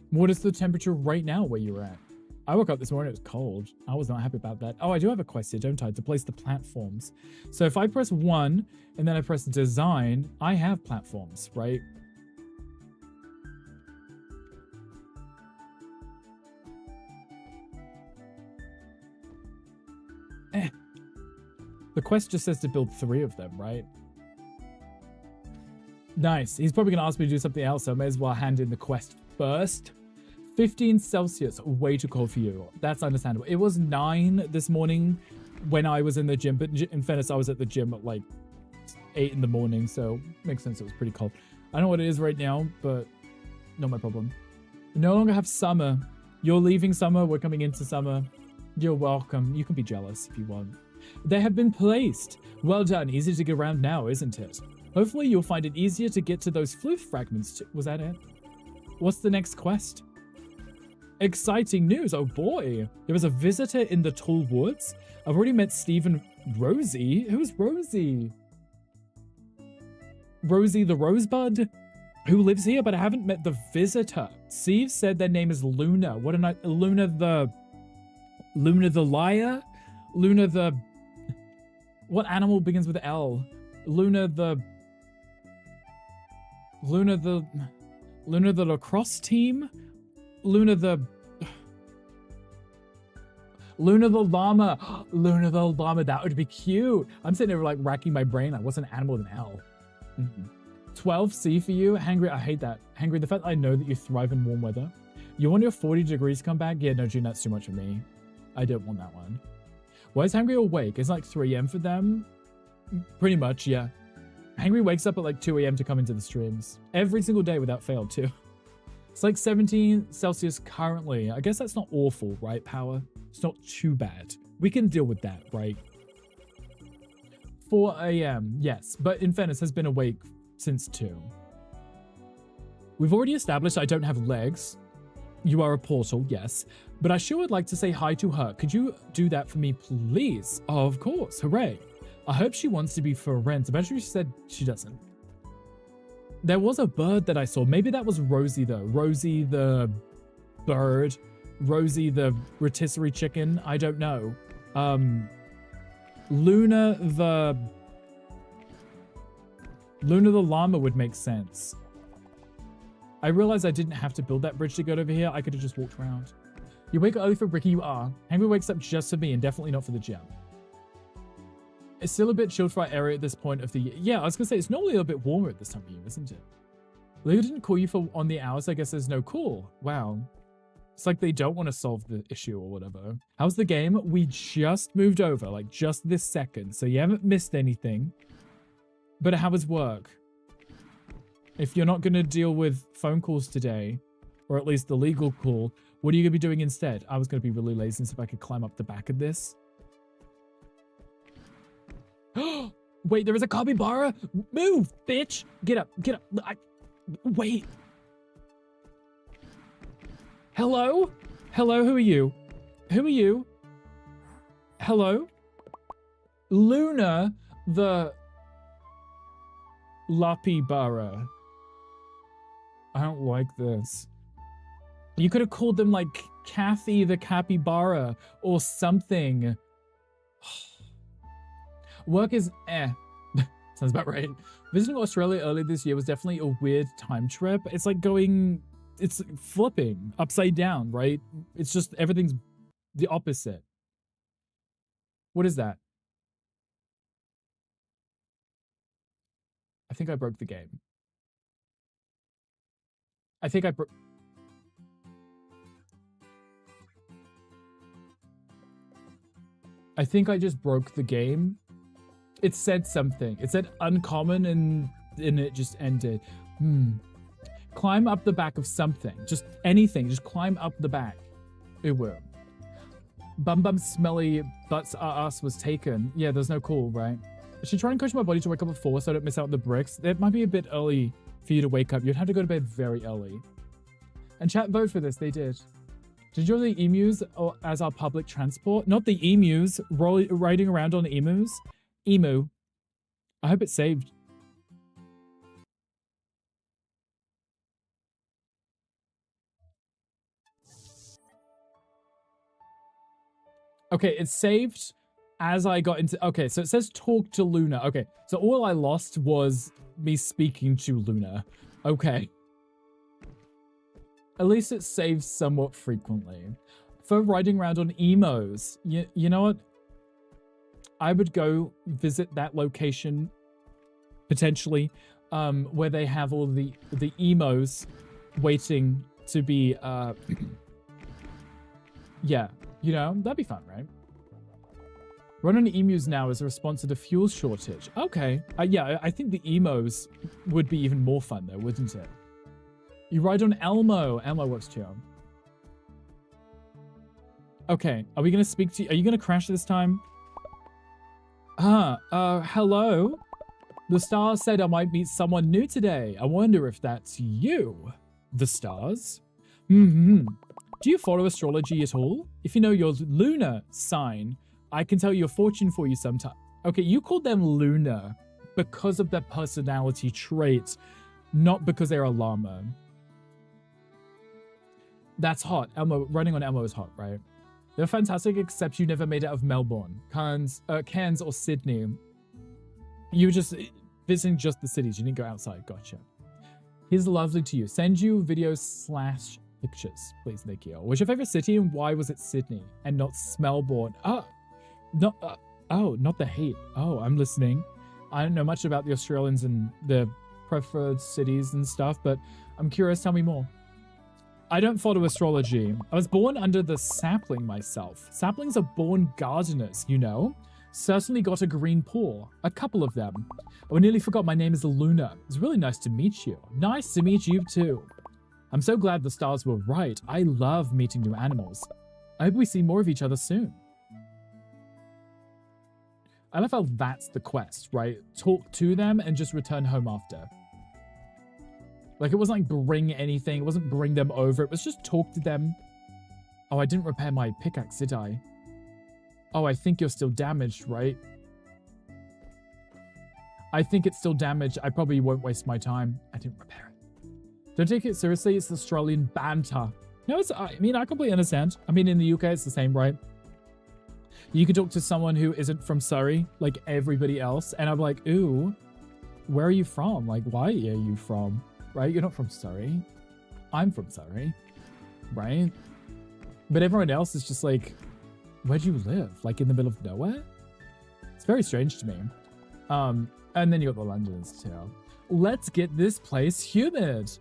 What is the temperature right now where you're at? I woke up this morning, it was cold. I was not happy about that. Oh, I do have a quest here, don't I? To place the platforms. So if I press 1 and then I press design, I have platforms, right? The quest just says to build 3 of them, right? Nice. He's probably going to ask me to do something else, so I may as well hand in the quest first. 15 Celsius, way too cold for you. That's understandable. It was 9 this morning when I was in the gym, but in fairness, I was at the gym at like 8 in the morning, so makes sense it was pretty cold. I don't know what it is right now, but not my problem. We no longer have summer. You're leaving summer, we're coming into summer. You're welcome. You can be jealous if you want. They have been placed. Well done. Easy to get around now, isn't it? Hopefully you'll find it easier to get to those floof fragments too. Was that it? What's the next quest? Exciting news. Oh boy. There was a visitor in the tall woods. I've already met Steve and Rosie. Who's Rosie? Rosie the Rosebud? Who lives here, but I haven't met the visitor. Steve said their name is Luna. What am I? Luna the liar? Luna the... What animal begins with L? Luna the lacrosse team? Luna the llama. Luna the llama, that would be cute. I'm sitting there like racking my brain like, what's an animal with an L? 12C for you. Hangry, I hate that. Hangry, the fact that I know that you thrive in warm weather. You want your 40 degrees to come back? Yeah, no, June, that's too much for me. I don't want that one. Why is Hangry awake? It's like 3 a.m. for them? Pretty much, yeah. Hangry wakes up at like 2 a.m. to come into the streams. Every single day without fail, too. It's like 17 Celsius currently. I guess that's not awful, right, Power? It's not too bad. We can deal with that, right? 4 a.m., yes. But in fairness, has been awake since 2. We've already established I don't have legs. You are a portal, yes. But I sure would like to say hi to her. Could you do that for me, please? Of course, hooray. I hope she wants to be friends. Eventually she said she doesn't. There was a bird that I saw. Maybe that was Rosie, though. Rosie the bird. Rosie the rotisserie chicken. I don't know. Luna the llama would make sense. I realized I didn't have to build that bridge to get over here. I could have just walked around. You wake up early for Bricky, you are. Hangry wakes up just for me and definitely not for the gym. It's still a bit chilled for our area at this point of the year. Yeah, I was going to say, it's normally a bit warmer at this time of year, isn't it? Lego didn't call you for on the hours. I guess there's no call. Wow. It's like they don't want to solve the issue or whatever. How's the game? We just moved over, like just this second. So you haven't missed anything. But how was work? If you're not going to deal with phone calls today, or at least the legal call, what are you going to be doing instead? I was going to be really lazy and see if I could climb up the back of this. Wait, there is a capybara? Move, bitch! Get up, get up. Wait. Hello? Hello, who are you? Who are you? Hello? Luna the Lapibara. I don't like this. You could have called them like Kathy the Capybara or something. Work is Sounds about right. Visiting Australia earlier this year was definitely a weird time trip. It's like going, it's flipping upside down, right? It's just everything's the opposite. What is that? I think I broke the game. I think I broke. I think I just broke the game. It said something. It said uncommon and it just ended. Climb up the back of something. Just anything. Just climb up the back. It will. Bum Bum Smelly Butts Us was taken. Yeah, there's no call, right? I should try and coach my body to wake up at 4 so I don't miss out on the bricks. It might be a bit early for you to wake up. You'd have to go to bed very early. And chat vote for this. They did. Did you enjoy the emus as our public transport? Not the emus. Riding around on emus. Emu. I hope it's saved. Okay, it's saved as I got into... Okay, so it says talk to Luna. Okay, so all I lost was me speaking to Luna. Okay. At least it saves somewhat frequently. For riding around on emos, you know what? I would go visit that location, potentially, where they have all the emos waiting to be, yeah, you know, that'd be fun, right? Run on emus now as a response to the fuel shortage. Okay, yeah, I think the emos would be even more fun though, wouldn't it? You ride on Elmo. Elmo works too. Okay, are we gonna speak to you? Are you gonna crash this time? Hello? The stars said I might meet someone new today. I wonder if that's you. The stars? Mm-hmm. Do you follow astrology at all? If you know your lunar sign, I can tell your fortune for you sometime. Okay, you called them lunar because of their personality traits, not because they're a llama. That's hot. Elmo, running on Elmo is hot, right? They're fantastic, except you never made it out of Melbourne, Cairns, or Sydney. You were just visiting just the cities. You didn't go outside. Gotcha. Here's lovely to you. Send you videos/pictures, please, Nikki. What's your favorite city and why was it Sydney and not Melbourne? Not the hate. Oh, I'm listening. I don't know much about the Australians and the preferred cities and stuff, but I'm curious. Tell me more. I don't follow astrology. I was born under the sapling myself. Saplings are born gardeners, you know? Certainly got a green paw. A couple of them. Oh, I nearly forgot my name is Luna. It's really nice to meet you. Nice to meet you too. I'm so glad the stars were right. I love meeting new animals. I hope we see more of each other soon. I love how that's the quest, right? Talk to them and just return home after. Like, it wasn't like bring anything. It wasn't bring them over. It was just talk to them. Oh, I didn't repair my pickaxe, did I? Oh, I think you're still damaged, right? I think it's still damaged. I probably won't waste my time. I didn't repair it. Don't take it seriously. It's Australian banter. No, I completely understand. I mean, in the UK, it's the same, right? You could talk to someone who isn't from Surrey, like everybody else. And I'm like, ooh, where are you from? Like, why are you from? Right? You're not from Surrey. I'm from Surrey. Right? But everyone else is just like, where do you live? Like in the middle of nowhere? It's very strange to me. And then you got the Londoners too. Let's get this place humid.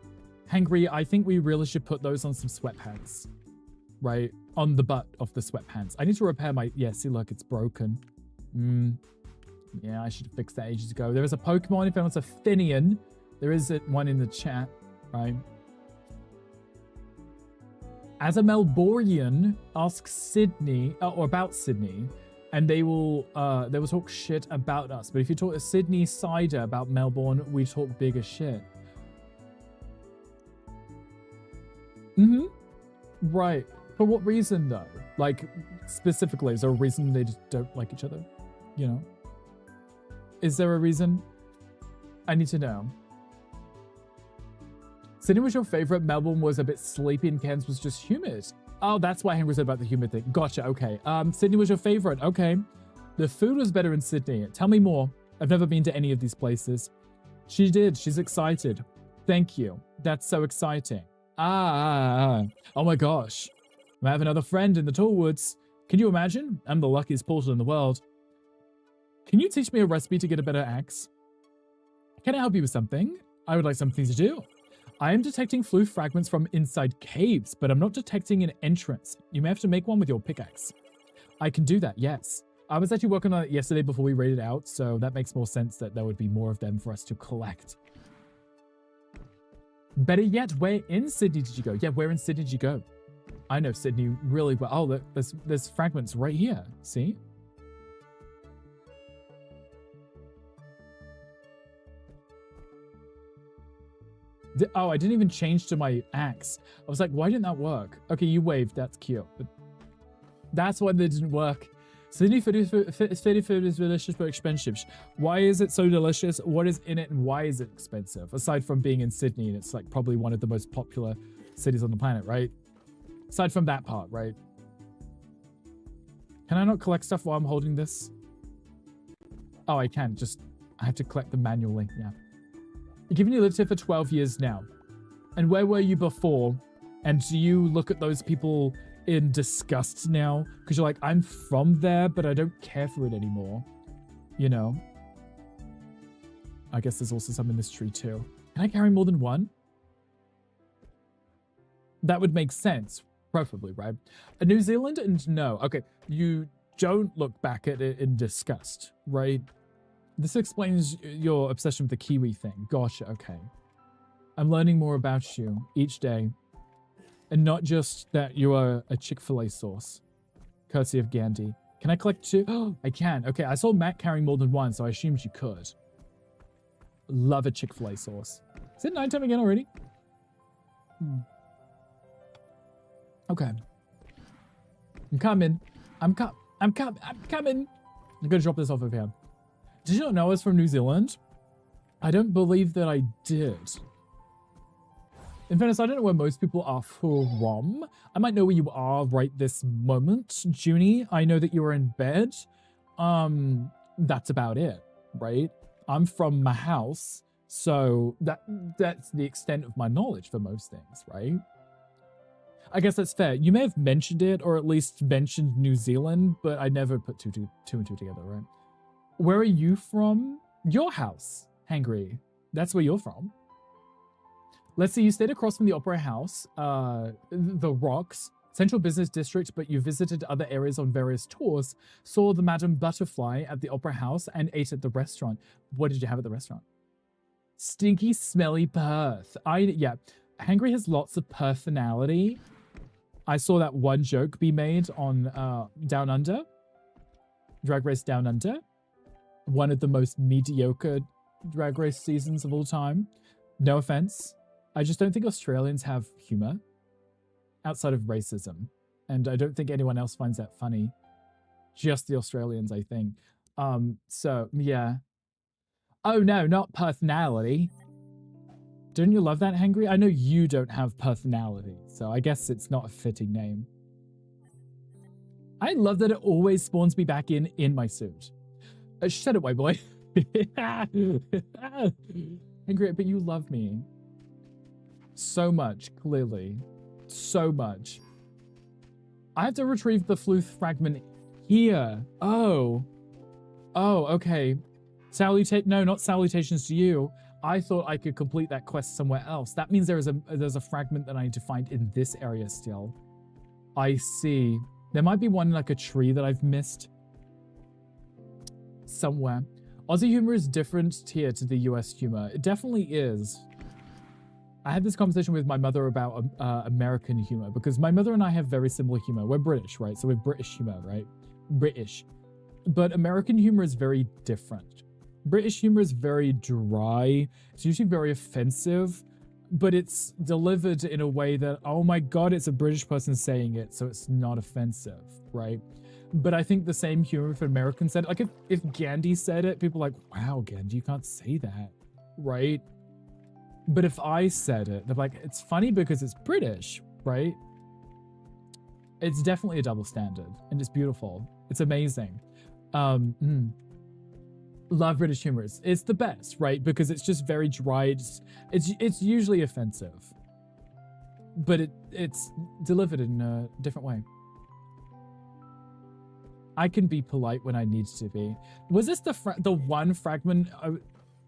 Hangry, I think we really should put those on some sweatpants. Right? On the butt of the sweatpants. I need to repair my... Yeah, see, look, it's broken. Yeah, I should have fixed that ages ago. There is a Pokemon, if anyone's a Finian. There is one in the chat, right? As a Melbournian, ask Sydney, or about Sydney, and they will talk shit about us. But if you talk to Sydney Cider about Melbourne, we talk bigger shit. Right. For what reason, though? Like, specifically, is there a reason they just don't like each other? You know? Is there a reason? I need to know. Sydney was your favorite. Melbourne was a bit sleepy and Cairns was just humid. Oh, that's why Henry said about the humid thing. Gotcha, okay. Sydney was your favorite. Okay. The food was better in Sydney. Tell me more. I've never been to any of these places. She did. She's excited. Thank you. That's so exciting. Oh my gosh. I have another friend in the tall woods. Can you imagine? I'm the luckiest portal in the world. Can you teach me a recipe to get a better axe? Can I help you with something? I would like something to do. I am detecting flue fragments from inside caves, but I'm not detecting an entrance. You may have to make one with your pickaxe. I can do that, yes. I was actually working on it yesterday before we raided out, so that makes more sense that there would be more of them for us to collect. Better yet, where in Sydney did you go? Yeah, where in Sydney did you go? I know Sydney really well. Oh, there's fragments right here. See? Oh, I didn't even change to my axe. I was like, why didn't that work? Okay, you waved. That's cute. But that's why they didn't work. Sydney food is delicious but expensive. Why is it so delicious? What is in it and why is it expensive? Aside from being in Sydney and it's like probably one of the most popular cities on the planet, right? Aside from that part, right? Can I not collect stuff while I'm holding this? Oh, I can. Just, I have to collect them manually. Yeah. Given you lived here for 12 years now, and where were you before? And do you look at those people in disgust now? Because you're like, I'm from there, but I don't care for it anymore. You know? I guess there's also some in this tree too. Can I carry more than one? That would make sense, preferably, right? New Zealand and no. Okay, you don't look back at it in disgust, right? This explains your obsession with the Kiwi thing. Gotcha, okay. I'm learning more about you each day. And not just that you are a Chick-fil-A sauce. Courtesy of Gandhi. Can I collect 2? Oh, I can. Okay, I saw Matt carrying more than 1, so I assumed you could. Love a Chick-fil-A sauce. Is it nighttime again already? Okay. I'm coming. I'm coming. I'm coming. I'm gonna drop this off over here. Did you not know I was from New Zealand? I don't believe that I did. In fairness, I don't know where most people are from. I might know where you are right this moment, Junie. I know that you're in bed. That's about it, right? I'm from my house, so that's the extent of my knowledge for most things, right? I guess that's fair. You may have mentioned it, or at least mentioned New Zealand, but I never put two and two together, right? Where are you from? Your house, Hangry. That's where you're from. Let's see, you stayed across from the Opera House, the Rocks, Central Business District, but you visited other areas on various tours, saw the Madame Butterfly at the Opera House, and ate at the restaurant. What did you have at the restaurant? Stinky, smelly Perth. Yeah, Hangry has lots of personality. I saw that one joke be made on Down Under, Drag Race Down Under, one of the most mediocre Drag Race seasons of all time. No offense. I just don't think Australians have humor outside of racism. And I don't think anyone else finds that funny. Just the Australians, I think. So, yeah. Oh, no, not personality. Don't you love that, Hangry? I know you don't have personality, so I guess it's not a fitting name. I love that it always spawns me back in my suit. Shut it, white boy. Hangry, but you love me. So much, clearly. So much. I have to retrieve the Fluth fragment here. Oh. Oh, okay. No, not salutations to you. I thought I could complete that quest somewhere else. That means there's a fragment that I need to find in this area still. I see. There might be one in like a tree that I've missed. Somewhere. Aussie humor is different here to the US humor. It definitely is. I had this conversation with my mother about American humor because my mother and I have very similar humor. We're British, right? So we have British humor, right? British. But American humor is very different. British humor is very dry. It's usually very offensive, but it's delivered in a way that, oh my God, it's a British person saying it, so it's not offensive, right? But I think the same humor if an American said it. Like if Gandhi said it, people are like, wow, Gandhi, you can't say that, right? But if I said it, they're like, it's funny because it's British, right? It's definitely a double standard, and it's beautiful. It's amazing. Love British humor. It's the best, right? Because it's just very dry. It's usually offensive, but it's delivered in a different way. I can be polite when I need to be. Was this the one fragment?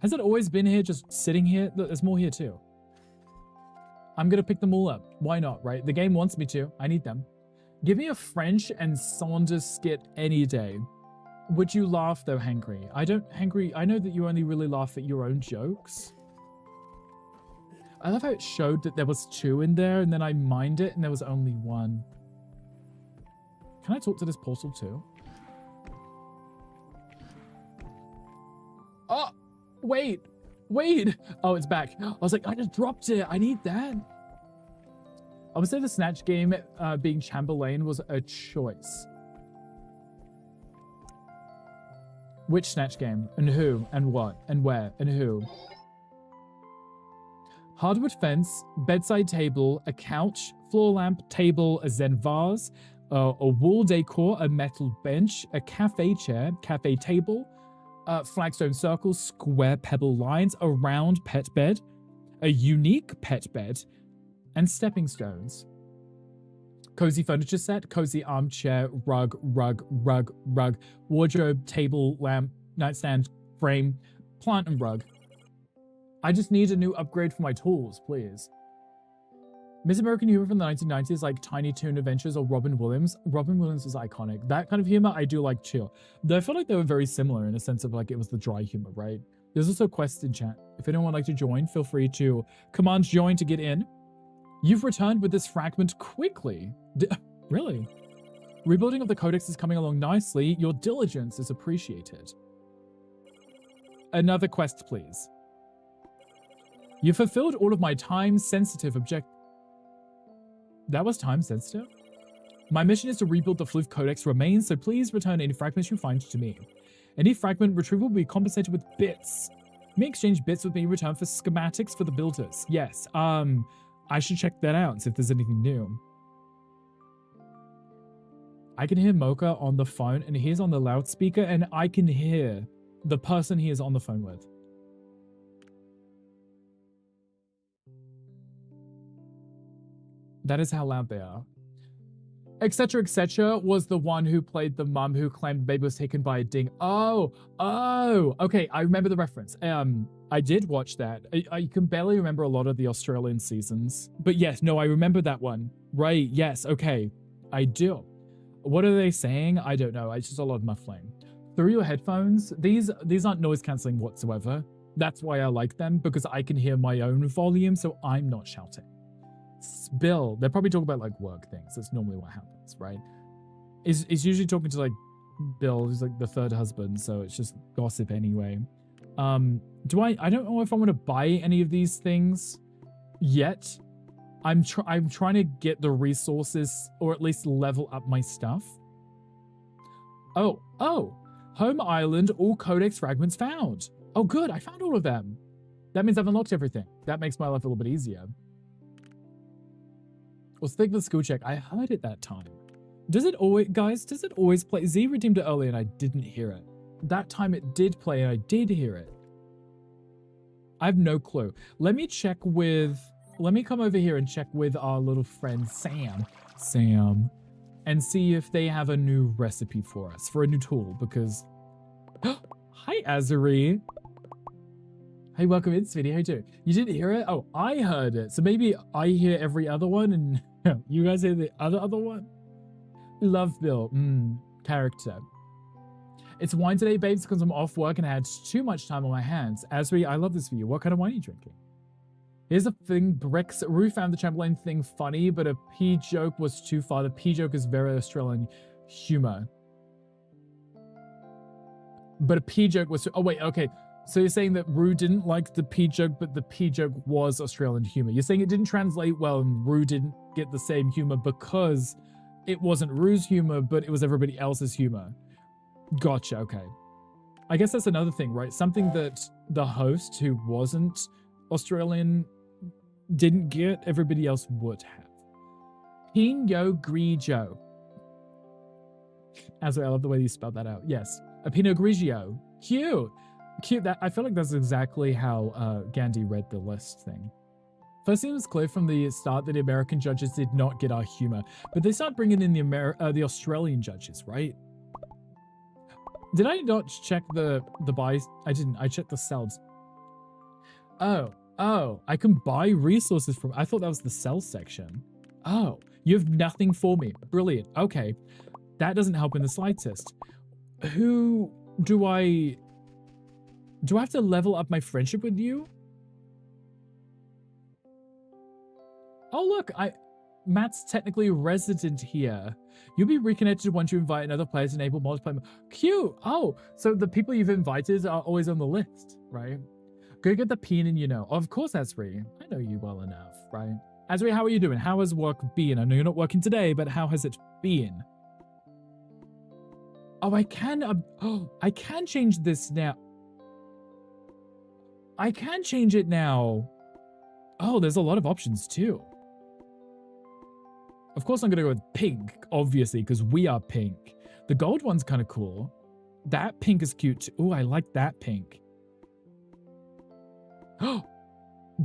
Has it always been here, just sitting here? There's more here too. I'm gonna pick them all up. Why not, right? The game wants me to. I need them. Give me a French and Saunders skit any day. Would you laugh though, Hangry? Hangry, I know that you only really laugh at your own jokes. I love how it showed that there was 2 in there and then I mined it and there was only 1. Can I talk to this portal too? Oh! Wait! Oh, it's back. I was like, I just dropped it. I need that. I would say the Snatch game being Chamberlain was a choice. Which Snatch game? And who? And what? And where? And who? Hardwood fence, bedside table, a couch, floor lamp, table, a Zen vase, a wall decor, a metal bench, a cafe chair, cafe table, flagstone circles, square pebble lines, a round pet bed, a unique pet bed, and stepping stones. Cozy furniture set, cozy armchair, rug, wardrobe, table, lamp, nightstand, frame, plant and rug. I just need a new upgrade for my tools, please. Miss American humor from the 1990s, like Tiny Toon Adventures or Robin Williams. Robin Williams was iconic. That kind of humor I do like too. Though I feel like they were very similar in a sense of like it was the dry humor, right? There's also quests in chat. If anyone would like to join, feel free to command join to get in. You've returned with this fragment quickly. Really? Rebuilding of the codex is coming along nicely. Your diligence is appreciated. Another quest, please. You fulfilled all of my time-sensitive That was time-sensitive? My mission is to rebuild the Floof Codex remains, so please return any fragments you find to me. Any fragment retrieval will be compensated with bits. You may exchange bits with me in return for schematics for the builders. Yes, I should check that out and see if there's anything new. I can hear Mocha on the phone, and he's on the loudspeaker, and I can hear the person he is on the phone with. That is how loud they are. Etc. was the one who played the mum who claimed the baby was taken by a ding. Oh, okay, I remember the reference. I did watch that. I can barely remember a lot of the Australian seasons. But yes, no, I remember that one. Right, yes, okay, I do. What are they saying? I don't know, it's just a lot of muffling. Through your headphones, these aren't noise cancelling whatsoever. That's why I like them, because I can hear my own volume, so I'm not shouting. Bill, they're probably talking about like work things. That's normally what happens, right? Is usually talking to like Bill, who's like the third husband, so it's just gossip anyway. I don't know if I want to buy any of these things yet. I'm trying to get the resources, or at least level up my stuff. Oh, home island, all codex fragments found. Oh good, I found all of them. That means I've unlocked everything. That makes my life a little bit easier. Let's take the school check. I heard it that time. Does it always, guys, does it always play? Z redeemed it earlier and I didn't hear it. That time it did play and I did hear it. I have no clue. Let me come over here and check with our little friend Sam, and see if they have a new recipe for us, for a new tool, because... Hi, Azuri. Hey, welcome into this video. How you doing? You didn't hear it? Oh, I heard it. So maybe I hear every other one and you guys hear the other one? Love Bill. Character. It's wine today, babes, because I'm off work and I had too much time on my hands. Azuri, I love this for you. What kind of wine are you drinking? Here's the thing, Bricks. Rue found the trampoline thing funny, but a pee joke was too far. The pee joke is very Australian humor. But a pee joke was... Oh, wait, okay. So you're saying that Rue didn't like the pee joke, but the pee joke was Australian humor. You're saying it didn't translate well and Rue didn't get the same humor because it wasn't Rue's humor, but it was everybody else's humor. Gotcha, okay. I guess that's another thing, right? Something that the host, who wasn't Australian, didn't get, everybody else would have. Pinot Grigio. I love the way you spelled that out. Yes, a Pinot Grigio. Cute. That, I feel like that's exactly how Gandhi read the list thing. First, it was clear from the start that the American judges did not get our humor, but they started bringing in the Australian judges, right? Did I not check the buys? I didn't. I checked the sells. Oh, I can buy resources from... I thought that was the sell section. Oh, you have nothing for me. Brilliant. Okay, that doesn't help in the slightest. Who do I... Do I have to level up my friendship with you? Oh, look, Matt's technically resident here. You'll be reconnected once you invite another player to enable multiplayer. Cute. Oh, so the people you've invited are always on the list, right? Go get the pin, you know. Of course, Azri. I know you well enough, right? Azri, how are you doing? How has work been? I know you're not working today, but how has it been? Oh, I can change this now. I can change it now. Oh, there's a lot of options too. Of course, I'm going to go with pink, obviously, because we are pink. The gold one's kind of cool. That pink is cute too. Oh, I like that pink. Oh,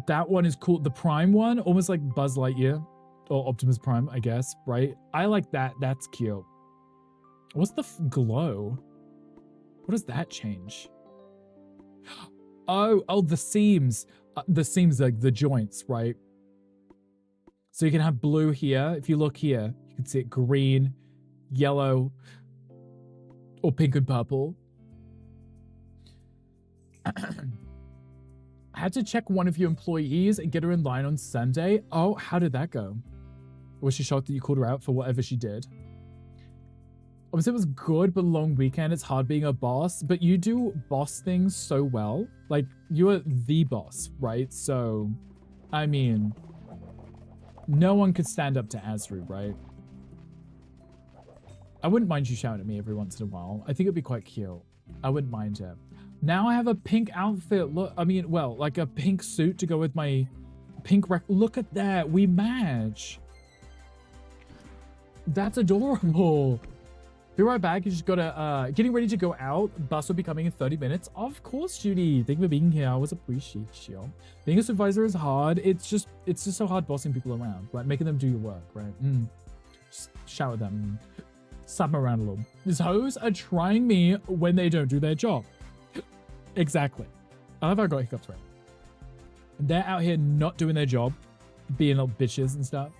that one is cool. The prime one, almost like Buzz Lightyear or Optimus Prime, I guess, right? I like that. That's cute. What's the glow? What does that change? Oh, the seams. The seams, like the joints, right? So you can have blue here. If you look here, you can see it green, yellow, or pink and purple. I had to check one of your employees and get her in line on Sunday. Oh, how did that go? Was she shocked that you called her out for whatever she did? Obviously, it was good, but long weekend. It's hard being a boss, but you do boss things so well. Like, you are the boss, right? So, I mean, no one could stand up to Azru, right? I wouldn't mind you shouting at me every once in a while. I think it'd be quite cute. I wouldn't mind it. Now I have a pink outfit. Look, I mean, well, like a pink suit to go with my pink Look at that. We match. That's adorable. Be right back. You just gotta, getting ready to go out. Bus will be coming in 30 minutes. Of course, Judy. Thank you for being here. I always appreciate you. Being a supervisor is hard. It's just so hard bossing people around, right? Making them do your work, right? Just shout at them. Slap them around a little. These hoes are trying me when they don't do their job. Exactly. I love how I got hiccups right. They're out here not doing their job, being little bitches and stuff.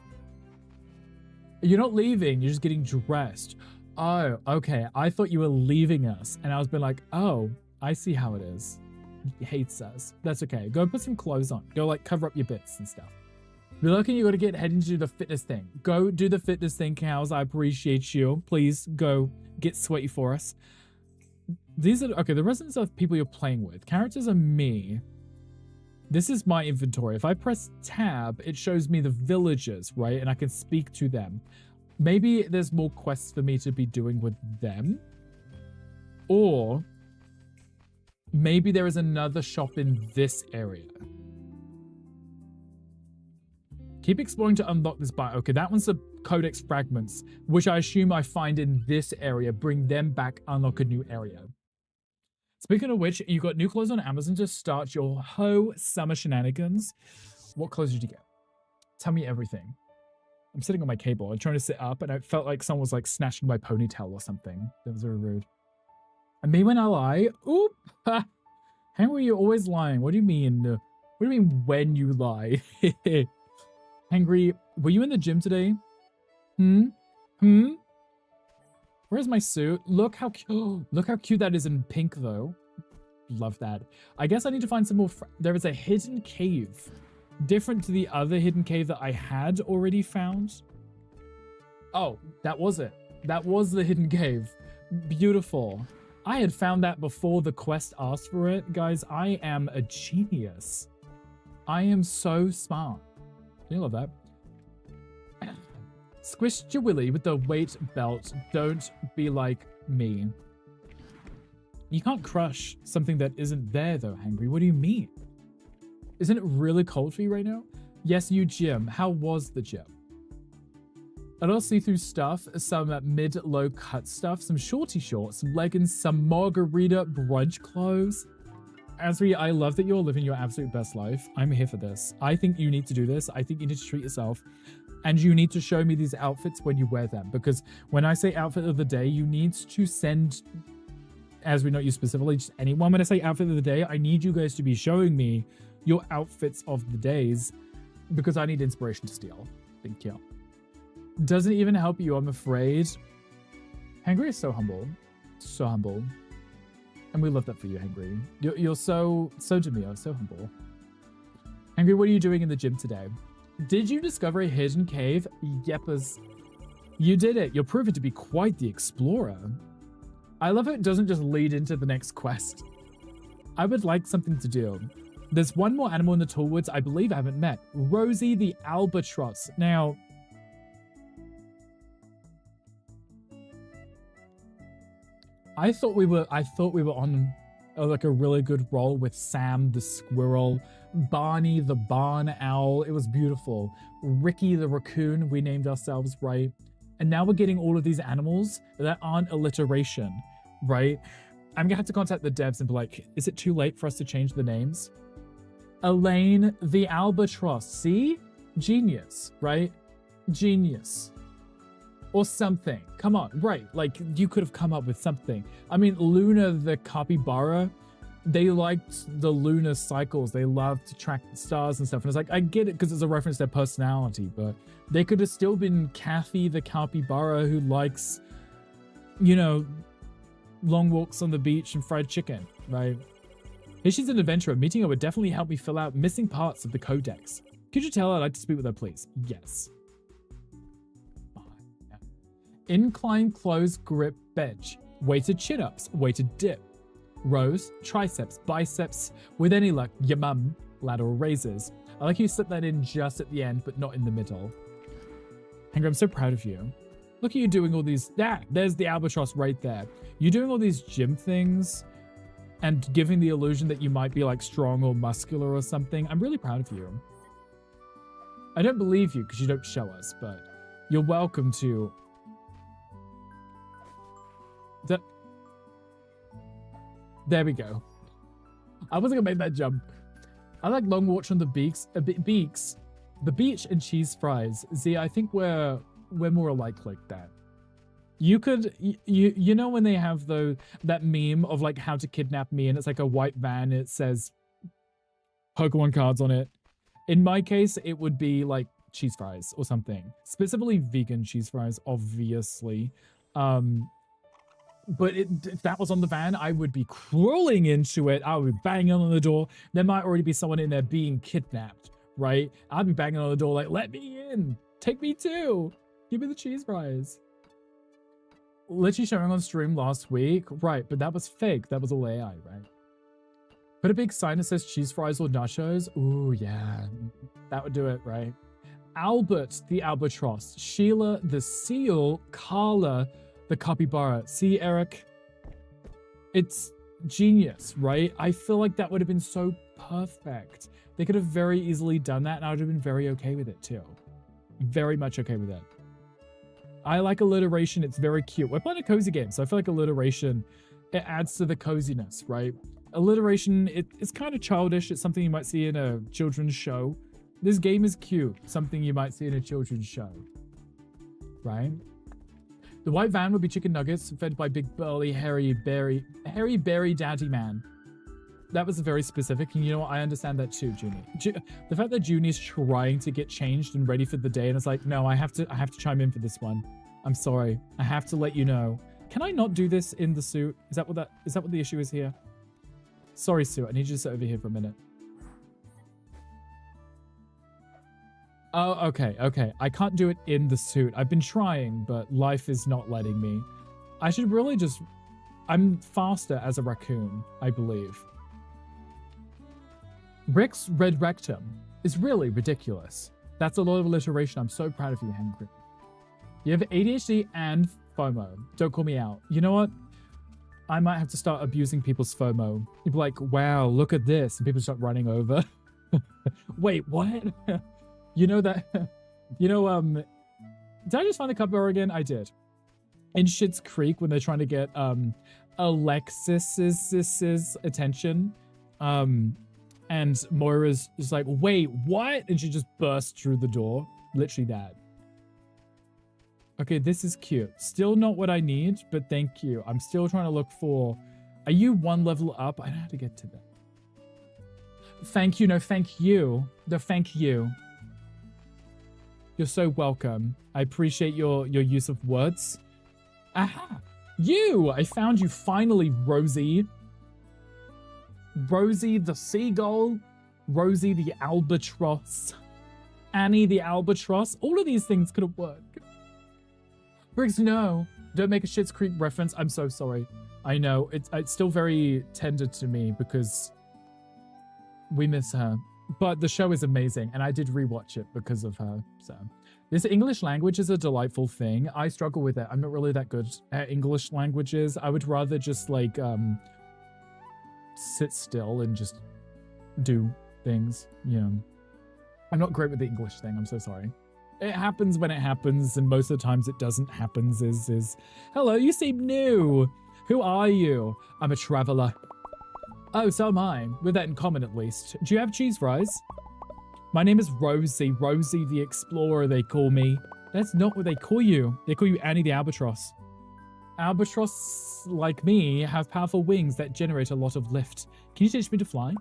You're not leaving. You're just getting dressed. Oh, okay. I thought you were leaving us. And I was been like, oh, I see how it is. He hates us. That's okay. Go put some clothes on. Go like cover up your bits and stuff. Be looking, you got to get heading to do the fitness thing. Go do the fitness thing, cows. I appreciate you. Please go get sweaty for us. These are, okay, the residents of people you're playing with. Characters are me. This is my inventory. If I press tab, it shows me the villagers, right? And I can speak to them. Maybe there's more quests for me to be doing with them. Or maybe there is another shop in this area. Keep exploring to unlock this biome. Okay, that one's the codex fragments, which I assume I find in this area. Bring them back, unlock a new area. Speaking of which, you got new clothes on Amazon to start your whole summer shenanigans. What clothes did you get? Tell me everything. I'm sitting on my cable. I'm trying to sit up, and I felt like someone was like snatching my ponytail or something. That was very rude. And me when I lie? Oop! Henry, you're always lying. What do you mean? What do you mean when you lie? Henry, were you in the gym today? Where's my suit? Look how cute. Look how cute that is in pink, though. Love that. I guess I need to find some more. There is a hidden cave, different to the other hidden cave that I had already found. Oh, that was it. That was the hidden cave. Beautiful. I had found that before the quest asked for it. Guys, I am a genius. I am so smart. You love that. Squished your willy with the weight belt. Don't be like me. You can't crush something that isn't there though, Hangry. What do you mean? Isn't it really cold for you right now? Yes, you gym. How was the gym? A lot of see-through stuff, some mid-low cut stuff, some shorty shorts, some leggings, some margarita brunch clothes. Asri, I love that you're living your absolute best life. I'm here for this. I think you need to do this. I think you need to treat yourself. And you need to show me these outfits when you wear them. Because when I say outfit of the day, you need to send, Asri, not you specifically, just anyone. When I say outfit of the day, I need you guys to be showing me your outfits of the days. Because I need inspiration to steal. Thank you. Doesn't even help you, I'm afraid. Hangry is so humble. So humble. And we love that for you, Hangry. You're so demure, so humble. Hangry, what are you doing in the gym today? Did you discover a hidden cave? Yeppers. You did it. You're proven to be quite the explorer. I love it doesn't just lead into the next quest. I would like something to do. There's one more animal in the Tallwoods I believe I haven't met. Rosie the albatross. Now, I thought we were on like a really good roll with Sam the squirrel, Barney the barn owl. It was beautiful. Ricky the raccoon, we named ourselves, right? And now we're getting all of these animals that aren't alliteration, right? I'm gonna have to contact the devs and be like, is it too late for us to change the names? Elaine the albatross. See? Genius, right? Genius. Or something. Come on, right. Like, you could have come up with something. I mean, Luna the capybara, they liked the lunar cycles. They loved to track the stars and stuff. And it's like, I get it because it's a reference to their personality, but they could have still been Kathy the capybara who likes, you know, long walks on the beach and fried chicken, right? If she's an adventurer, meeting her would definitely help me fill out missing parts of the codex. Could you tell her I'd like to speak with her, please? Yes. Incline close grip bench. Weighted chin-ups. Weighted dip. Rows, triceps, biceps. With any luck, your mum. Lateral raises. I like you slip that in just at the end, but not in the middle. Hanger, I'm so proud of you. Look at you doing all these. There's the albatross right there. You're doing all these gym things and giving the illusion that you might be like strong or muscular or something. I'm really proud of you. I don't believe you because you don't show us, but you're welcome to. There we go. I wasn't gonna make that jump. I like long walks on the beaks, the beach and cheese fries. Z, I think we're more alike like that. You could, you know when they have that meme of like how to kidnap me and it's like a white van and it says Pokemon cards on it. In my case, it would be like cheese fries or something. Specifically vegan cheese fries, obviously. But if that was on the van, I would be crawling into it. I would be banging on the door. There might already be someone in there being kidnapped, right? I'd be banging on the door like, let me in. Take me too. Give me the cheese fries. Literally showing on stream last week. Right, but that was fake. That was all AI, right? Put a big sign that says cheese fries or nachos. Ooh, yeah. That would do it, right? Albert the albatross. Sheila the seal. Carla the capybara. See, Eric? It's genius, right? I feel like that would have been so perfect. They could have very easily done that and I would have been very okay with it too. Very much okay with it. I like alliteration. It's very cute. We're playing a cozy game, so I feel like alliteration, it adds to the coziness, right? Alliteration, it's kind of childish. It's something you might see in a children's show. This game is cute. Something you might see in a children's show, right? The white van would be chicken nuggets fed by big burly hairy berry daddy man. That was very specific, and you know what? I understand that too, Junie. The fact that Junie's trying to get changed and ready for the day, and it's like, no, I have to chime in for this one. I'm sorry. I have to let you know. Can I not do this in the suit? Is that what the issue is here? Sorry, Sue. I need you to sit over here for a minute. Oh, okay. I can't do it in the suit. I've been trying, but life is not letting me. I should really just... I'm faster as a raccoon, I believe. Rick's red rectum is really ridiculous. That's a lot of alliteration. I'm so proud of you, Henry. You have ADHD and FOMO. Don't call me out. You know what? I might have to start abusing people's FOMO. You'd be like, wow, look at this. And people start running over. Wait, what? You know that, did I just find the cupbearer again? I did. In Schitt's Creek, when they're trying to get Alexis's attention, and Moira's just like, wait, what? And she just bursts through the door. Literally that. Okay, this is cute. Still not what I need, but thank you. I'm still trying to look for, are you one level up? I don't know how to get to that. Thank you, no thank you. No thank you. You're so welcome. I appreciate your use of words. Aha! You! I found you finally, Rosie. Rosie the seagull. Rosie the albatross. Annie the albatross. All of these things could have worked. Briggs, no. Don't make a Schitt's Creek reference. I'm so sorry. I know. It's still very tender to me because we miss her. But the show is amazing, and I did rewatch it because of her. So, this English language is a delightful thing. I struggle with it. I'm not really that good at English languages. I would rather just like sit still and just do things. You know, I'm not great with the English thing. I'm so sorry. It happens when it happens, and most of the times it doesn't happen. Is hello? You seem new. Who are you? I'm a traveler. Oh, so am I. With that in common, at least. Do you have cheese fries? My name is Rosie. Rosie the Explorer, they call me. That's not what they call you. They call you Annie the Albatross. Albatross, like me, have powerful wings that generate a lot of lift. Can you teach me to fly?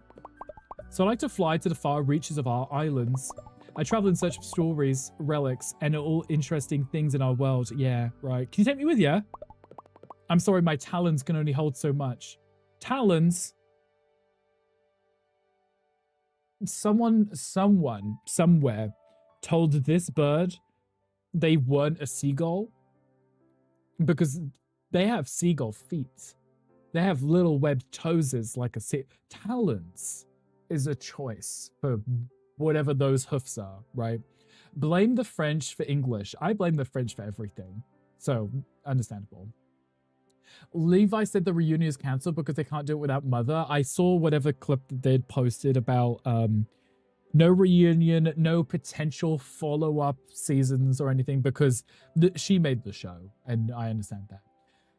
So I like to fly to the far reaches of our islands. I travel in search of stories, relics, and all interesting things in our world. Yeah, right. Can you take me with you? I'm sorry, my talons can only hold so much. Talons? Someone, somewhere told this bird they weren't a seagull. because they have seagull feet. They have little webbed toeses like a talons is a choice for whatever those hoofs are, right? Blame the French for English. I blame the French for everything. So, understandable. Levi said the reunion is cancelled because they can't do it without Mother. I saw whatever clip that they'd posted about no reunion, no potential follow-up seasons or anything because she made the show, and I understand that.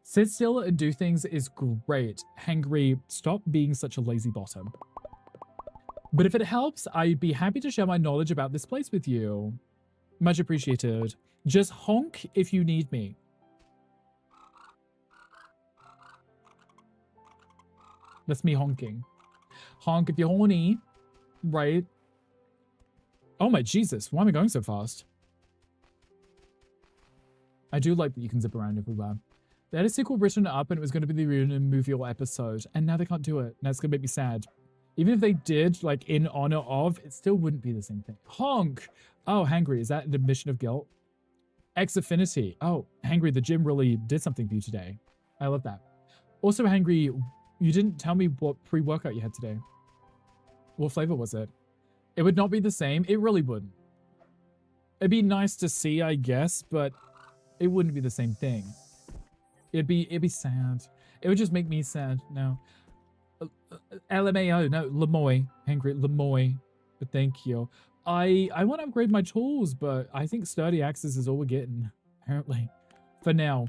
Sit still and do things is great. Hangry, stop being such a lazy bottom. But if it helps, I'd be happy to share my knowledge about this place with you. Much appreciated. Just honk if you need me. That's me honking. Honk if you're horny. Right? Oh my Jesus, why am I going so fast? I do like that you can zip around everywhere. They had a sequel written up and it was going to be the reunion movie or episode, and now they can't do it. Now it's going to make me sad. Even if they did, like, in honor of, it still wouldn't be the same thing. Honk! Oh, Hangry, is that an admission of guilt? X-Affinity. Oh, Hangry, the gym really did something for you today. I love that. Also, Hangry, you didn't tell me what pre-workout you had today. What flavor was it? It would not be the same. It really wouldn't. It'd be nice to see, I guess, but it wouldn't be the same thing. It'd be sad. It would just make me sad. No. LMAO, no, Lemoy. Hangry, Lemoy. But thank you. I want to upgrade my tools, but I think sturdy axes is all we're getting, apparently. For now,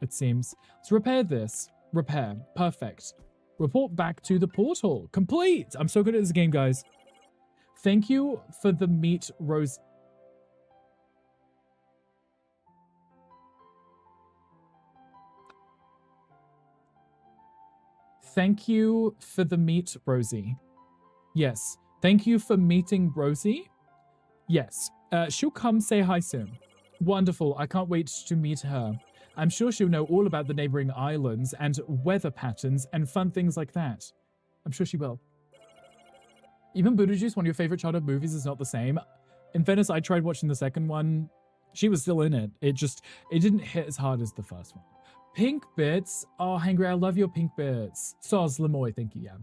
it seems. Let's repair this. Repair. Perfect. Report back to the portal. Complete! I'm so good at this game, guys. Thank you for the meat, Rose. Thank you for the meet, Rosie. Yes. Thank you for meeting Rosie. Yes. She'll come say hi soon. Wonderful. I can't wait to meet her. I'm sure she'll know all about the neighboring islands and weather patterns and fun things like that. I'm sure she will. Even Beetlejuice, one of your favorite childhood movies, is not the same. In fairness, I tried watching the second one. She was still in it. It didn't hit as hard as the first one. Pink bits. Oh, Hangry, I love your pink bits. Soz Lemoy, thank you, yeah.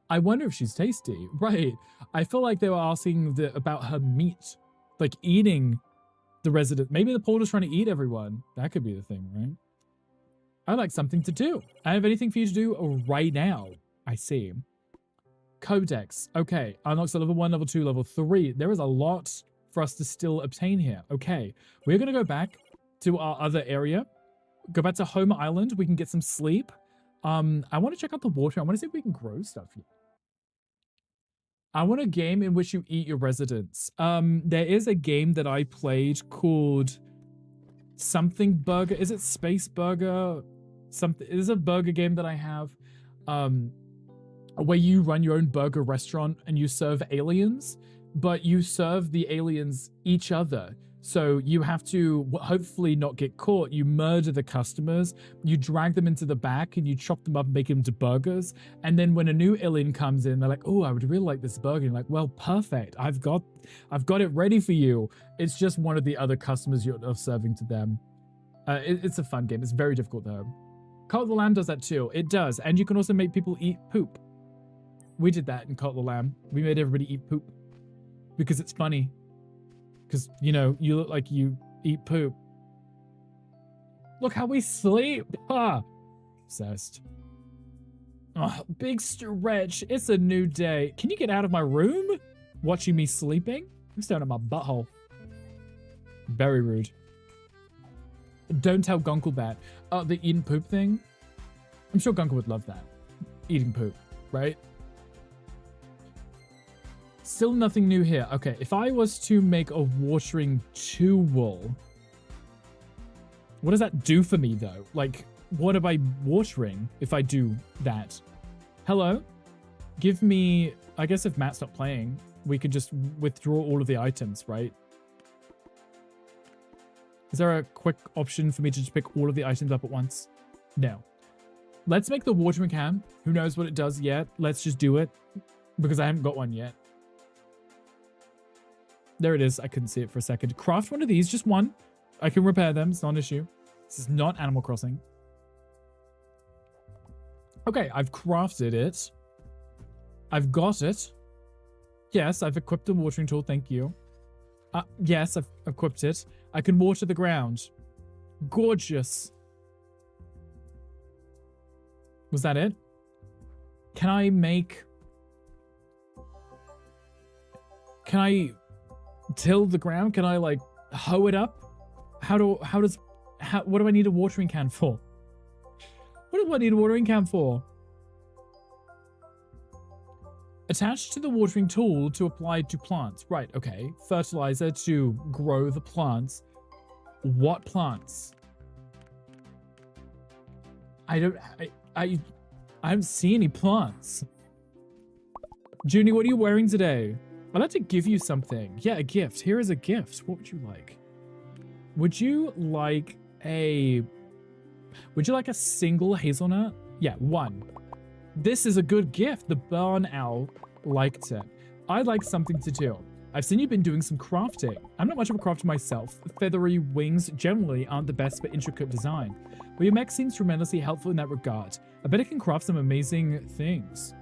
I wonder if she's tasty. Right. I feel like they were asking about her meat. Like eating the resident. Maybe the portal's trying to eat everyone. That could be the thing, right? I like something to do. I have anything for you to do right now. I see. Codex. Okay. Unlocks level 1, level 2, level 3. There is a lot for us to still obtain here. Okay. We're going to go back to our other area. Go back to Home Island. We can get some sleep. I want to check out the water. I want to see if we can grow stuff here. I want a game in which you eat your residents. There is a game that I played called something burger. Is it Space Burger? Something. It is a burger game that I have. Where you run your own burger restaurant and you serve aliens, but you serve the aliens each other. So you have to hopefully not get caught. You murder the customers, you drag them into the back and you chop them up and make them into burgers. And then when a new alien comes in, they're like, oh, I would really like this burger. And you're like, well, perfect. I've got it ready for you. It's just one of the other customers you're serving to them. It's a fun game. It's very difficult though. Cult of the Lamb does that too. It does. And you can also make people eat poop. We did that in Cult of the Lamb. We made everybody eat poop because it's funny. Because, you know, you look like you eat poop. Look how we sleep. Ah, obsessed. Oh, big stretch. It's a new day. Can you get out of my room? Watching me sleeping? I'm staring at my butthole. Very rude. Don't tell Gunkle that. Oh, the eating poop thing? I'm sure Gunkle would love that. Eating poop, right? Still nothing new here. Okay, if I was to make a watering tool, what does that do for me though? Like, what am I watering if I do that? Hello? Give me, I guess if Matt's not playing, we could just withdraw all of the items, right? Is there a quick option for me to just pick all of the items up at once? No. Let's make the watering can. Who knows what it does yet? Let's just do it because I haven't got one yet. There it is. I couldn't see it for a second. Craft one of these, just one. I can repair them. It's not an issue. This is not Animal Crossing. Okay, I've crafted it. I've got it. Yes, I've equipped a watering tool, thank you. Yes, I've equipped it. I can water the ground. Gorgeous. Was that it? Can I till the ground? Can I like hoe it up? What do I need a watering can for? What do I need a watering can for? Attached to the watering tool to apply to plants. Right, okay. Fertilizer to grow the plants. What plants? I don't see any plants. Junie, what are you wearing today? I'd like to give you something. Yeah, a gift. Here is a gift. What would you like? Would you like a single hazelnut? Yeah, one. This is a good gift. The barn owl liked it. I'd like something to do. I've seen you've been doing some crafting. I'm not much of a crafter myself. Feathery wings generally aren't the best for intricate design, but your mech seems tremendously helpful in that regard. I bet it can craft some amazing things.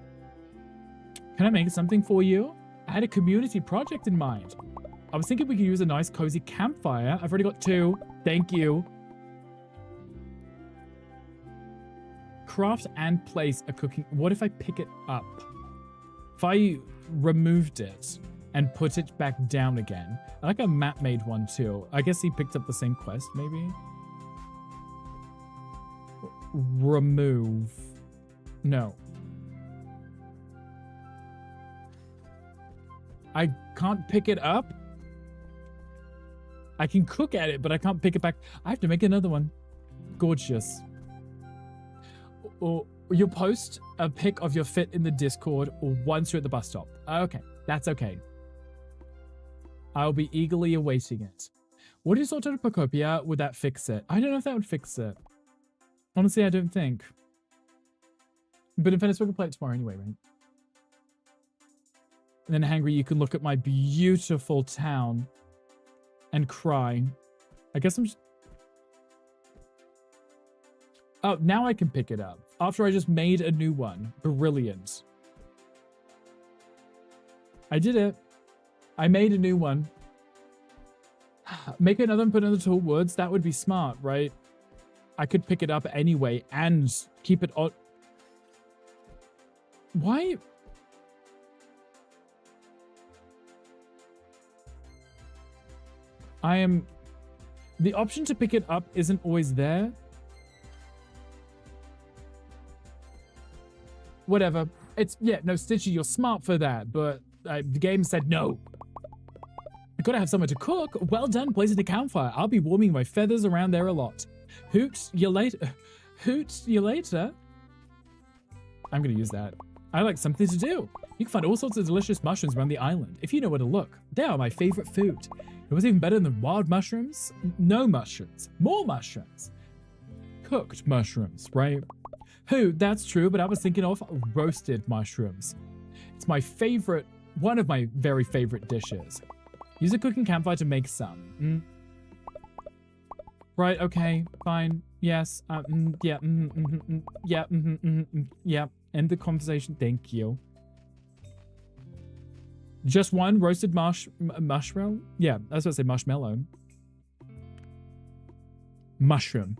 Can I make something for you? I had a community project in mind. I was thinking we could use a nice cozy campfire. I've already got 2. Thank you. Craft and place a cooking. What if I pick it up? If I removed it and put it back down again. I like a map made one too. I guess he picked up the same quest, maybe. Remove. No. I can't pick it up. I can cook at it, but I can't pick it back. I have to make another one. Gorgeous. Or you'll post a pic of your fit in the Discord once you're at the bus stop. Okay, that's okay. I'll be eagerly awaiting it. What is sort of Procopia? Would that fix it? I don't know if that would fix it. Honestly, I don't think. But in fairness, we can play it tomorrow anyway, right? And then, Hangry, you can look at my beautiful town and cry. I guess I'm just... Oh, now I can pick it up. After I just made a new one. Brilliant. I did it. I made a new one. Make another and put another tool woods. That would be smart, right? I could pick it up anyway and keep it on... Why... The option to pick it up isn't always there. Whatever. Yeah, no, Stitchy, you're smart for that, but the game said no. You gotta have somewhere to cook. Well done, placing the campfire. I'll be warming my feathers around there a lot. Hoot you later. Hoot you later. I'm gonna use that. I like something to do. You can find all sorts of delicious mushrooms around the island, if you know where to look. They are my favorite food. It was even better than wild mushrooms. No mushrooms. More mushrooms. Cooked mushrooms, right? Who, that's true, but I was thinking of roasted mushrooms. It's my favorite, one of my very favorite dishes. Use a cooking campfire to make some. Right, okay, fine, yes, yeah, yeah, yeah. End the conversation, thank you. Just one roasted mushroom? Yeah, I was about to say marshmallow. Mushroom.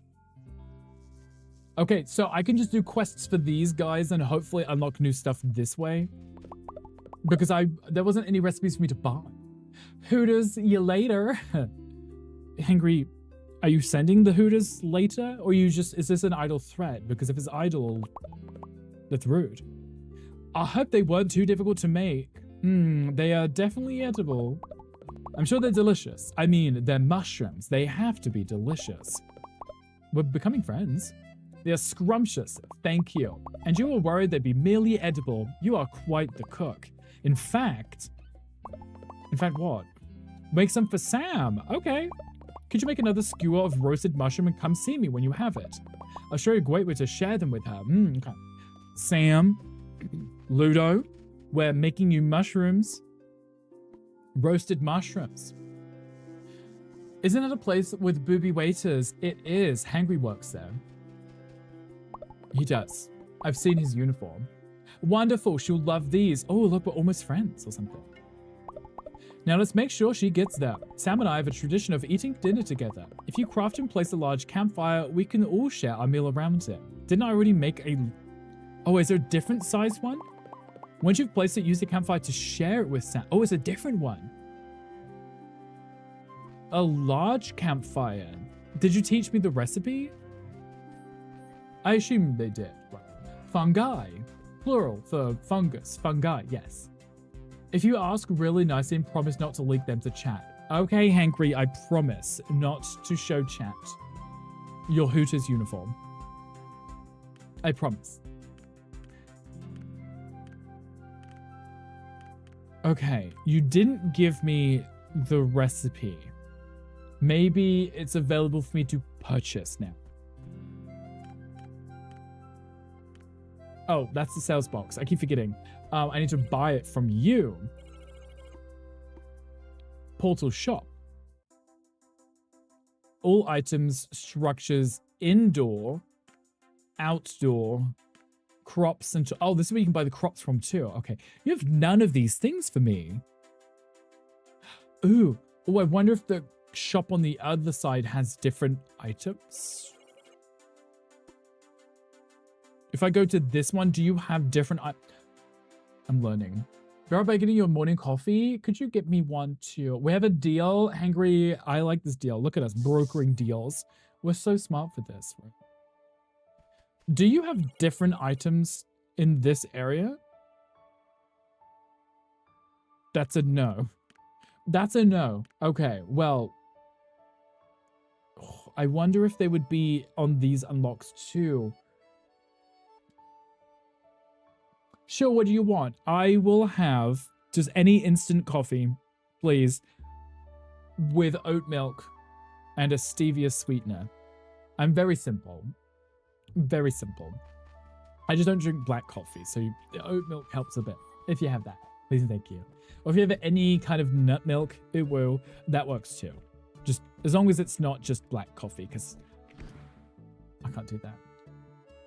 Okay, so I can just do quests for these guys and hopefully unlock new stuff this way. Because there wasn't any recipes for me to buy. Hooters, you later. Hangry, are you sending the Hooters later? Or is this an idle threat? Because if it's idle, that's rude. I hope they weren't too difficult to make. They are definitely edible. I'm sure they're delicious. I mean, they're mushrooms. They have to be delicious. We're becoming friends. They are scrumptious, thank you. And you were worried they'd be merely edible. You are quite the cook. In fact what? Make some for Sam. Okay. Could you make another skewer of roasted mushroom and come see me when you have it? I'll show you a great way to share them with her. Okay. Sam, Ludo, we're making you mushrooms. Roasted mushrooms. Isn't it a place with booby waiters? It is. Hangry works there. He does. I've seen his uniform. Wonderful. She'll love these. Oh, look, we're almost friends or something. Now let's make sure she gets there. Sam and I have a tradition of eating dinner together. If you craft and place a large campfire, we can all share our meal around it. Didn't I already make a... Oh, is there a different size one? Once you've placed it, use the campfire to share it with Sam. Oh, it's a different one. A large campfire. Did you teach me the recipe? I assume they did. Right. Fungi. Plural for fungus. Fungi, yes. If you ask really nicely and promise not to link them to chat. Okay, Hankry, I promise not to show chat your Hooters uniform. I promise. Okay, you didn't give me the recipe. Maybe it's available for me to purchase now. Oh, that's the sales box. I keep forgetting. I need to buy it from you. Portal shop. All items, structures, indoor, outdoor, crops, and... Oh, this is where you can buy the crops from too. Okay. You have none of these things for me. Ooh. Oh, I wonder if the shop on the other side has different items. If I go to this one, do you have different... I'm learning. Be right back getting you a morning coffee. Could you get me one too? We have a deal. Hangry, I like this deal. Look at us brokering deals. We're so smart for this. Do you have different items in this area? That's a no. That's a no. Okay, well... I wonder if they would be on these unlocks too. Sure, what do you want? I will have just any instant coffee, please, with oat milk and a stevia sweetener. I'm very simple. Very simple. I just don't drink black coffee, so the oat milk helps a bit. If you have that, please and thank you. Or if you have any kind of nut milk, it will. That works too. Just as long as it's not just black coffee, because I can't do that.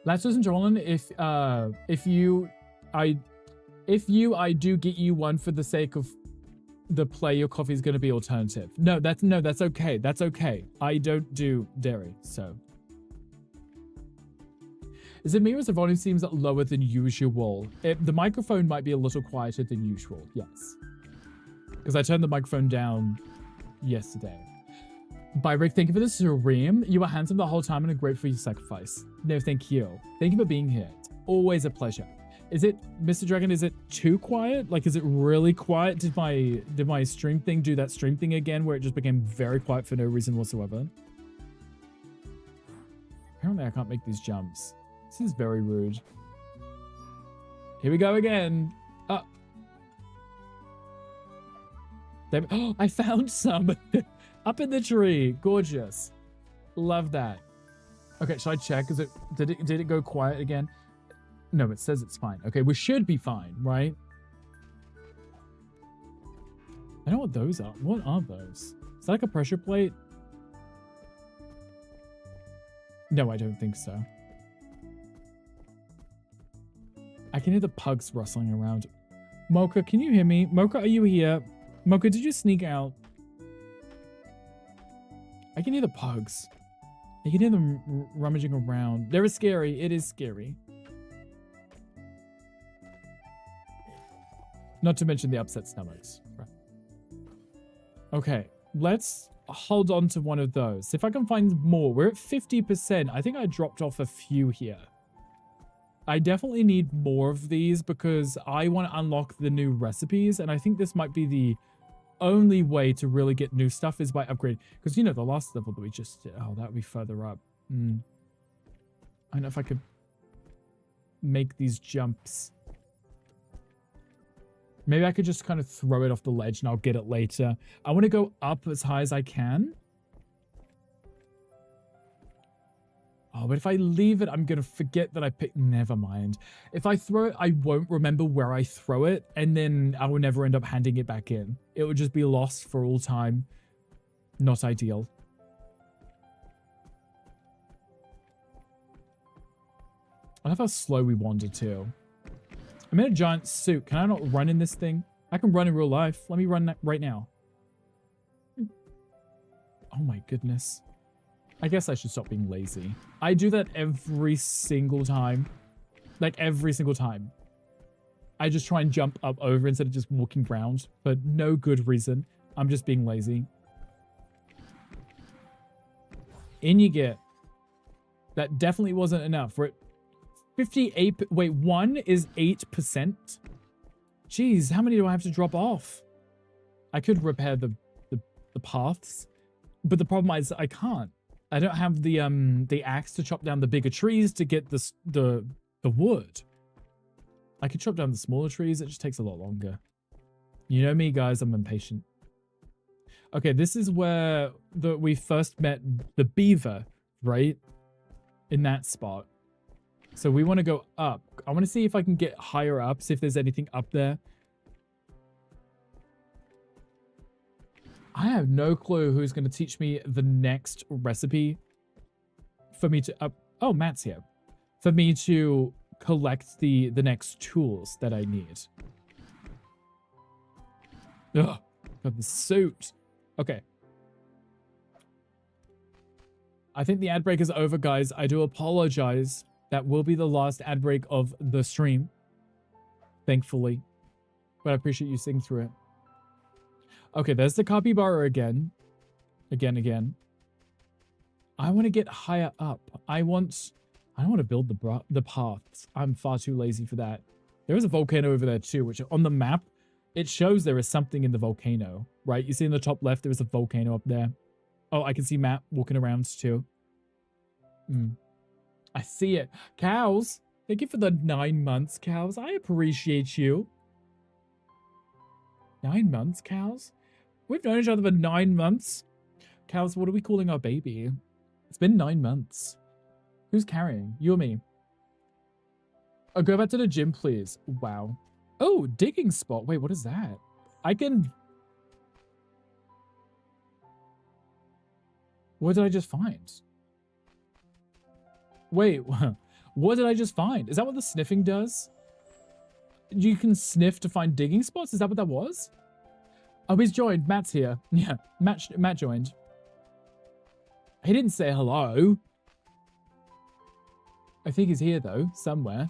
Lactose intolerant, I do get you one for the sake of the play, your coffee is going to be alternative. No, that's okay. That's okay. I don't do dairy, so. Is it me or the volume seems lower than usual? The microphone might be a little quieter than usual, yes. Because I turned the microphone down yesterday. Bye, Rick. Thank you for the stream. You were handsome the whole time and grateful for your sacrifice. No, thank you. Thank you for being here. It's always a pleasure. Is it, Mr. Dragon, is it too quiet? Like, is it really quiet? Did my stream thing do that stream thing again where it just became very quiet for no reason whatsoever? Apparently I can't make these jumps. This is very rude. Here we go again. Oh, I found some up in the tree. Gorgeous. Love that. Okay, should I check? Did it go quiet again? No, it says it's fine. Okay, we should be fine, right? I don't know what those are. What are those? Is that like a pressure plate? No, I don't think so. I can hear the pugs rustling around. Mocha, can you hear me? Mocha, are you here? Mocha, did you sneak out? I can hear the pugs. I can hear them rummaging around. They're scary. It is scary. Not to mention the upset stomachs. Right. Okay, let's hold on to one of those. If I can find more. We're at 50%. I think I dropped off a few here. I definitely need more of these because I want to unlock the new recipes, and I think this might be the only way to really get new stuff is by upgrading. Because, you know, the last level that we just did, oh, that would be further up. I don't know if I could make these jumps. Maybe I could just kind of throw it off the ledge and I'll get it later. I want to go up as high as I can. Oh, but if I leave it, I'm going to forget that I picked... Never mind. If I throw it, I won't remember where I throw it, and then I will never end up handing it back in. It will just be lost for all time. Not ideal. I love how slow we wandered too. I'm in a giant suit. Can I not run in this thing? I can run in real life. Let me run right now. Oh my goodness. I guess I should stop being lazy. I do that every single time. Like every single time. I just try and jump up over instead of just walking around for no good reason. I'm just being lazy. In you get. That definitely wasn't enough. We're at 58. Wait, 1 is 8%. Jeez, how many do I have to drop off? I could repair the paths, but the problem is I can't. I don't have the axe to chop down the bigger trees to get the wood. I could chop down the smaller trees. It just takes a lot longer. You know me, guys. I'm impatient. Okay, this is where we first met the beaver, right? In that spot. So we want to go up. I want to see if I can get higher up, see if there's anything up there. I have no clue who's going to teach me the next recipe for me to... oh, Matt's here. For me to collect the next tools that I need. Ugh, got the suit. Okay. I think the ad break is over, guys. I do apologize. That will be the last ad break of the stream. Thankfully. But I appreciate you sitting through it. Okay, there's the capybara again. Again. I want to get higher up. I don't want to build the paths. I'm far too lazy for that. There is a volcano over there too, which on the map, it shows there is something in the volcano, right? You see in the top left, there is a volcano up there. Oh, I can see Matt walking around too. I see it. Cows, thank you for the 9 months, cows. I appreciate you. 9 months, cows? We've known each other for 9 months. Cows, what are we calling our baby? It's been 9 months. Who's carrying? You or me? Oh, go back to the gym, please. Wow. Oh, digging spot. Wait, what is that? I can... What did I just find? Wait, what did I just find? Is that what the sniffing does? You can sniff to find digging spots? Is that what that was? Oh, he's joined. Matt's here. Yeah, Matt joined. He didn't say hello. I think he's here, though, somewhere.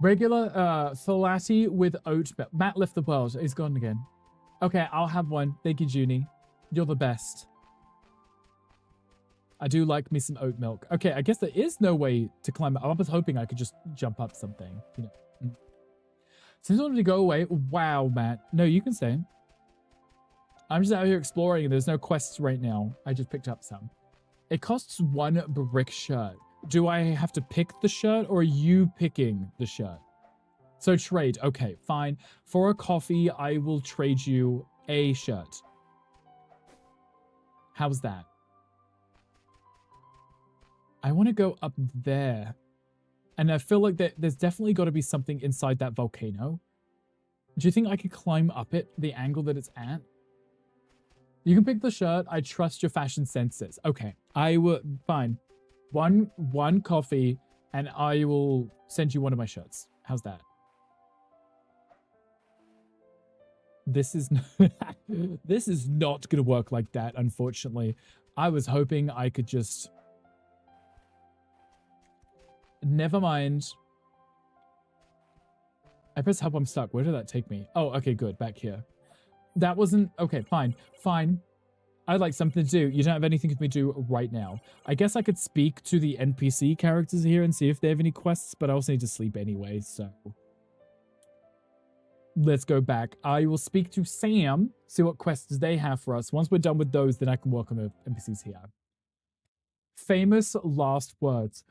Regular salati with oat milk. Matt left the world. He's gone again. Okay, I'll have one. Thank you, Junie. You're the best. I do like me some oat milk. Okay, I guess there is no way to climb up. I was hoping I could just jump up something. You know. Seems wanted to go away. Wow, Matt. No, you can stay. I'm just out here exploring. There's no quests right now. I just picked up some. It costs 1 brick shirt. Do I have to pick the shirt or are you picking the shirt? So trade. Okay, fine. For a coffee, I will trade you a shirt. How's that? I want to go up there. And I feel like there's definitely got to be something inside that volcano. Do you think I could climb up it, the angle that it's at? You can pick the shirt. I trust your fashion senses. Okay, I will... Fine. One coffee, and I will send you one of my shirts. How's that? This is... this is not going to work like that, unfortunately. I was hoping I could just... Never mind. I press help, I'm stuck. Where did that take me? Oh, okay, good. Back here. That wasn't... Okay, fine. Fine. I'd like something to do. You don't have anything for me to do right now. I guess I could speak to the NPC characters here and see if they have any quests, but I also need to sleep anyway, so... Let's go back. I will speak to Sam, see what quests they have for us. Once we're done with those, then I can work on the NPCs here. Famous last words.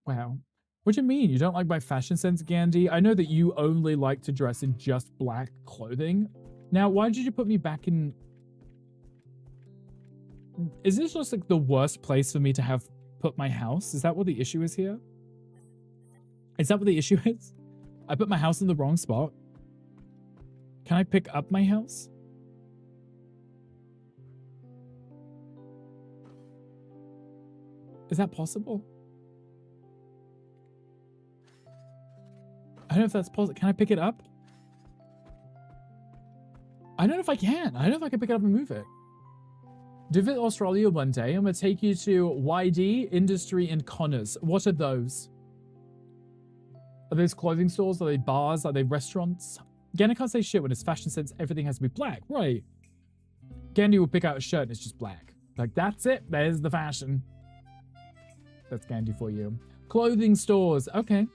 Wow. What do you mean? You don't like my fashion sense, Gandhi? I know that you only like to dress in just black clothing. Now, why did you put me back in... Is this just like the worst place for me to have put my house? Is that what the issue is here? Is that what the issue is? I put my house in the wrong spot. Can I pick up my house? Is that possible? I don't know if that's possible. Can I pick it up? I don't know if I can. I don't know if I can pick it up and move it. Do visit Australia one day. I'm going to take you to YD, Industry, and Connors. What are those? Are those clothing stores? Are they bars? Are they restaurants? Gandhi can't say shit when his fashion sense, everything has to be black. Right. Gandhi will pick out a shirt and it's just black. Like, that's it. There's the fashion. That's Gandhi for you. Clothing stores. Okay.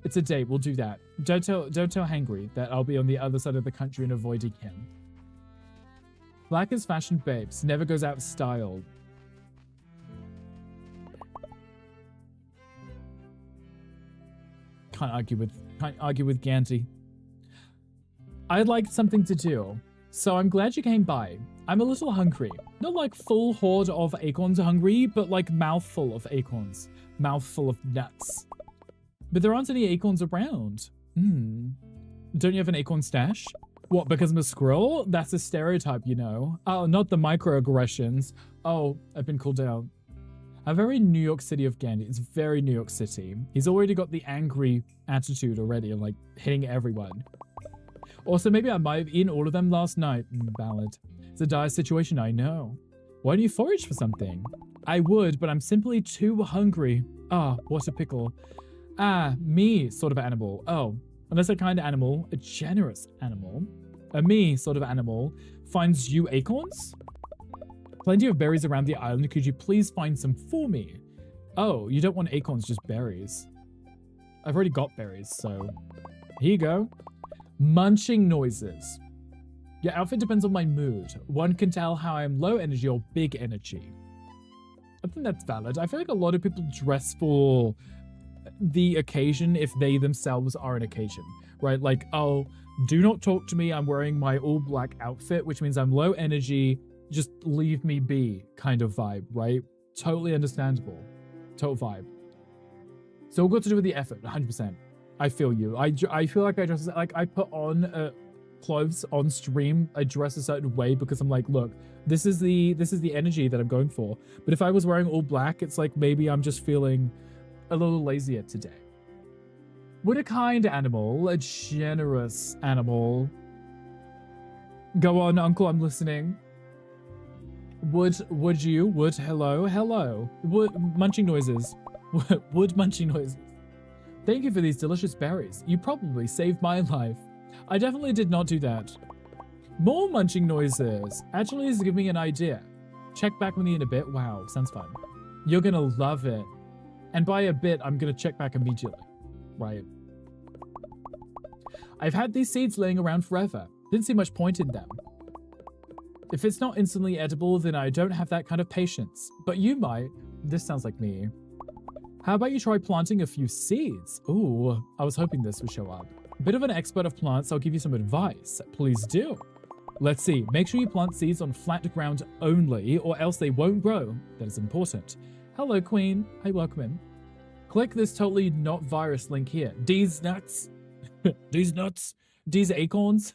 It's a date. We'll do that. Don't tell Hangry that I'll be on the other side of the country and avoiding him. Black is fashion babes. Never goes out of style. Can't argue with Gandhi. I'd like something to do, so I'm glad you came by. I'm a little hungry. Not like full horde of acorns hungry, but like mouthful of acorns. Mouthful of nuts. But there aren't any acorns around. Don't you have an acorn stash? What, because I'm a squirrel? That's a stereotype, you know. Oh, not the microaggressions. Oh, I've been called out. A very New York City of Gandhi. It's very New York City. He's already got the angry attitude already, like hitting everyone. Also, maybe I might have eaten all of them last night. Ballad. It's a dire situation, I know. Why don't you forage for something? I would, but I'm simply too hungry. Ah, what a pickle. Ah, me sort of animal. Oh, unless a kind animal, a generous animal, a me sort of animal, finds you acorns? Plenty of berries around the island. Could you please find some for me? Oh, you don't want acorns, just berries. I've already got berries, so here you go. Munching noises. Your outfit depends on my mood. One can tell how I'm low energy or big energy. I think that's valid. I feel like a lot of people dress for the occasion if they themselves are an occasion, right? Like, oh, do not talk to me. I'm wearing my all black outfit, which means I'm low energy. Just leave me be kind of vibe, right? Totally understandable. Total vibe. So all got to do with the effort, 100%. I feel you. I feel like I dress like I put on clothes on stream. I dress a certain way because I'm like, look, this is the energy that I'm going for. But if I was wearing all black, it's like maybe I'm just feeling a little lazier today. Would a kind animal, a generous animal, go on, uncle, I'm listening. Would hello, would munching noises, would munching noises. Thank you for these delicious berries. You probably saved my life. I definitely did not do that. More munching noises. Actually, this is giving me an idea. Check back with me in a bit. Wow, sounds fun. You're gonna love it. And by a bit, I'm gonna check back immediately. Right. I've had these seeds laying around forever. Didn't see much point in them. If it's not instantly edible, then I don't have that kind of patience. But you might. This sounds like me. How about you try planting a few seeds? Ooh, I was hoping this would show up. Bit of an expert of plants, I'll give you some advice. Please do. Let's see, make sure you plant seeds on flat ground only, or else they won't grow. That is important. Hello, Queen. Hi, welcome in. Click this totally not virus link here. These nuts. These nuts. These acorns.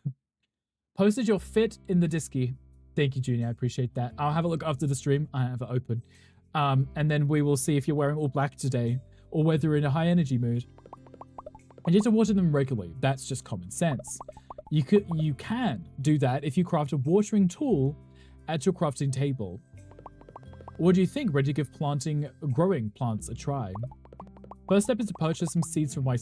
Posted your fit in the disky. Thank you, Junior. I appreciate that. I'll have a look after the stream. I have it open. And then we will see if you're wearing all black today or whether you're in a high energy mood. And you have to water them regularly. That's just common sense. You can do that if you craft a watering tool at your crafting table. What do you think? Ready to give growing plants a try? First step is to purchase some seeds from my...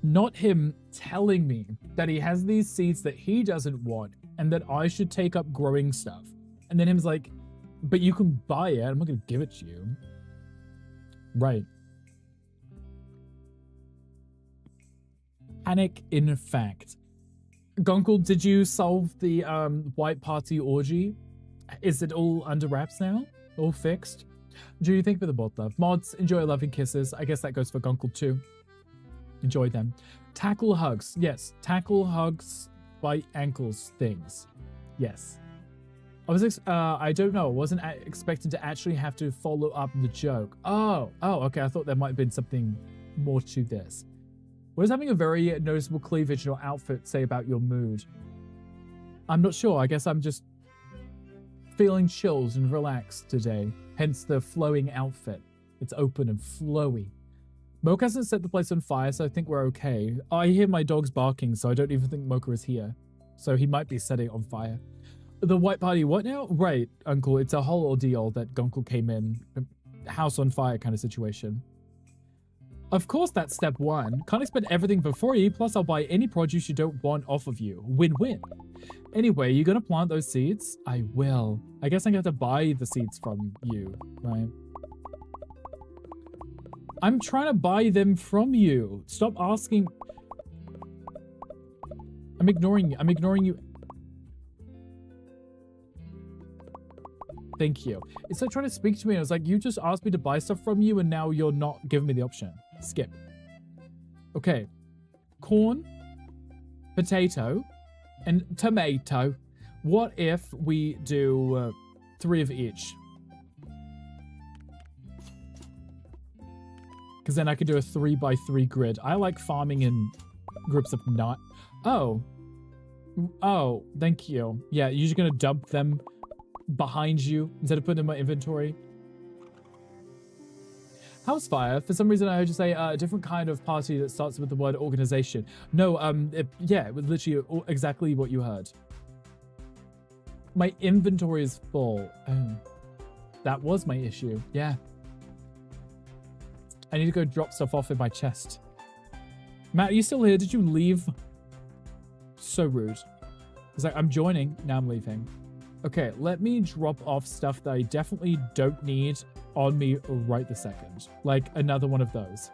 Not him telling me that he has these seeds that he doesn't want and that I should take up growing stuff. And then him's like, but you can buy it. I'm not going to give it to you. Right. Panic in fact. Gunkle, did you solve the white party orgy? Is it all under wraps now? All fixed? Do you think for the both love? Mods, enjoy loving kisses. I guess that goes for Gunkle too. Enjoy them. Tackle hugs. Yes. Tackle hugs by ankles things. Yes. I don't know. I wasn't expecting to actually have to follow up the joke. Oh, okay. I thought there might have been something more to this. What does having a very noticeable cleavage in your outfit say about your mood? I'm not sure. I guess I'm just feeling chilled and relaxed today. Hence the flowing outfit. It's open and flowy. Mocha hasn't set the place on fire, so I think we're okay. I hear my dogs barking, so I don't even think Mocha is here. So he might be setting it on fire. The white party, what now? Right, Uncle. It's a whole ordeal that Gunkle came in. House on fire kind of situation. Of course, that's step one. Can't expect everything for free, plus I'll buy any produce you don't want off of you. Win-win. Anyway, you gonna plant those seeds? I will. I guess I'm gonna have to buy the seeds from you, right? I'm trying to buy them from you. Stop asking. I'm ignoring you. I'm ignoring you. Thank you. It's like trying to speak to me. I was like, you just asked me to buy stuff from you and now you're not giving me the option. Skip. Okay. Corn, potato, and tomato. What if we do 3 of each? Because then I could do a 3x3 grid. I like farming in groups of not. Oh. Oh, thank you. Yeah, you're just going to dump them behind you instead of putting them in my inventory. House fire. For some reason, I heard you say a different kind of party that starts with the word organization. No, yeah, it was literally exactly what you heard. My inventory is full. Oh, that was my issue. Yeah. I need to go drop stuff off in my chest. Matt, are you still here? Did you leave? So rude. It's like, I'm joining. Now I'm leaving. Okay, let me drop off stuff that I definitely don't need on me right this second. Like another one of those.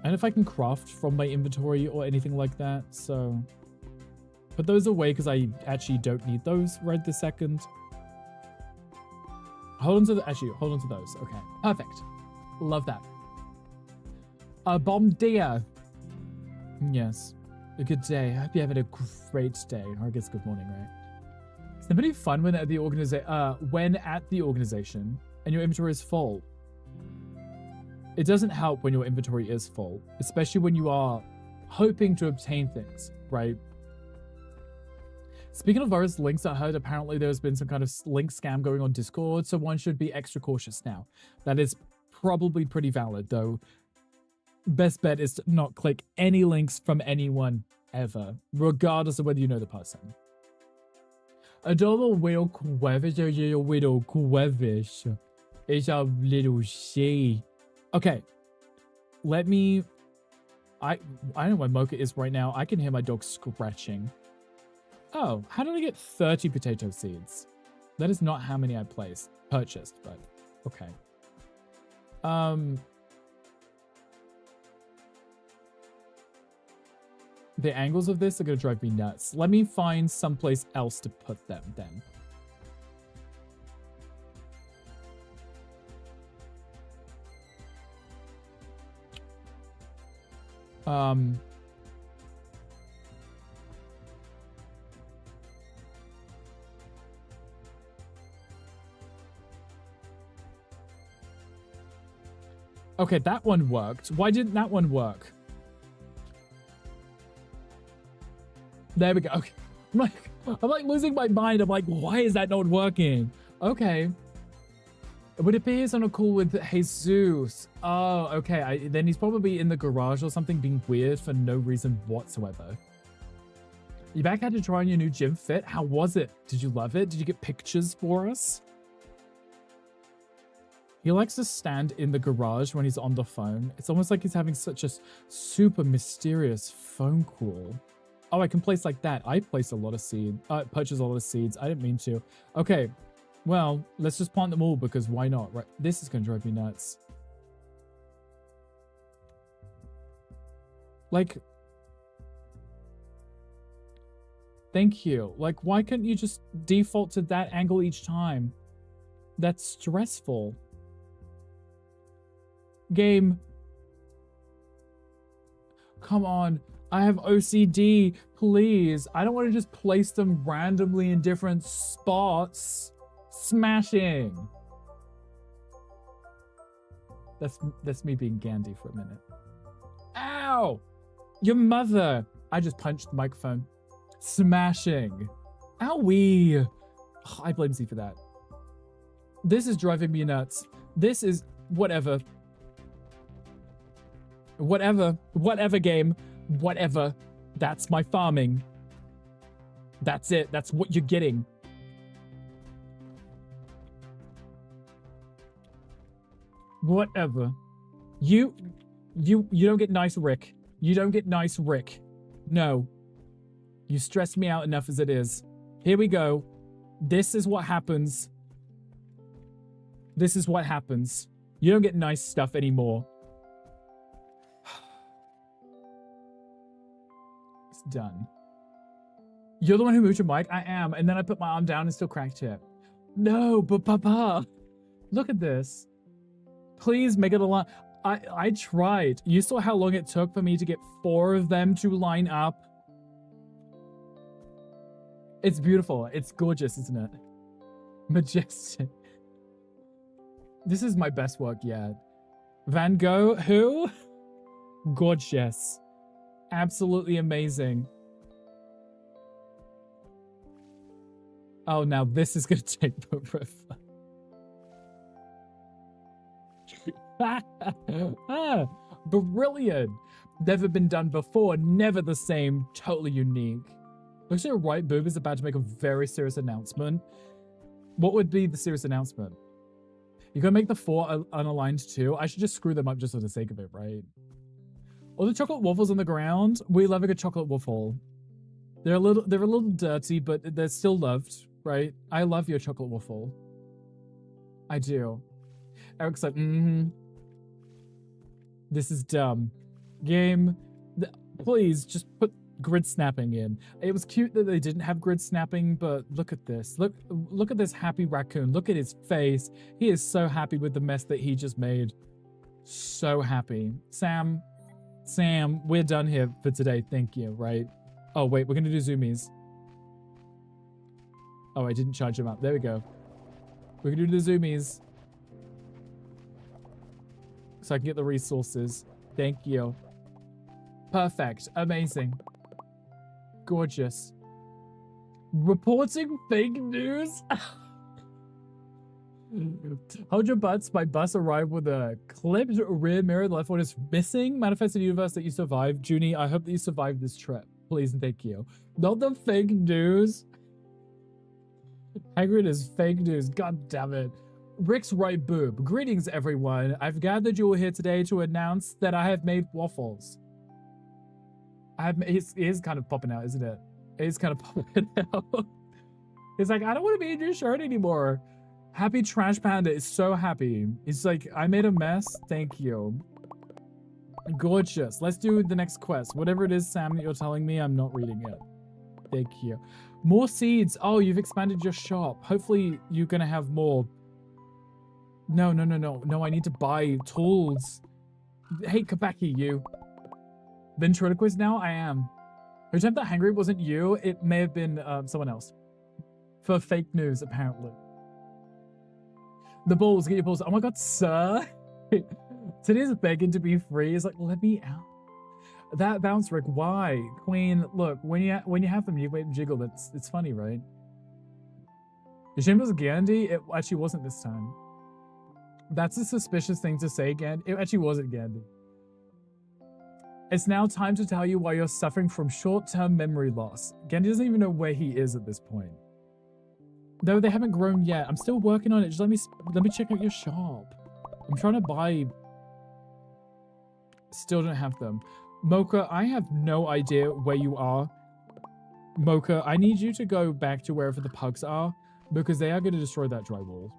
And if I can craft from my inventory or anything like that, so put those away because I actually don't need those right this second. Hold on to hold on to those. Okay, perfect. Love that. Bom dia. Yes. A good day. I hope you're having a great day. Or I guess good morning, right? It's pretty fun when at the organization and your inventory is full. It doesn't help when your inventory is full, especially when you are hoping to obtain things, right? Speaking of those links, I heard apparently there's been some kind of link scam going on Discord, so one should be extra cautious now. That is probably pretty valid, though. Best bet is to not click any links from anyone ever, regardless of whether you know the person. Adorable little Quevish, a little Quevish. It's a little she. Okay, let me. I don't know where Mocha is right now. I can hear my dog scratching. Oh, how did I get 30 potato seeds? That is not how many I purchased, but okay. The angles of this are going to drive me nuts. Let me find someplace else to put them then. Okay, that one worked. Why didn't that one work? There we go. Okay. I'm like losing my mind. I'm like, why is that not working? Okay. It would appear he's on a call with Jesus. Oh, okay. Then he's probably in the garage or something being weird for no reason whatsoever. You back at to try on your new gym fit? How was it? Did you love it? Did you get pictures for us? He likes to stand in the garage when he's on the phone. It's almost like he's having such a super mysterious phone call. Oh, I can place like that. I placed a lot of seeds. Purchased a lot of seeds. I didn't mean to. Okay. Well, let's just plant them all because why not? Right. This is going to drive me nuts. Like, thank you. Like, why couldn't you just default to that angle each time? That's stressful. Game. Come on. I have OCD. Please. I don't want to just place them randomly in different spots. Smashing. That's me being Gandhi for a minute. Ow! Your mother. I just punched the microphone. Smashing. Owie. Oh, I blame Z for that. This is driving me nuts. This is whatever. Whatever game. Whatever. That's my farming. That's it. That's what you're getting. Whatever. You don't get nice, Rick. You don't get nice, Rick. No. You stress me out enough as it is. Here we go. This is what happens. This is what happens. You don't get nice stuff anymore. It's done. You're the one who moved your mic? I am. And then I put my arm down and still cracked it. No, but Papa. Look at this. Please make it a line. I tried. You saw how long it took for me to get 4 of them to line up. It's beautiful. It's gorgeous, isn't it? Majestic. This is my best work yet. Van Gogh, who? Gorgeous. Absolutely amazing. Oh, now this is going to take forever. Brilliant. Never been done before. Never the same. Totally unique. Looks like your right boob is about to make a very serious announcement. What would be the serious announcement? You're going to make the 4 unaligned too? I should just screw them up just for the sake of it, right? All the chocolate waffles on the ground. We love a good chocolate waffle. They're a little dirty, but they're still loved, right? I love your chocolate waffle. I do. Eric's like, This is dumb. Game, please just put grid snapping in. It was cute that they didn't have grid snapping, but look at this. Look at this happy raccoon. Look at his face. He is so happy with the mess that he just made. So happy. Sam, we're done here for today. Thank you, right? Oh, wait, we're going to do zoomies. Oh, I didn't charge him up. There we go. We're going to do the zoomies. So I can get the resources. Thank you. Perfect. Amazing. Gorgeous. Reporting fake news? Hold your butts. My bus arrived with a clipped rear mirror. The left one is missing. Manifested universe that you survived. Junie, I hope that you survived this trip. Please and thank you. Not the fake news. Hagrid is fake news. God damn it. Rick's right boob. Greetings, everyone. I've gathered you all here today to announce that I have made waffles. It is kind of popping out, isn't it? It is kind of popping out. He's like, I don't want to be in your shirt anymore. Happy Trash Panda is so happy. He's like, I made a mess. Thank you. Gorgeous. Let's do the next quest. Whatever it is, Sam, that you're telling me, I'm not reading it. Thank you. More seeds. Oh, you've expanded your shop. Hopefully you're going to have more. No, I need to buy tools. Hey, Kabaki, you. Ventriloquist now? I am. Who told that Hangry wasn't you? It may have been someone else. For fake news, apparently. The balls, get your balls. Oh my god, sir. Today's begging to be free. He's like, let me out. That bounce, Rick. Why? Queen, look, when you have them, you wait and jiggle. It's funny, right? Your shame was Gandhi? It actually wasn't this time. That's a suspicious thing to say, Gandhi. It actually wasn't Gandhi. It's now time to tell you why you're suffering from short-term memory loss. Gandhi doesn't even know where he is at this point. No, they haven't grown yet. I'm still working on it. Just let me check out your shop. I'm trying to buy. Still don't have them. Mocha, I have no idea where you are. Mocha, I need you to go back to wherever the pugs are, because they are going to destroy that drywall.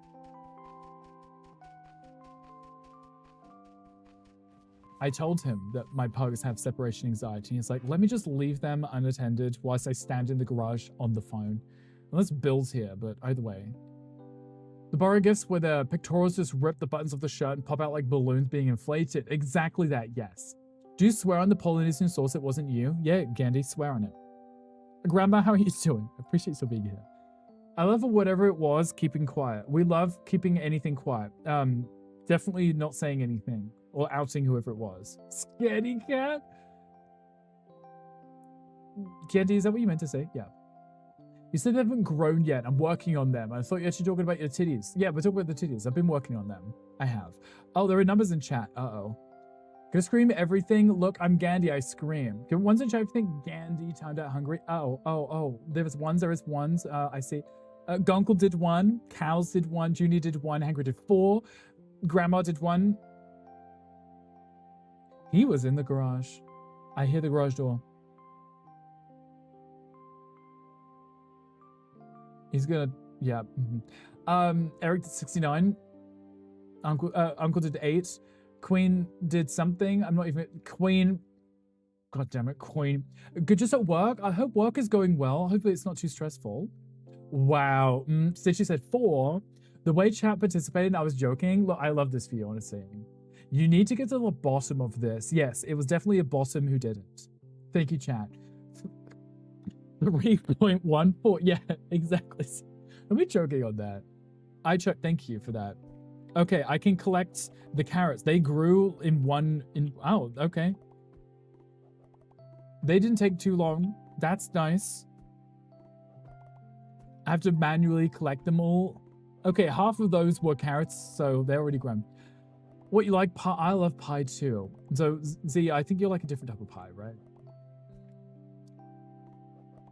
I told him that my pugs have separation anxiety. He's like, let me just leave them unattended whilst I stand in the garage on the phone. Unless Bill's here, but either way. The borrow gifts where the pictorials just rip the buttons off the shirt and pop out like balloons being inflated. Exactly that, yes. Do you swear on the Polynesian source it wasn't you? Yeah, Gandhi, swear on it. Grandma, how are you doing? I appreciate you being here. I love whatever it was, keeping quiet. We love keeping anything quiet. Definitely not saying anything or outing whoever it was. Scaredy cat? Candy, is that what you meant to say? Yeah. You said they haven't grown yet. I'm working on them. I thought you were actually talking about your titties. Yeah, we're talking about the titties. I've been working on them. I have. Oh, there are numbers in chat. Uh-oh. Gonna scream everything. Look, I'm Gandhi. I scream. Give ones in chat if you think Gandhi turned out hungry. Oh. There is ones. I see. Gunkle did 1. Cows did 1. Junie did 1. Hangry did 4. Grandma did 1. He was in the garage. I hear the garage door. He's gonna, yeah. Eric did 69. Uncle did 8. Queen did something. I'm not even, Queen. God damn it, Queen. Good, just at work. I hope work is going well. Hopefully it's not too stressful. Wow. Stitchy said 4. The way chat participated, I was joking. Look, I love this for you, honestly. You need to get to the bottom of this. Yes, it was definitely a bottom who didn't. Thank you, chat. 3.14. Yeah, exactly. I'm joking on that. Thank you for that. Okay, I can collect the carrots. They grew oh, okay. They didn't take too long. That's nice. I have to manually collect them all. Okay, half of those were carrots, so they're already grown. What you like? Pie? I love pie too. So, Z, I think you like a different type of pie, right?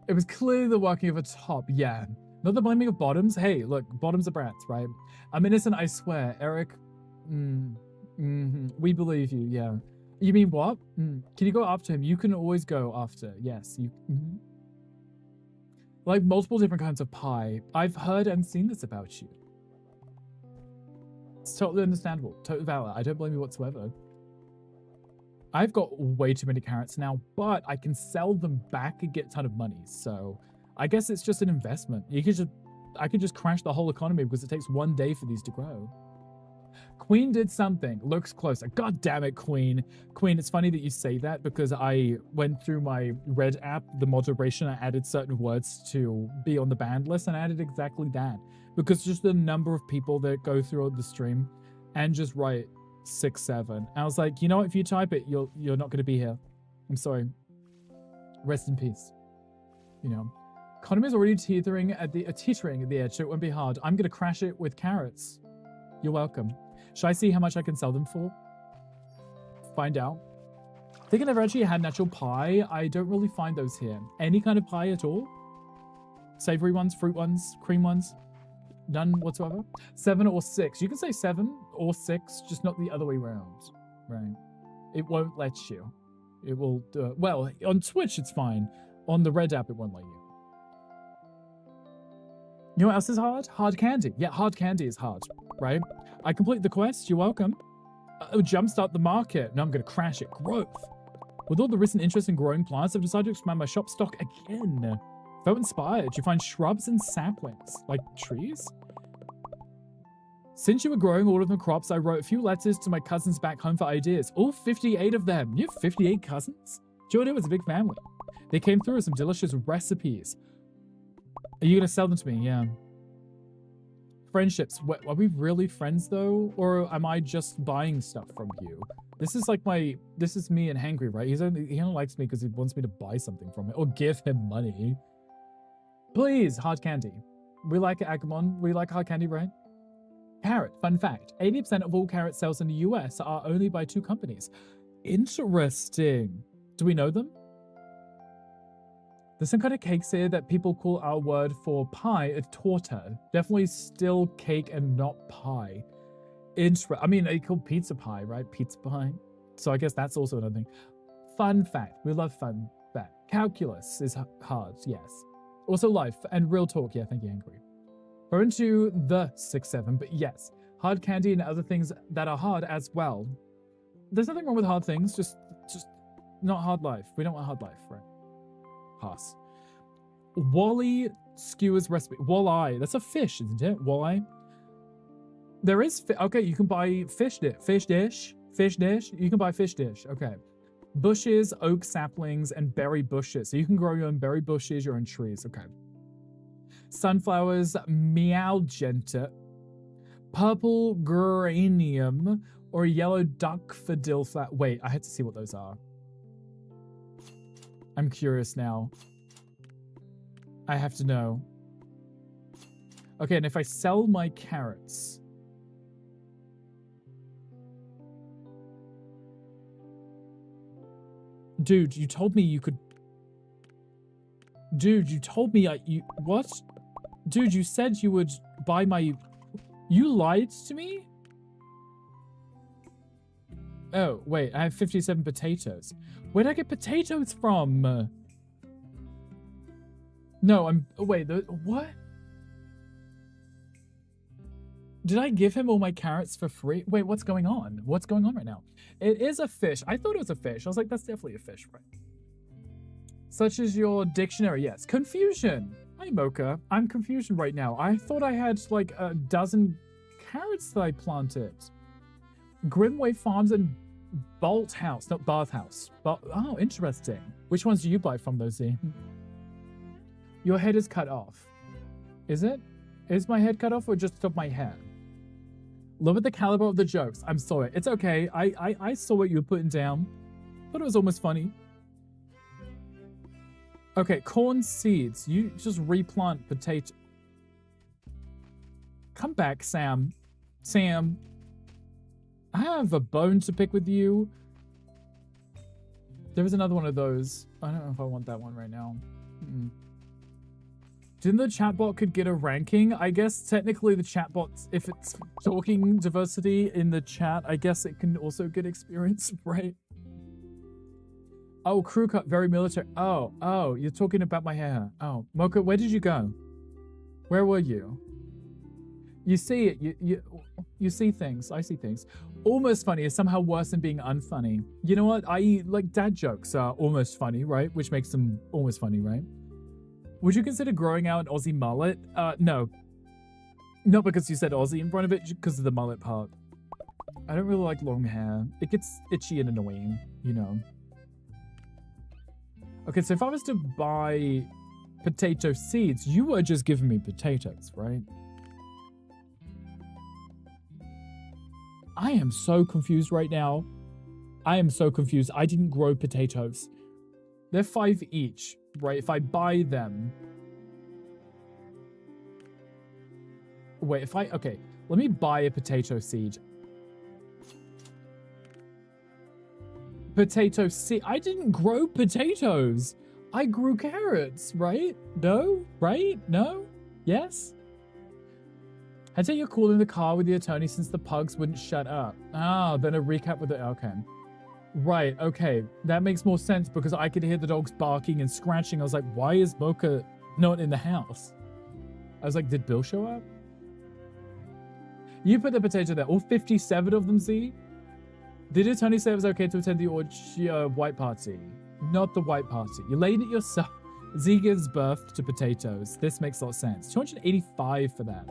It was clearly the working of a top, yeah. Not the blaming of bottoms. Hey, look, bottoms are brats, right? I'm innocent, I swear. Eric, we believe you, yeah. You mean what? Can you go after him? You can always go after, yes. You. Like multiple different kinds of pie. I've heard and seen this about you. It's totally understandable. Total valid. I don't blame you whatsoever. I've got way too many carrots now, but I can sell them back and get a ton of money. So I guess it's just an investment. I could just crash the whole economy because it takes 1 day for these to grow. Queen did something. Looks closer. God damn it, Queen. Queen, it's funny that you say that because I went through my Red app, the moderation, I added certain words to be on the banned list, and I added exactly that. Because just the number of people that go through the stream and just write 6, 7. I was like, you know what? If you type it, you're not going to be here. I'm sorry. Rest in peace. You know, economy is already teetering at the edge, so it won't be hard. I'm going to crash it with carrots. You're welcome. Should I see how much I can sell them for? Find out. I think I never actually had natural pie. I don't really find those here. Any kind of pie at all? Savory ones, fruit ones, cream ones? None whatsoever? 7 or 6. You can say 7 or 6, just not the other way around. Right. It won't let you. It will do it. Well, on Twitch, it's fine. On the Red app, it won't let you. You know what else is hard? Hard candy. Yeah, hard candy is hard, right? I complete the quest. You're welcome. Jumpstart the market. Now I'm going to crash it. Growth. With all the recent interest in growing plants, I've decided to expand my shop stock again. Felt inspired. You find shrubs and saplings. Like trees? Since you were growing all of the crops, I wrote a few letters to my cousins back home for ideas. All 58 of them. You have 58 cousins? Jordan was a big family. They came through with some delicious recipes. Are you going to sell them to me? Yeah. Friendships. Are we really friends though? Or am I just buying stuff from you? This is like this is me and Hangry, right? He only likes me because he wants me to buy something from it or give him money. Please, hard candy. We like it, Agamon. We like hard candy, right? Carrot. Fun fact. 80% of all carrot sales in the US are only by 2 companies. Interesting. Do we know them? There's some kind of cakes here that people call our word for pie a torta. Definitely still cake and not pie. I mean, they call pizza pie, right? Pizza pie. So I guess that's also another thing. Fun fact. We love fun fact. Calculus is hard, yes. Also life and real talk. Yeah, thank you, Angry. We're into the 6, 7, but yes. Hard candy and other things that are hard as well. There's nothing wrong with hard things, just not hard life. We don't want hard life, right? Pass. Wally skewers recipe. Walleye. That's a fish, isn't it? Walleye. There is. Okay, you can buy fish dish. Fish dish. Fish dish. You can buy fish dish. Okay. Bushes, oak saplings, and berry bushes. So you can grow your own berry bushes, your own trees. Okay. Sunflowers, meowgenta, purple geranium, or yellow daffodil flower. Wait, I had to see what those are. I'm curious now. I have to know. Okay, and if I sell my carrots... Dude, you told me you could... Dude, you told me what? Dude, you said you would buy my... You lied to me? Oh, wait, I have 57 potatoes. Where'd I get potatoes from? No, wait, what? Did I give him all my carrots for free? Wait, what's going on? What's going on right now? It is a fish. I thought it was a fish. I was like, that's definitely a fish, right? Such as your dictionary, yes. Confusion. Hi, Mocha. I'm confusion right now. I thought I had like a dozen carrots that I planted. Grimway Farms and Bolt House, not Bath House. But oh, interesting. Which ones do you buy from those? Your head is cut off. Is it? Is my head cut off or just of my hair? Look at the caliber of the jokes. I'm sorry. It's okay. I saw what you were putting down. Thought it was almost funny. Okay, corn seeds. You just replant potato. Come back, Sam. Sam. I have a bone to pick with you. There was another one of those. I don't know if I want that one right now. Didn't the chatbot could get a ranking? I guess technically the chatbot, if it's talking diversity in the chat, I guess it can also get experience, right? Oh, crew cut, very military. Oh, you're talking about my hair. Oh, Mocha, where did you go? Where were you? You see it. You see things. I see things. Almost funny is somehow worse than being unfunny. You know what? Like dad jokes are almost funny, right? Which makes them almost funny, right? Would you consider growing out an Aussie mullet? No. Not because you said Aussie in front of it, just because of the mullet part. I don't really like long hair. It gets itchy and annoying, you know. Okay, so if I was to buy potato seeds, you were just giving me potatoes, right? I am so confused right now. I am so confused. I didn't grow potatoes. They're 5 each, right? If I buy them... Wait, okay, let me buy a potato seed. Potato seed. I didn't grow potatoes. I grew carrots, right? No? Right? No? Yes? I take your call in the car with the attorney since the pugs wouldn't shut up. Ah, then a recap with the... Okay. Right, okay. That makes more sense because I could hear the dogs barking and scratching. I was like, why is Mocha not in the house? I was like, did Bill show up? You put the potato there. All 57 of them, Z? Did attorney say it was okay to attend the white party? Not the white party. You laid it yourself. Z gives birth to potatoes. This makes a lot of sense. 285 for that.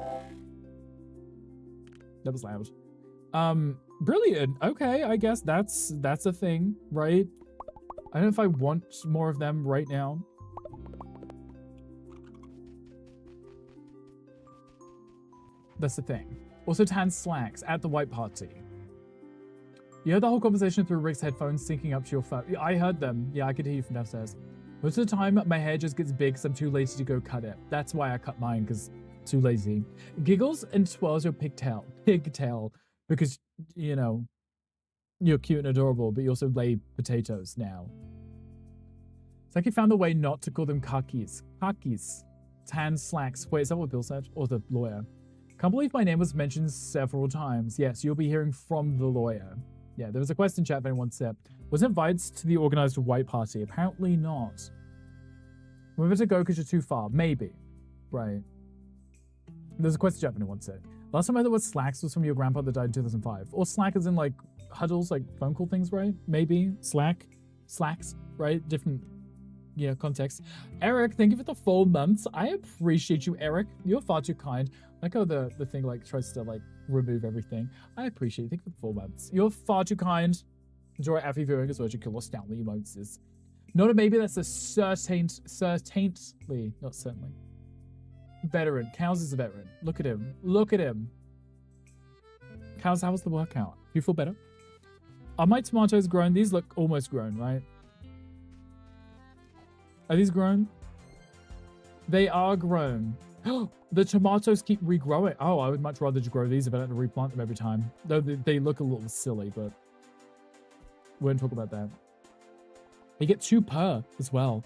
That was loud. Brilliant. Okay, I guess that's a thing, right? I don't know if I want more of them right now. That's the thing. Also tan slacks at the white party. You heard the whole conversation through Rick's headphones syncing up to your phone. Yeah, I heard them. Yeah, I could hear you from downstairs. Most of the time, my hair just gets big because I'm too lazy to go cut it. That's why I cut mine, because too lazy. Giggles and twirls your pigtail. Because, you know, you're cute and adorable, but you also lay potatoes now. It's like you found a way not to call them khakis. Khakis. Tan slacks. Wait, is that what Bill said? Or the lawyer? Can't believe my name was mentioned several times. Yes, you'll be hearing from the lawyer. Yeah, there was a question chat if anyone said. Was invited to the organized white party? Apparently not. Remember to go because you're too far. Maybe. Right. There's a question chat if anyone said. Last time I heard the word slacks was from your grandpa that died in 2005. Or slack as in like huddles, like phone call things, right? Maybe. Slacks, right? Different, yeah, context. Eric, thank you for the 4 months. I appreciate you, Eric. You're far too kind. Like how the thing like tries to like remove everything. I appreciate it. Thank you for the 4 months. You're far too kind. Enjoy Affy viewing as well as you kill Stanley emojis. Not a maybe, that's a certainly, not certainly. Veteran. Cows is a veteran. Look at him. Look at him. Cows, how was the workout? You feel better? Are my tomatoes grown? These look almost grown, right? Are these grown? They are grown. The tomatoes keep regrowing. Oh, I would much rather just grow these if I don't have to replant them every time. Though they look a little silly, but we won't talk about that. You get 2 per as well.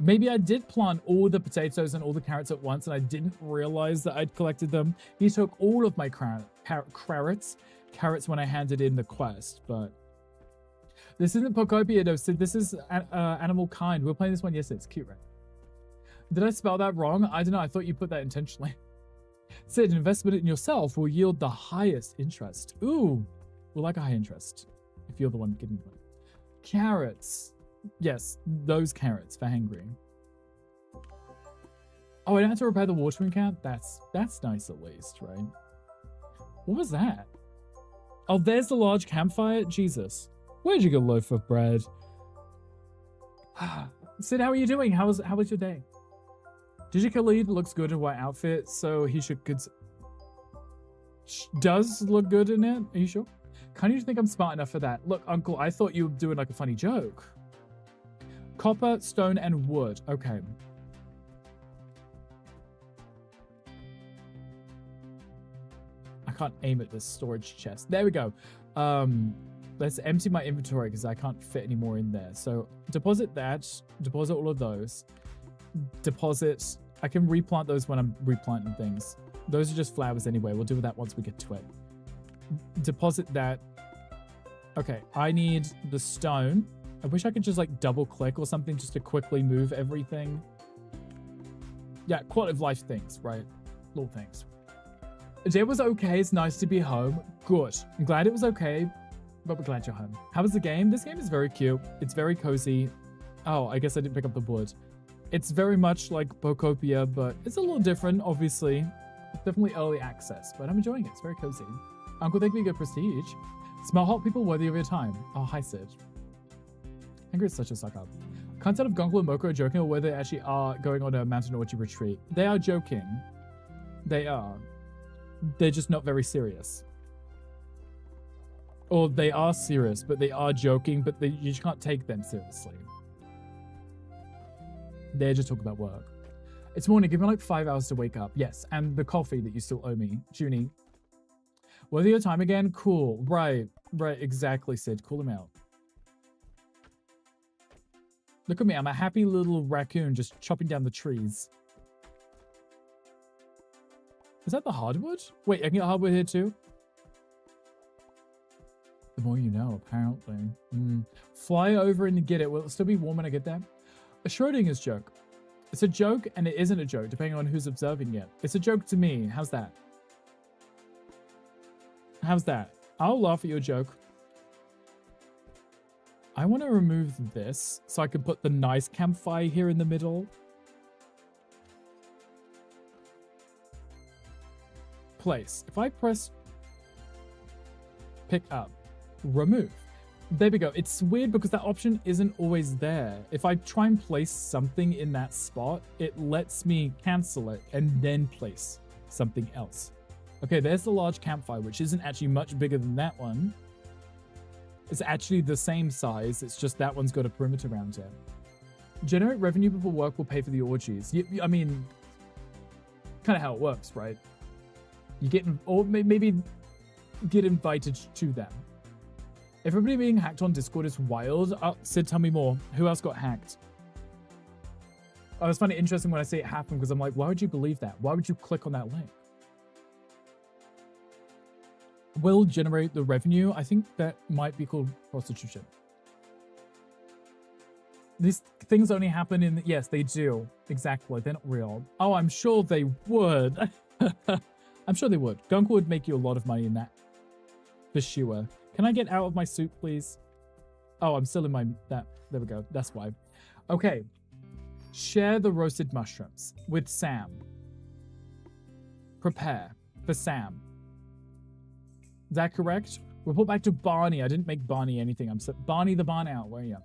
Maybe I did plant all the potatoes and all the carrots at once and I didn't realize that I'd collected them. He took all of my carrots when I handed in the quest, but this isn't Pocopia, no, Sid. This is Animal Kind. We were playing this one yesterday. It's cute, right? Did I spell that wrong? I don't know. I thought you put that intentionally. Sid, investment in yourself will yield the highest interest. Ooh, we like a high interest if you're the one giving money. Carrots. Yes, those carrots for hangry. Oh, I don't have to repair the watering can? That's nice at least, right? What was that? Oh, there's the large campfire? Jesus. Where'd you get a loaf of bread? Sid, how are you doing? How was your day? Digi Khalid looks good in a white outfit, so he should does look good in it? Are you sure? Can't you think I'm smart enough for that? Look, Uncle, I thought you were doing like a funny joke. Copper, stone, and wood. Okay. I can't aim at this storage chest. There we go. Let's empty my inventory because I can't fit any more in there. So deposit that. Deposit all of those. Deposit. I can replant those when I'm replanting things. Those are just flowers anyway. We'll do that once we get to it. Deposit that. Okay, I need the stone. I wish I could just like double click or something just to quickly move everything. Yeah, quality of life things, right? Little things. The day was okay. It's nice to be home. Good. I'm glad it was okay, but we're glad you're home. How was the game? This game is very cute. It's very cozy. Oh, I guess I didn't pick up the wood. It's very much like Bocopia, but it's a little different, obviously. It's definitely early access, but I'm enjoying it. It's very cozy. Uncle, thank me good prestige. Smell hot people worthy of your time. Oh, hi, Sid. Angry is such a suck up. Can't tell if Gunkel and Moko are joking or whether they actually are going on a mountain orchard retreat. They are joking. They are. They're just not very serious. Or they are serious, but they are joking, but you just can't take them seriously. They're just talking about work. It's morning. Give me like 5 hours to wake up. Yes, and the coffee that you still owe me. Junie. Worthy your time again? Cool. Right, exactly, Sid. Call him out. Look at me. I'm a happy little raccoon just chopping down the trees. Is that the hardwood? Wait, I can get hardwood here too? The more you know, apparently. Fly over and get it. Will it still be warm when I get there? A Schrodinger's joke. It's a joke and it isn't a joke, depending on who's observing it. It's a joke to me. How's that? How's that? I'll laugh at your joke. I want to remove this so I can put the nice campfire here in the middle. Place. If I press pick up, remove. There we go. It's weird because that option isn't always there. If I try and place something in that spot, it lets me cancel it and then place something else. Okay, there's the large campfire, which isn't actually much bigger than that one. It's actually the same size. It's just that one's got a perimeter around it. Generate revenue before work will pay for the orgies. I mean, kind of how it works, right? You get, or maybe get invited to them. Everybody being hacked on Discord is wild. Sid, tell me more. Who else got hacked? Oh, it's funny, interesting when I say it happened because I'm like, why would you believe that? Why would you click on that link? Will generate the revenue. I think that might be called prostitution. These things only happen in... Yes, they do. Exactly. They're not real. Oh, I'm sure they would. I'm sure they would. Gunkel would make you a lot of money in that. For sure. Can I get out of my suit, please? Oh, I'm still in my... There we go. That's why. Okay. Share the roasted mushrooms with Sam. Prepare for Sam. Is that correct? Report back to Barney. I didn't make Barney anything. I'm so Barney the Barn out. Where are you?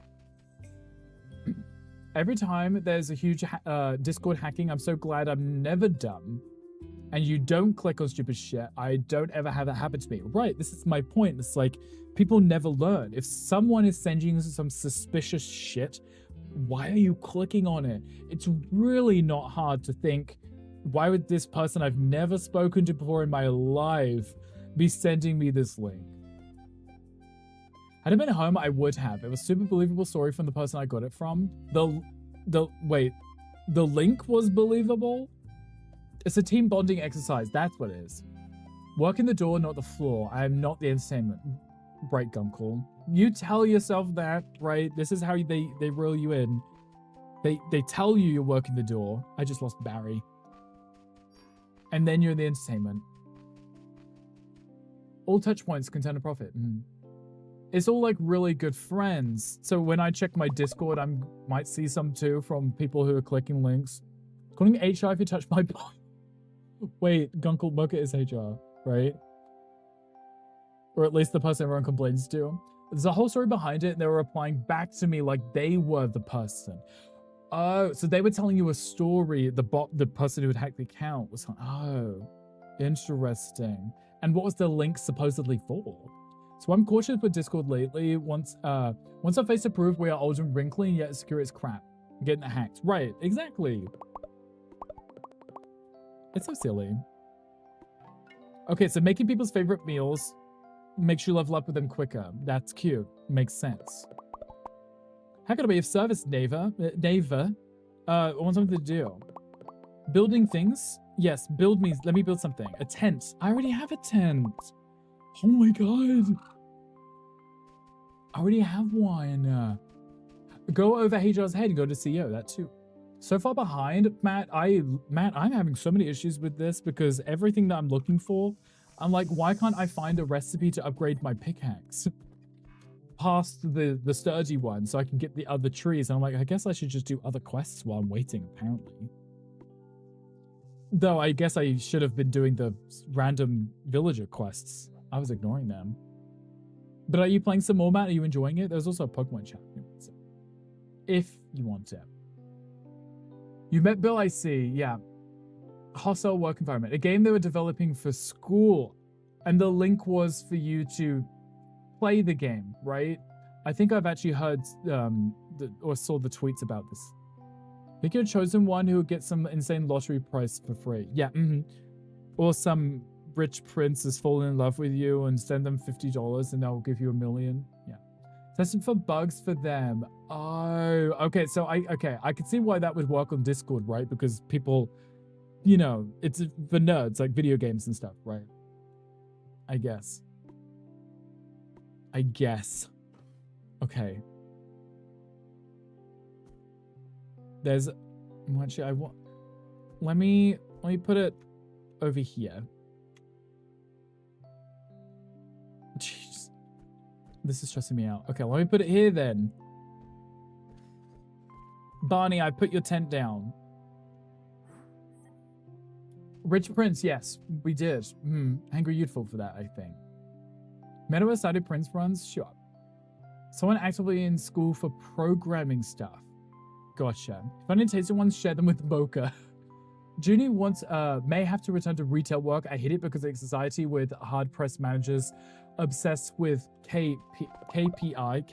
Every time there's a huge Discord hacking, I'm so glad I'm never dumb. And you don't click on stupid shit. I don't ever have that happen to me. Right, this is my point. It's like, people never learn. If someone is sending you some suspicious shit, why are you clicking on it? It's really not hard to think, why would this person I've never spoken to before in my life be sending me this link? Had it been home, I would have. It was a super believable story from the person I got it from. Wait, the link was believable? It's a team bonding exercise. That's what it is. Work in the door, not the floor. I am not the entertainment. Right, Gunkle. You tell yourself that, right? This is how they reel you in. They tell you you're working the door. I just lost Barry. And then you're in the entertainment. All touch points contain a profit. It's all like really good friends. So when I check my Discord, I might see some too from people who are clicking links. Calling HR if you touch my point. Wait, Gunkle Mocha is HR, right? Or at least the person everyone complains to. There's a whole story behind it, and they were replying back to me like they were the person. Oh, so they were telling you a story. The person who had hacked the account was like, oh, interesting. And what was the link supposedly for? So I'm cautious with Discord lately. Once our face to prove we are old and wrinkly and yet secure as crap. Getting hacked. Right, exactly. It's so silly. Okay, so making people's favorite meals makes you level up with them quicker. That's cute. Makes sense. How could I be of service, Neva? I want something to do. Building things? Yes, build me. Let me build something. A tent. I already have a tent. Oh my god. I already have one. Go over HR's head and go to CEO. That too. So far behind, Matt, I'm having so many issues with this because everything that I'm looking for, I'm like, why can't I find a recipe to upgrade my pickaxe past the sturdy one so I can get the other trees? And I'm like, I guess I should just do other quests while I'm waiting, apparently. Though I guess I should have been doing the random villager quests. I was ignoring them. But are you playing some more, Matt? Are you enjoying it? There's also a Pokemon chat. If you want it. You met Bill, I see. Yeah. Hostile work environment. A game they were developing for school. And the link was for you to play the game, right? I think I've actually heard or saw the tweets about this. Pick your chosen one who will get some insane lottery prize for free. Yeah. Or some rich prince has fallen in love with you and send them $50 and they'll give you $1 million. Yeah. Testing for bugs for them. Oh, okay. So I could see why that would work on Discord, right? Because people, you know, it's for nerds, like video games and stuff, right? I guess. Okay. There's actually let me put it over here. Jeez. This is stressing me out. Okay, let me put it here then. Barney, I put your tent down. Rich Prince, yes, we did. Angry Youthful for that, I think. Metaverse started Prince runs? Sure. Someone actively in school for programming stuff. Gotcha. If I didn't taste the ones, share them with Mocha. Junie wants may have to return to retail work. I hate it because of society with hard-pressed managers obsessed with KPI.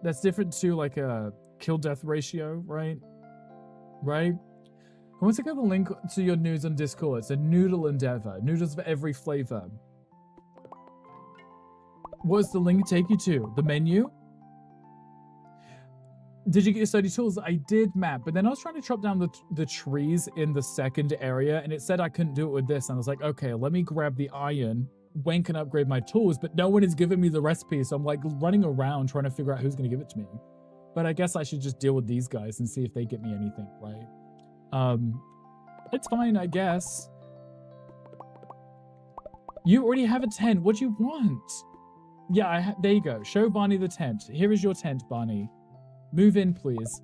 That's different to like a kill-death ratio, right? Right? I want to go the link to your news on Discord. It's a noodle endeavor. Noodles for every flavor. What does the link take you to? The menu? Did you get your study tools? I did, Matt, but then I was trying to chop down the trees in the second area, and it said I couldn't do it with this. And I was like, okay, let me grab the iron. When can I upgrade my tools? But no one is giving me the recipe, so I'm like running around trying to figure out who's going to give it to me. But I guess I should just deal with these guys and see if they get me anything, right? It's fine, I guess. You already have a tent. What do you want? Yeah, there you go. Show Barney the tent. Here is your tent, Barney. Move in, please.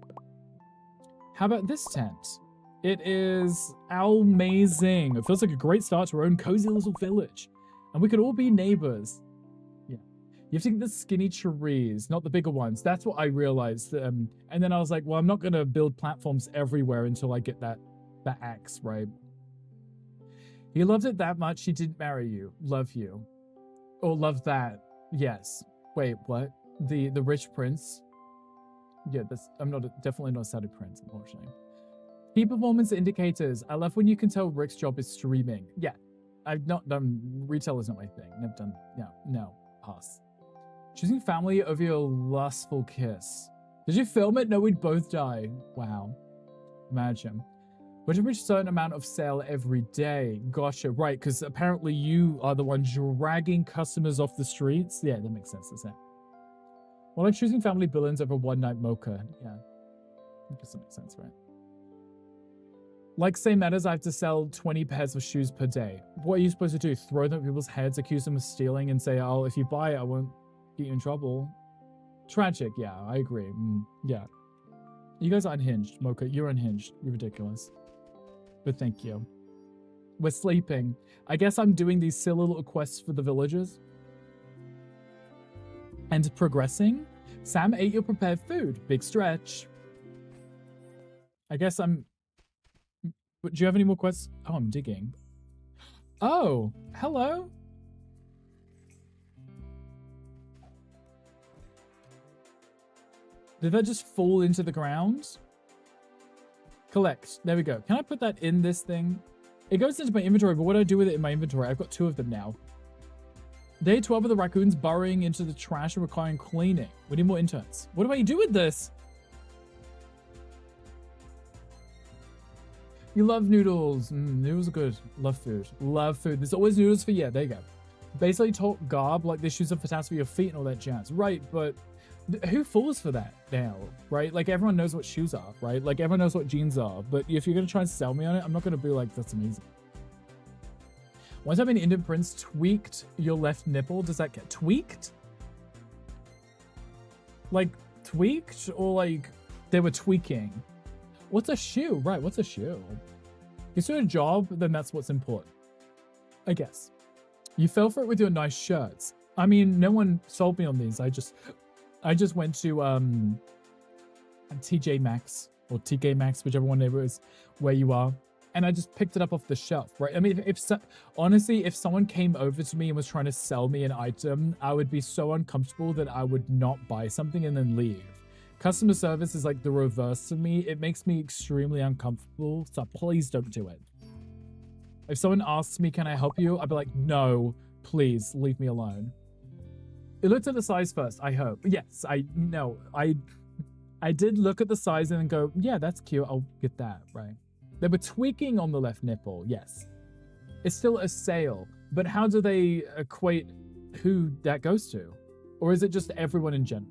How about this tent? It is amazing. It feels like a great start to our own cozy little village. And we could all be neighbors. Yeah. You have to get the skinny trees, not the bigger ones. That's what I realized. And then I was like, well, I'm not going to build platforms everywhere until I get that axe, right? He loved it that much, he didn't marry you. Love you. Or love that. Yes. Wait, what? The rich prince? Yeah, I'm definitely not sad at Prince, unfortunately. Key performance indicators. I love when you can tell Rick's job is streaming. Yeah, I've not done, retail is not my thing. Never done, no, pass. Choosing family over your lustful kiss. Did you film it? No, we'd both die. Wow. Imagine. Would you reach a certain amount of sale every day? Gotcha, right, because apparently you are the one dragging customers off the streets. Yeah, that makes sense, doesn't it? Well, like choosing family villains over one night mocha. Yeah, that doesn't make sense, right? Like same matters, I have to sell 20 pairs of shoes per day. What are you supposed to do? Throw them at people's heads, accuse them of stealing, and say, oh, if you buy it, I won't get you in trouble. Tragic, yeah, I agree. Yeah. You guys are unhinged, Mocha. You're unhinged. You're ridiculous. But thank you. We're sleeping. I guess I'm doing these silly little quests for the villagers. And progressing. Sam ate your prepared food. Big stretch. I guess I'm... But do you have any more quests? Oh, I'm digging. Oh, hello. Did that just fall into the ground? Collect. There we go. Can I put that in this thing? It goes into my inventory, but what do I do with it in my inventory? I've got 2 of them now. Day 12 of the raccoons burrowing into the trash and requiring cleaning. We need more interns. What do I do with this? You love noodles. Noodles are good. Love food. Love food. There's always noodles for you. There you go. Basically talk garb like this shoes are fantastic for your feet and all that jazz. Right, but who falls for that now, right? Like everyone knows what shoes are, right? Like everyone knows what jeans are. But if you're going to try and sell me on it, I'm not going to be like, that's amazing. One time an Indian prince tweaked your left nipple. Does that get tweaked? Like tweaked or like they were tweaking? What's a shoe? Right, what's a shoe? You do a job, then that's what's important. I guess. You fell for it with your nice shirts. I mean, no one sold me on these. I just went to TJ Maxx or TK Maxx, whichever one it is where you are. And I just picked it up off the shelf, right? I mean, honestly, if someone came over to me and was trying to sell me an item, I would be so uncomfortable that I would not buy something and then leave. Customer service is like the reverse of me. It makes me extremely uncomfortable, so please don't do it. If someone asks me, can I help you? I'd be like, no, please leave me alone. You looked at the size first, I hope. Yes, I did look at the size and then go, yeah, that's cute. I'll get that, right? They were tweaking on the left nipple, yes. It's still a sale, but how do they equate who that goes to? Or is it just everyone in general?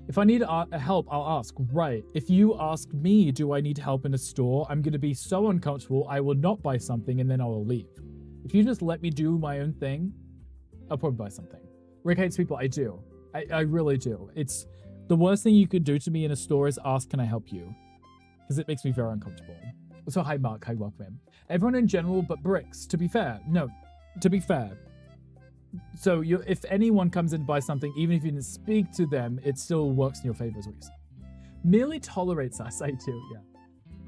If I need help, I'll ask. Right. If you ask me, do I need help in a store? I'm going to be so uncomfortable, I will not buy something and then I will leave. If you just let me do my own thing, I'll probably buy something. Rick hates people. I do. I really do. It's the worst thing you could do to me in a store is ask, can I help you? Because it makes me very uncomfortable. So hi, Mark. Hi, welcome. Everyone in general, but bricks. To be fair. No. To be fair. So if anyone comes in to buy something, even if you didn't speak to them, it still works in your favor as well. Merely tolerates us, I do, yeah.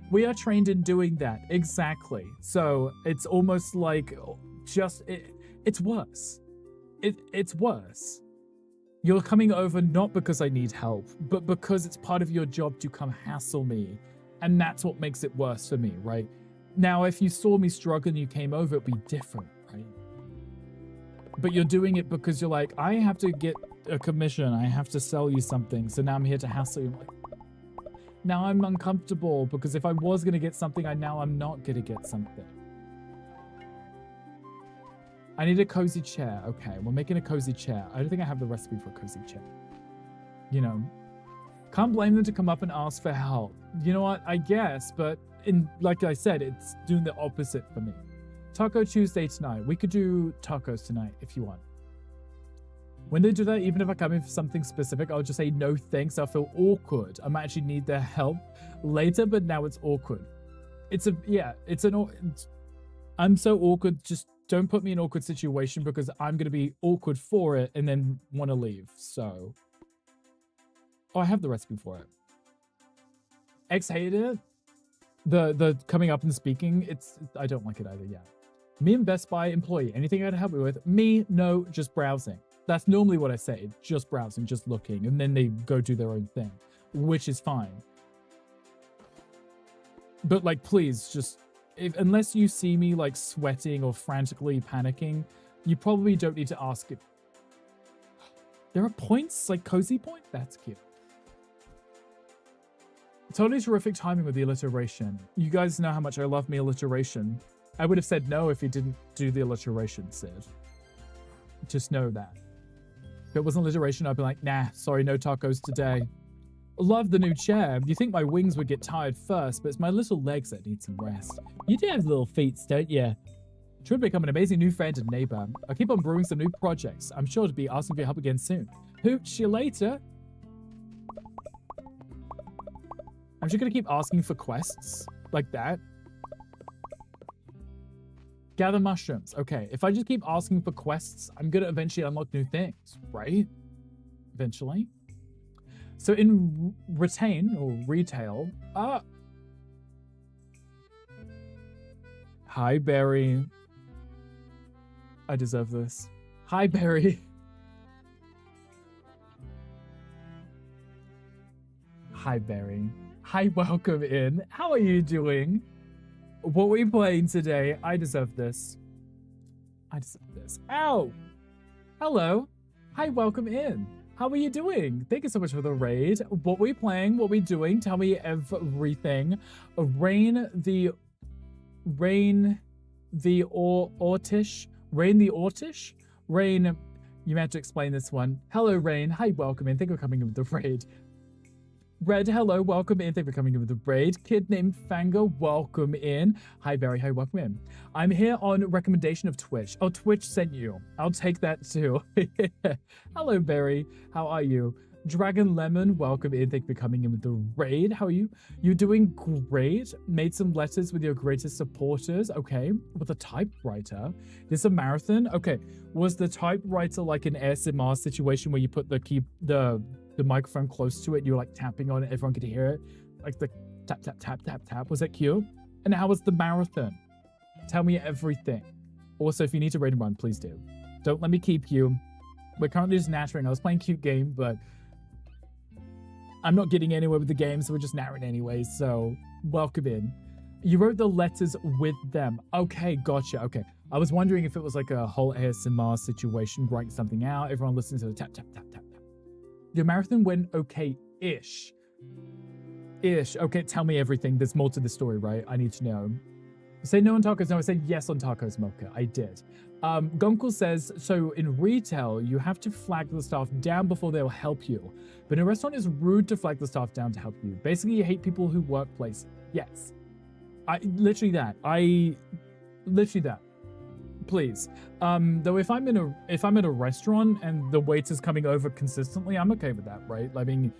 We are trained in doing that, exactly. So it's almost like it's worse. It's worse. You're coming over not because I need help, but because it's part of your job to come hassle me. And that's what makes it worse for me, right? Now, if you saw me struggling and you came over, it'd be different, right? But you're doing it because you're like, I have to get a commission. I have to sell you something. So now I'm here to hassle you. I'm like, now I'm uncomfortable because if I was going to get something, I'm not going to get something. I need a cozy chair. Okay, we're making a cozy chair. I don't think I have the recipe for a cozy chair. You know, can't blame them to come up and ask for help. You know what? I guess, but like I said, it's doing the opposite for me. Taco Tuesday tonight. We could do tacos tonight if you want. When they do that, even if I come in for something specific, I'll just say no thanks. I'll feel awkward. I might actually need their help later, but now it's awkward. I'm so awkward. Just don't put me in an awkward situation because I'm going to be awkward for it and then want to leave. So, I have the recipe for it. X hated it. The coming up and speaking, I don't like it either, yeah. Me and Best Buy employee, anything I can help you with? Me, no, just browsing. That's normally what I say, just browsing, just looking, and then they go do their own thing, which is fine. But like, please, just, unless you see me like sweating or frantically panicking, you probably don't need to ask it. There are points, like cozy point? That's cute. Totally terrific timing with the alliteration. You guys know how much I love me alliteration. I would have said no if he didn't do the alliteration, Sid. Just know that. If it wasn't alliteration, I'd be like, nah, sorry, no tacos today. Love the new chair. You think my wings would get tired first, but it's my little legs that need some rest. You do have little feet, don't you? Should become an amazing new friend and neighbor. I'll keep on brewing some new projects. I'm sure to be asking for your help again soon. Hooch you later. I'm just gonna keep asking for quests like that. Gather mushrooms. Okay, if I just keep asking for quests, I'm gonna eventually unlock new things, right? Eventually. So in retain or retail, hi Barry. I deserve this. Hi Barry. Hi Barry. Hi, welcome in. How are you doing? What are we playing today? I deserve this. I deserve this. Ow! Hello. Hi, welcome in. How are you doing? Thank you so much for the raid. What we playing? What we doing? Tell me everything. Rain the Ortish. Rain the Ortish? Rain, you may have to explain this one. Hello, Rain. Hi, welcome in. Thank you for coming in with the raid. Red, hello, welcome in. Thank you for coming in with the raid. Kid named Fanga, welcome in. Hi, Barry, hi, welcome in. I'm here on recommendation of Twitch. Oh, Twitch sent you. I'll take that too. Hello, Barry. How are you? Dragon Lemon, welcome in. Thank you for coming in with the raid. How are you? You doing great? Made some letters with your greatest supporters. Okay. With a typewriter. This a marathon? Okay. Was the typewriter like an ASMR situation where you put the microphone close to it, you were like tapping on it, everyone could hear it? Like the tap, tap, tap, tap, tap. Was that cute? And how was the marathon? Tell me everything. Also, if you need to raid and run, please do. Don't let me keep you. We're currently just nattering. I was playing cute game, but I'm not getting anywhere with the game, so we're just nattering anyways, so welcome in. You wrote the letters with them. Okay, gotcha, okay. I was wondering if it was like a whole ASMR situation, writing something out, everyone listens to the tap, tap, tap, tap, tap. Your marathon went okay-ish. Okay, tell me everything. There's more to the story, right? I need to know. Say no on tacos. No, I said yes on tacos, Mocha. I did. Gunkel says, so in retail, you have to flag the staff down before they'll help you. But in a restaurant, it's rude to flag the staff down to help you. Basically, you hate people who work place. Yes. Literally that. Please. Though if I'm at a restaurant and the waiter's coming over consistently, I'm okay with that, right? I mean,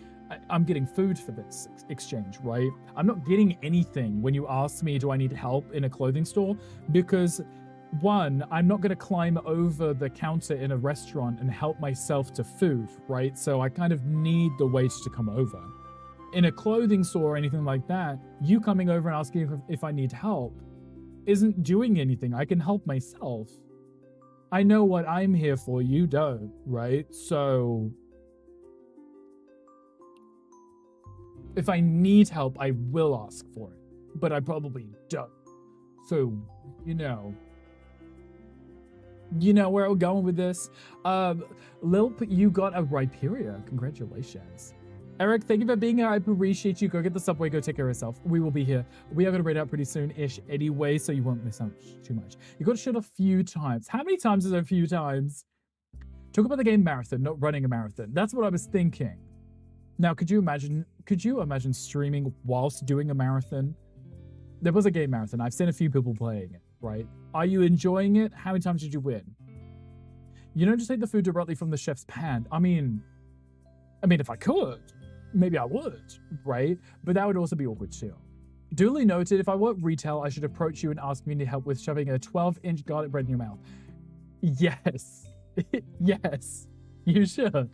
I'm getting food for this exchange, right? I'm not getting anything when you ask me, do I need help in a clothing store? Because one, I'm not going to climb over the counter in a restaurant and help myself to food, right? So I kind of need the waiter to come over. In a clothing store or anything like that, you coming over and asking if I need help isn't doing anything. I can help myself. I know what I'm here for, you don't, right? So if I need help, I will ask for it, but I probably don't. So, you know where I'm going with this. Lilp, you got a Rhyperia. Congratulations. Eric, thank you for being here. I appreciate you. Go get the subway. Go take care of yourself. We will be here. We are going to raid out pretty soon-ish anyway, so you won't miss out too much. You got to shoot a few times. How many times is it a few times? Talk about the game marathon, not running a marathon. That's what I was thinking. Now, could you imagine streaming whilst doing a marathon? There was a game marathon. I've seen a few people playing it, right? Are you enjoying it? How many times did you win? You don't just take the food directly from the chef's pan. I mean, if I could, maybe I would, right? But that would also be awkward too. Duly noted, if I work retail, I should approach you and ask me to help with shoving a 12-inch garlic bread in your mouth. Yes. Yes, you should.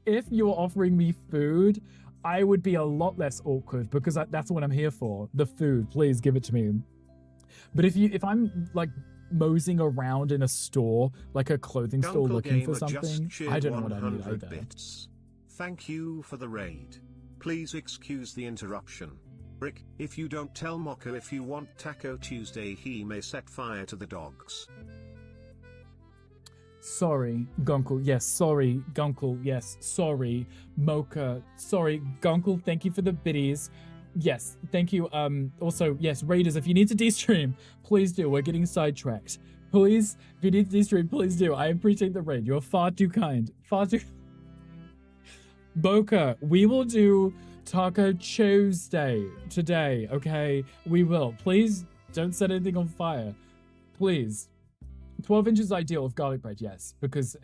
If you're offering me food, I would be a lot less awkward because that's what I'm here for. The food, please give it to me. But if I'm like moseying around in a store, like a clothing store, Gunkle looking for Gamer just something. I cheered don't know what I need 100 either. bits. Thank you for the raid. Please excuse the interruption. Rick, if you don't tell Moko if you want Taco Tuesday, he may set fire to the dogs. Sorry, Gunkle. Yes, sorry, Gunkle. Yes, sorry, Mocha. Sorry, Gunkle. Thank you for the biddies. Yes, thank you. Also, yes, Raiders, if you need to de-stream, please do. We're getting sidetracked. Please, if you need to de-stream, please do. I appreciate the raid. You're far too kind. Far too... Mocha, we will do Taco Tuesday today, okay? We will. Please don't set anything on fire. Please. 12 inches ideal of garlic bread, yes, because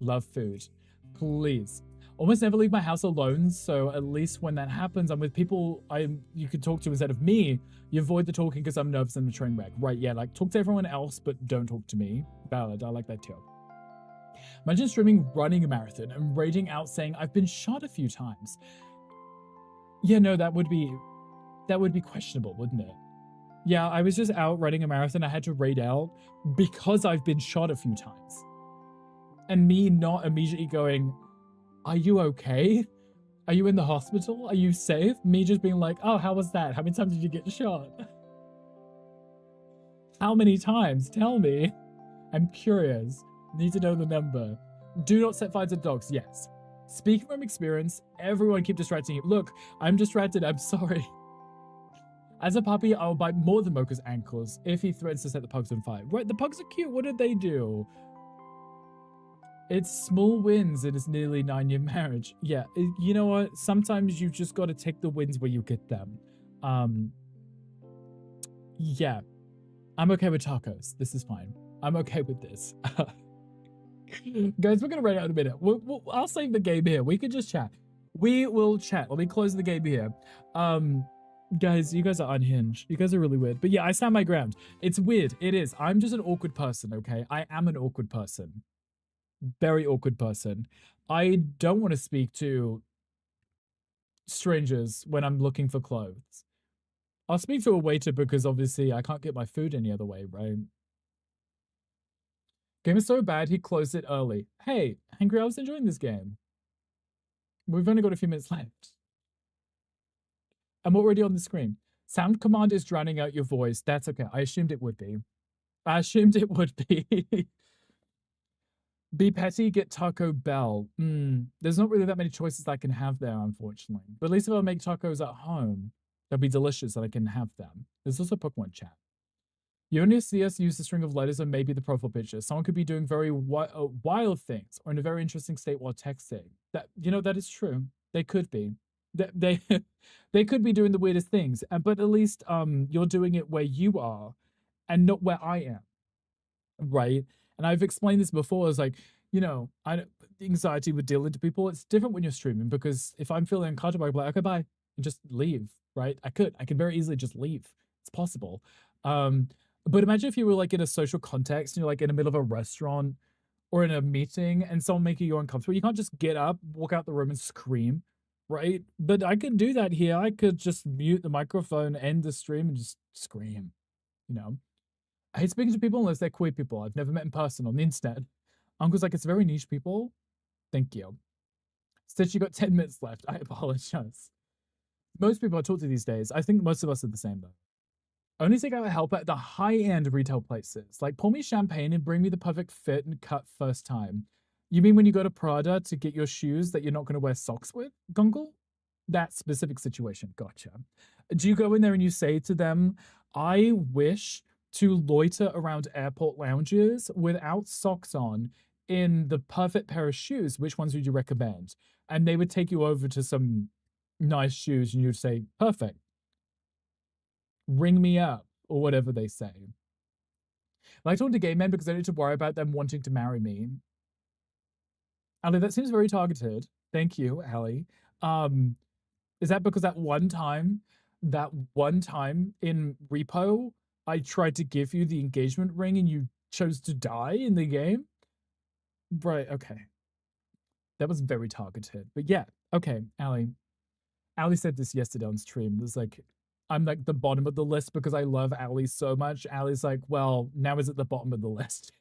love food. Please. Almost never leave my house alone, so at least when that happens, I'm with people you could talk to instead of me. You avoid the talking because I'm nervous in the train wreck. Right, yeah, like talk to everyone else, but don't talk to me. Valid, I like that too. Imagine streaming running a marathon and raging out saying, I've been shot a few times. Yeah, no, that would be questionable, wouldn't it? Yeah, I was just out running a marathon. I had to raid out because I've been shot a few times. And me not immediately going, are you okay? Are you in the hospital? Are you safe? Me just being like, oh, how was that? How many times did you get shot? How many times? Tell me. I'm curious. Need to know the number. Do not set fire to dogs. Yes. Speaking from experience, everyone keep distracting you. Look, I'm distracted. I'm sorry. As a puppy, I'll bite more than Mocha's ankles if he threatens to set the pugs on fire. Right, the pugs are cute. What did they do? It's small wins in his nearly 9-year marriage. Yeah, you know what? Sometimes you've just got to take the wins where you get them. Yeah. I'm okay with tacos. This is fine. I'm okay with this. Guys, we're going to run out in a minute. I'll save the game here. We can just chat. We will chat. Let me close the game here. Guys, you guys are unhinged. You guys are really weird. But yeah, I stand my ground. It's weird. It is. I'm just an awkward person, okay? I am an awkward person. Very awkward person. I don't want to speak to strangers when I'm looking for clothes. I'll speak to a waiter because obviously I can't get my food any other way, right? Game is so bad, he closed it early. Hey, Angry, I was enjoying this game. We've only got a few minutes left. I'm already on the screen. Sound command is drowning out your voice. That's okay. I assumed it would be. Be petty, get Taco Bell. There's not really that many choices I can have there, unfortunately. But at least if I make tacos at home, they'll be delicious and I can have them. There's also Pokemon chat. You only see us use a string of letters and maybe the profile picture. Someone could be doing very wild things or in a very interesting state while texting. That is true. They could be. They could be doing the weirdest things. But at least you're doing it where you are and not where I am. Right? And I've explained this before as like, anxiety with dealing to people. It's different when you're streaming because if I'm feeling uncomfortable, I'm like, okay, bye. And just leave, right? I could very easily just leave. It's possible. But imagine if you were like in a social context and you're like in the middle of a restaurant or in a meeting and someone making you uncomfortable. You can't just get up, walk out the room and scream, right? But I could do that here. I could just mute the microphone, end the stream and just scream, I hate speaking to people unless they're queer people I've never met in person on the internet. Uncle's like, it's very niche people. Thank you. Stitch, you got 10 minutes left. I apologize. Most people I talk to these days, I think most of us are the same though. Only take out help at the high-end retail places. Like, pour me champagne and bring me the perfect fit and cut first time. You mean when you go to Prada to get your shoes that you're not going to wear socks with, Gungle? That specific situation. Gotcha. Do you go in there and you say to them, I wish to loiter around airport lounges without socks on in the perfect pair of shoes? Which ones would you recommend? And they would take you over to some nice shoes and you'd say, perfect. Ring me up, or whatever they say. I like talking to gay men because I don't need to worry about them wanting to marry me. Ali, that seems very targeted. Thank you, Ali. Is that because that one time in Repo, I tried to give you the engagement ring and you chose to die in the game? Right, okay. That was very targeted. But yeah, okay, Ali. Ali said this yesterday on stream. It was like, I'm like the bottom of the list because I love Ali so much. Ali's like, well, now is at the bottom of the list.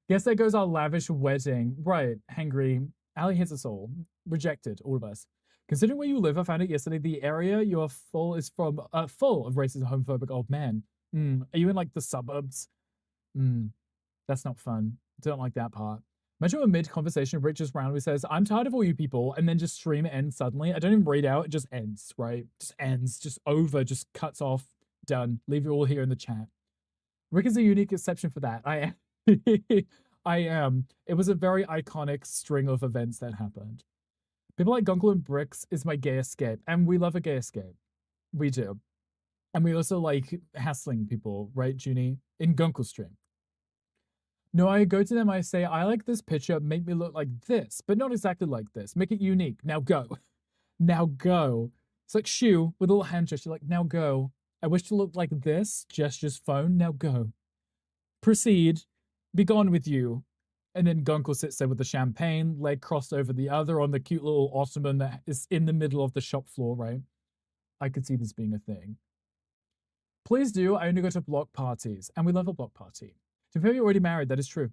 Guess there goes our lavish wedding. Right, hangry. Ali hits us all. Rejected, all of us. Considering where you live, I found it yesterday. The area you are full is from full of racist and homophobic old men. Are you in like the suburbs? That's not fun. Don't like that part. Imagine a mid conversation, Rich just randomly says, I'm tired of all you people, and then just stream ends suddenly. I don't even read out, it just ends, right? Just ends, just over, just cuts off, done. Leave you all here in the chat. Rick is a unique exception for that. I am. I am. It was a very iconic string of events that happened. People like Gunkle and Bricks is my gay escape, and we love a gay escape. We do. And we also like hassling people, right, Junie? In Gunkle stream. No, I go to them, I say, I like this picture, make me look like this, but not exactly like this. Make it unique. Now go. Now go. It's like Shoe with a little hand gesture, like, now go. I wish to look like this, gestures phone, now go. Proceed. Be gone with you. And then Gunkle sits there with the champagne, leg crossed over the other on the cute little ottoman that is in the middle of the shop floor, right? I could see this being a thing. Please do. I only go to block parties, and we love a block party. To be already married, that is true.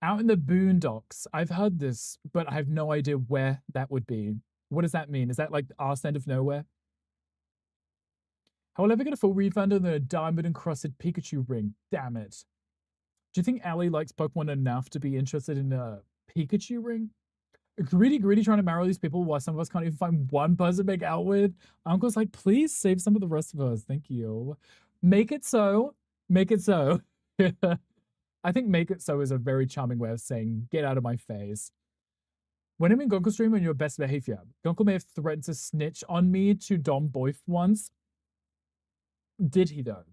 Out in the boondocks, I've heard this, but I have no idea where that would be. What does that mean? Is that like our end of nowhere? How will I ever get a full refund on the diamond encrusted Pikachu ring? Damn it. Do you think Ali likes Pokemon enough to be interested in a Pikachu ring? Greedy trying to marry these people while some of us can't even find one person to make out with. Uncle's like, please save some of the rest of us. Thank you. Make it so. Make it so. I think make it so is a very charming way of saying, get out of my face. When I'm in Gonko stream on your best behavior, Gonko may have threatened to snitch on me to Dom Boyf once. Did he though?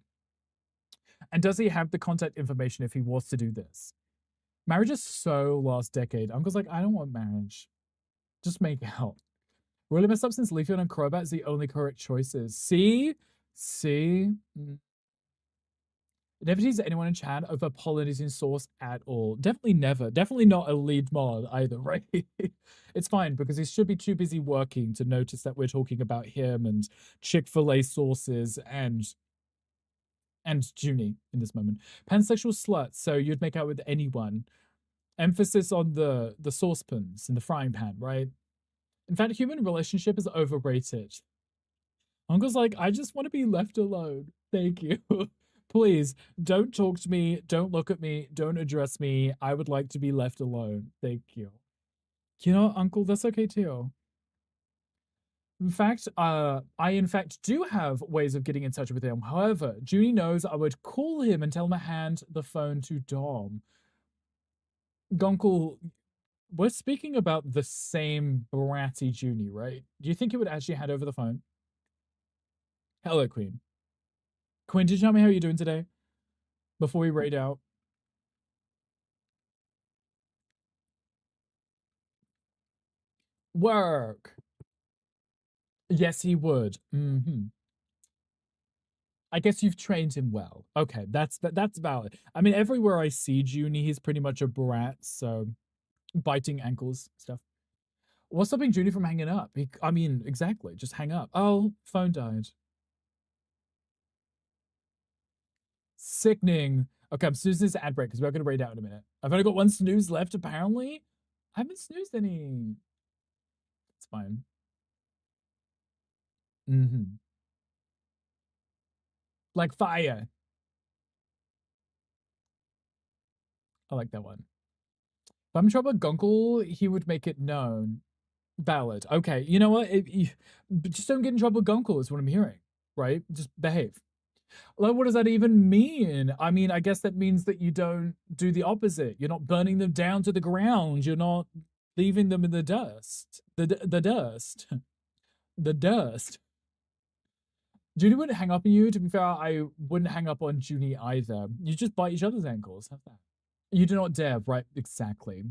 And does he have the contact information if he was to do this? Marriage is so last decade. Uncle's like, I don't want marriage. Just make out. Really messed up since Leafeon and Crobat is the only correct choices. See? Never tease anyone in chat over Polynesian sauce at all. Definitely never. Definitely not a lead mod either, right? It's fine because he should be too busy working to notice that we're talking about him and Chick-fil-A sauces and Junie in this moment. Pansexual slut, so you'd make out with anyone. Emphasis on the saucepans in the frying pan, right? In fact, human relationship is overrated. Uncle's like, I just want to be left alone. Thank you. Please, don't talk to me, don't look at me, don't address me. I would like to be left alone. Thank you. You know, Uncle, that's okay too. In fact, I in fact do have ways of getting in touch with him. However, Junie knows I would call him and tell him to hand the phone to Dom. Gunkle, we're speaking about the same bratty Junie, right? Do you think he would actually hand over the phone? Hello, Queen. Queen, did you tell me how you're doing today? Before we raid out. Work. Yes, he would. I guess you've trained him well. Okay, that's valid. I mean, everywhere I see Junie, he's pretty much a brat, so biting ankles stuff. What's stopping Junie from hanging up? I mean, exactly, just hang up. Oh, phone died. Sickening. Okay, I'm snoozing this ad break because we're going to raid out in a minute. I've only got one snooze left, apparently. I haven't snoozed any. It's fine. Like fire. I like that one. If I'm sure about Gunkle, he would make it known. Valid. Okay, you know what? Just don't get in trouble with Gunkle is what I'm hearing, right? Just behave. Like, what does that even mean? I mean, I guess that means that you don't do the opposite. You're not burning them down to the ground. You're not leaving them in the dust. The dust. The dust. Junie wouldn't hang up on you. To be fair, I wouldn't hang up on Junie either. You just bite each other's ankles. Have that. You do not dare, right? Exactly.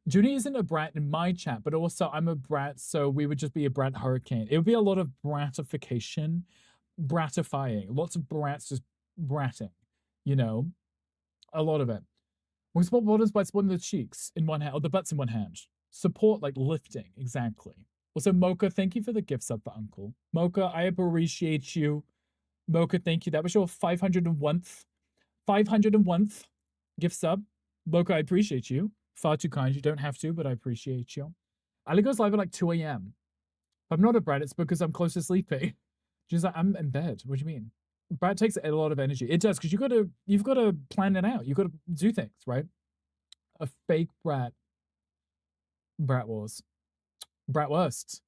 Junie isn't a brat in my chat, but also I'm a brat, so we would just be a brat hurricane. It would be a lot of bratification, bratifying, lots of brats just bratting, you know? A lot of it. We support borders by supporting the cheeks in one hand, or the butts in one hand. Support, like lifting, exactly. Also, Mocha, thank you for the gift sub for Uncle. Mocha, I appreciate you. Mocha, thank you. That was your 501th gift sub. Mocha, I appreciate you. Far too kind. You don't have to, but I appreciate you. Ali goes live at like 2 a.m. If I'm not a Brad, it's because I'm close to sleeping. She's like, I'm in bed. What do you mean? Brad takes a lot of energy. It does, because you've got to plan it out. You've got to do things, right? A fake Brat. Brat Wars. Bratwursts.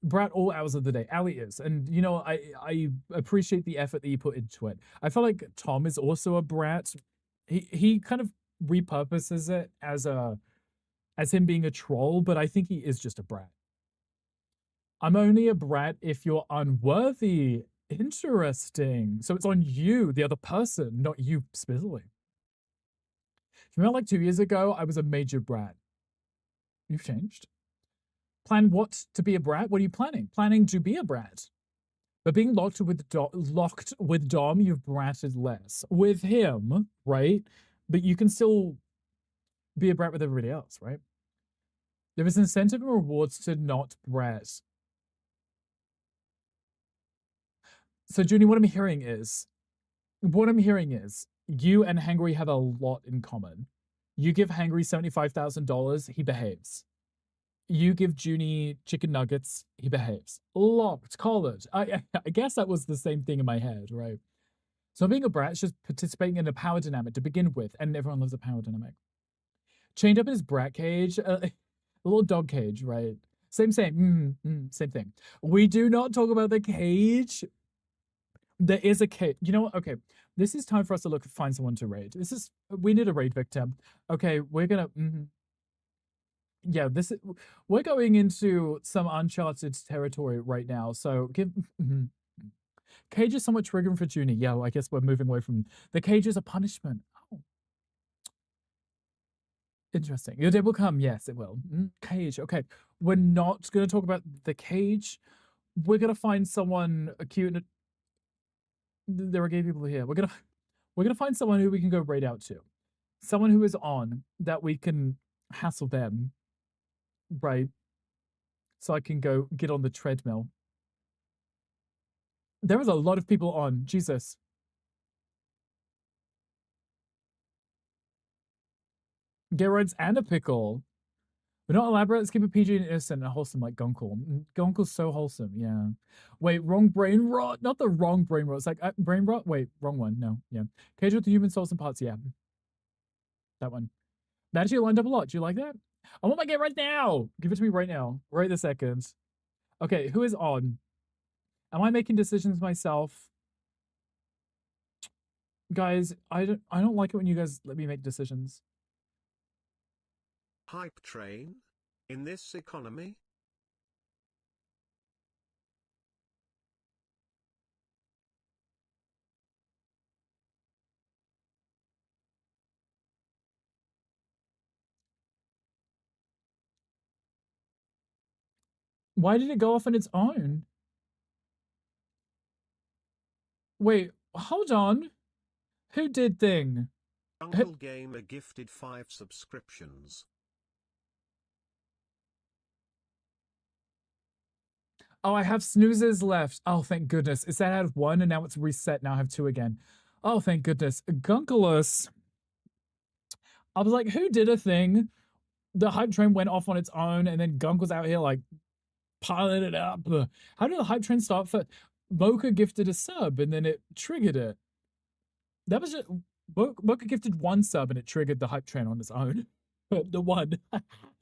Brat all hours of the day. Ali is. And you know, I appreciate the effort that you put into it. I feel like Tom is also a brat. He kind of repurposes it as him being a troll, but I think he is just a brat. I'm only a brat if you're unworthy. Interesting. So it's on you, the other person, not you specifically. Remember, like 2 years ago, I was a major brat. You've changed. Plan what to be a brat? What are you planning? Planning to be a brat. But being locked with Dom, you've bratted less. With him, right? But you can still be a brat with everybody else, right? There is incentive and rewards to not brat. So, Junie, what I'm hearing is you and Hangry have a lot in common. You give Hangry $75,000, he behaves. You give Junie chicken nuggets, he behaves. Locked, collared. I guess that was the same thing in my head, right? So being a brat is just participating in a power dynamic to begin with, and everyone loves a power dynamic. Chained up in his brat cage, a little dog cage, right? Same, same thing. We do not talk about the cage. There is a cage. You know what? Okay, this is time for us to find someone to raid. We need a raid victim. Okay, we're gonna. Yeah, we're going into some uncharted territory right now. So cage is somewhat triggering for Junie. Yeah, well, I guess we're moving away from the cage is a punishment. Oh, interesting. Your day will come. Yes, it will. Cage. Okay, we're not going to talk about the cage. We're gonna find someone cute. There are gay people here. We're gonna find someone who we can go raid out to. Someone who is on that we can hassle them. Right. So I can go get on the treadmill. There is a lot of people on. Jesus. Gerard's and a pickle. We're not elaborate. Let's keep it PG and innocent and wholesome like Gunkel. Gunkel's so wholesome. Yeah. Wait, wrong brain rot. Not the wrong brain rot. It's like brain rot. Wait, wrong one. No. Yeah. Cage with the human souls and parts. Yeah. That one. That actually lined up a lot. Do you like that? I want my game right now. Give it to me right now. Right this second. Okay, who is on? Am I making decisions myself? Guys, I don't like it when you guys let me make decisions. Hype train? In this economy? Why did it go off on its own? Wait, hold on. Who did thing? Uncle Gamer gifted 5 subscriptions. Oh, I have snoozes left. Oh, thank goodness. Is that out of 1 and now it's reset? Now I have 2 again. Oh, thank goodness. Gunkalus. I was like, who did a thing? The hype train went off on its own and then Gunk was out here like piling it up. How did the hype train start? Mocha gifted a sub and then it triggered it. That was just Mocha gifted 1 sub and it triggered the hype train on its own. The one.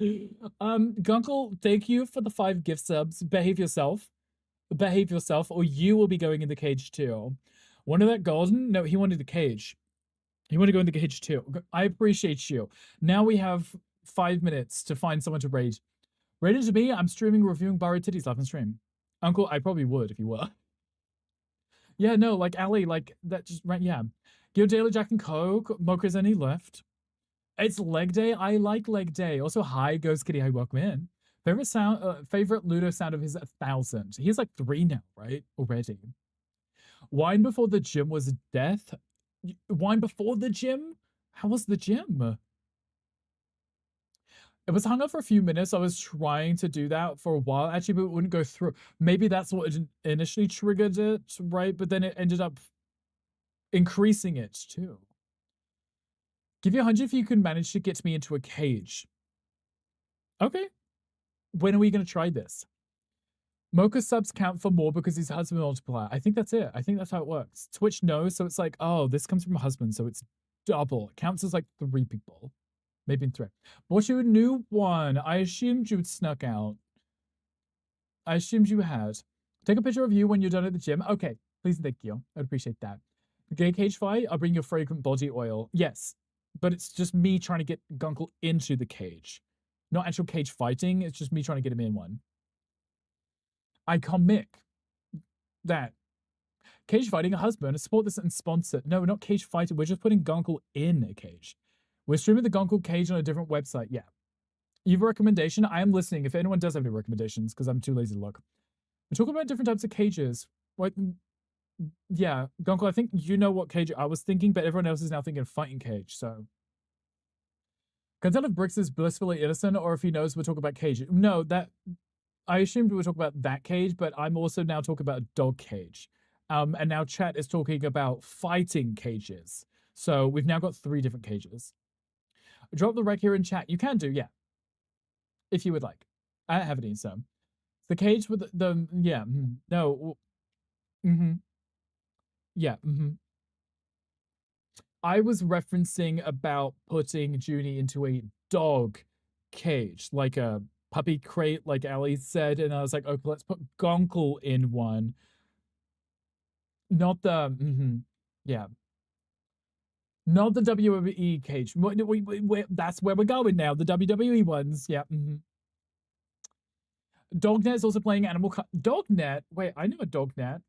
Gunkle, thank you for the 5 gift subs. Behave yourself, or you will be going in the cage too. One of that golden? No, he wanted the cage. He wanted to go in the cage too. I appreciate you. Now we have 5 minutes to find someone to raid. Raid into me. I'm streaming, reviewing Barry Titties live on stream. Uncle, I probably would if you were. Yeah, no, like Ali, like that just right. Yeah, Gil Daily, Jack and Coke. Mocha's any left. It's leg day. I like leg day. Also, hi, Ghost Kitty. Hi, welcome in. Favorite Ludo sound of his 1,000. He has like 3 now, right? Already. Wine before the gym was death. Wine before the gym? How was the gym? It was hung up for a few minutes. I was trying to do that for a while, actually, but it wouldn't go through. Maybe that's what initially triggered it, right? But then it ended up increasing it too. Give you 100 if you can manage to get me into a cage. Okay. When are we going to try this? Mocha subs count for more because he's husband multiplier. I think that's it. I think that's how it works. Twitch knows, so it's like, oh, this comes from a husband, so it's double. It counts as like 3 people. Maybe in 3. Bought you a new one. I assumed you'd snuck out. I assumed you had. Take a picture of you when you're done at the gym. Okay, please and thank you. I'd appreciate that. The gay cage fight, I'll bring your fragrant body oil. Yes, but it's just me trying to get Gunkle into the cage. Not actual cage fighting, it's just me trying to get him in one. I comic that. Cage fighting a husband, support this and sponsor. No, we're not cage fighting, we're just putting Gunkle in a cage. We're streaming the Gunkle cage on a different website, yeah. You have a recommendation? I am listening if anyone does have any recommendations, because I'm too lazy to look. We're talking about different types of cages. What? Yeah, Gunkle, I think you know what cage I was thinking, but everyone else is now thinking fighting cage, so. Can tell if Bricks is blissfully innocent or if he knows we're talking about cage. No, that I assumed we were talking about that cage, but I'm also now talking about a dog cage. And now chat is talking about fighting cages. So we've now got 3 different cages. Drop the rec here in chat. You can do, yeah. If you would like. I don't have any, so. The cage with the yeah, no. Yeah, I was referencing about putting Junie into a dog cage, like a puppy crate, like Ali said, and I was like, okay, let's put Gonkle in one. Not the, yeah. Not the WWE cage. That's where we're going now. The WWE ones, yeah. Dognet is also playing Animal. Dognet. Wait, I know a Dognet.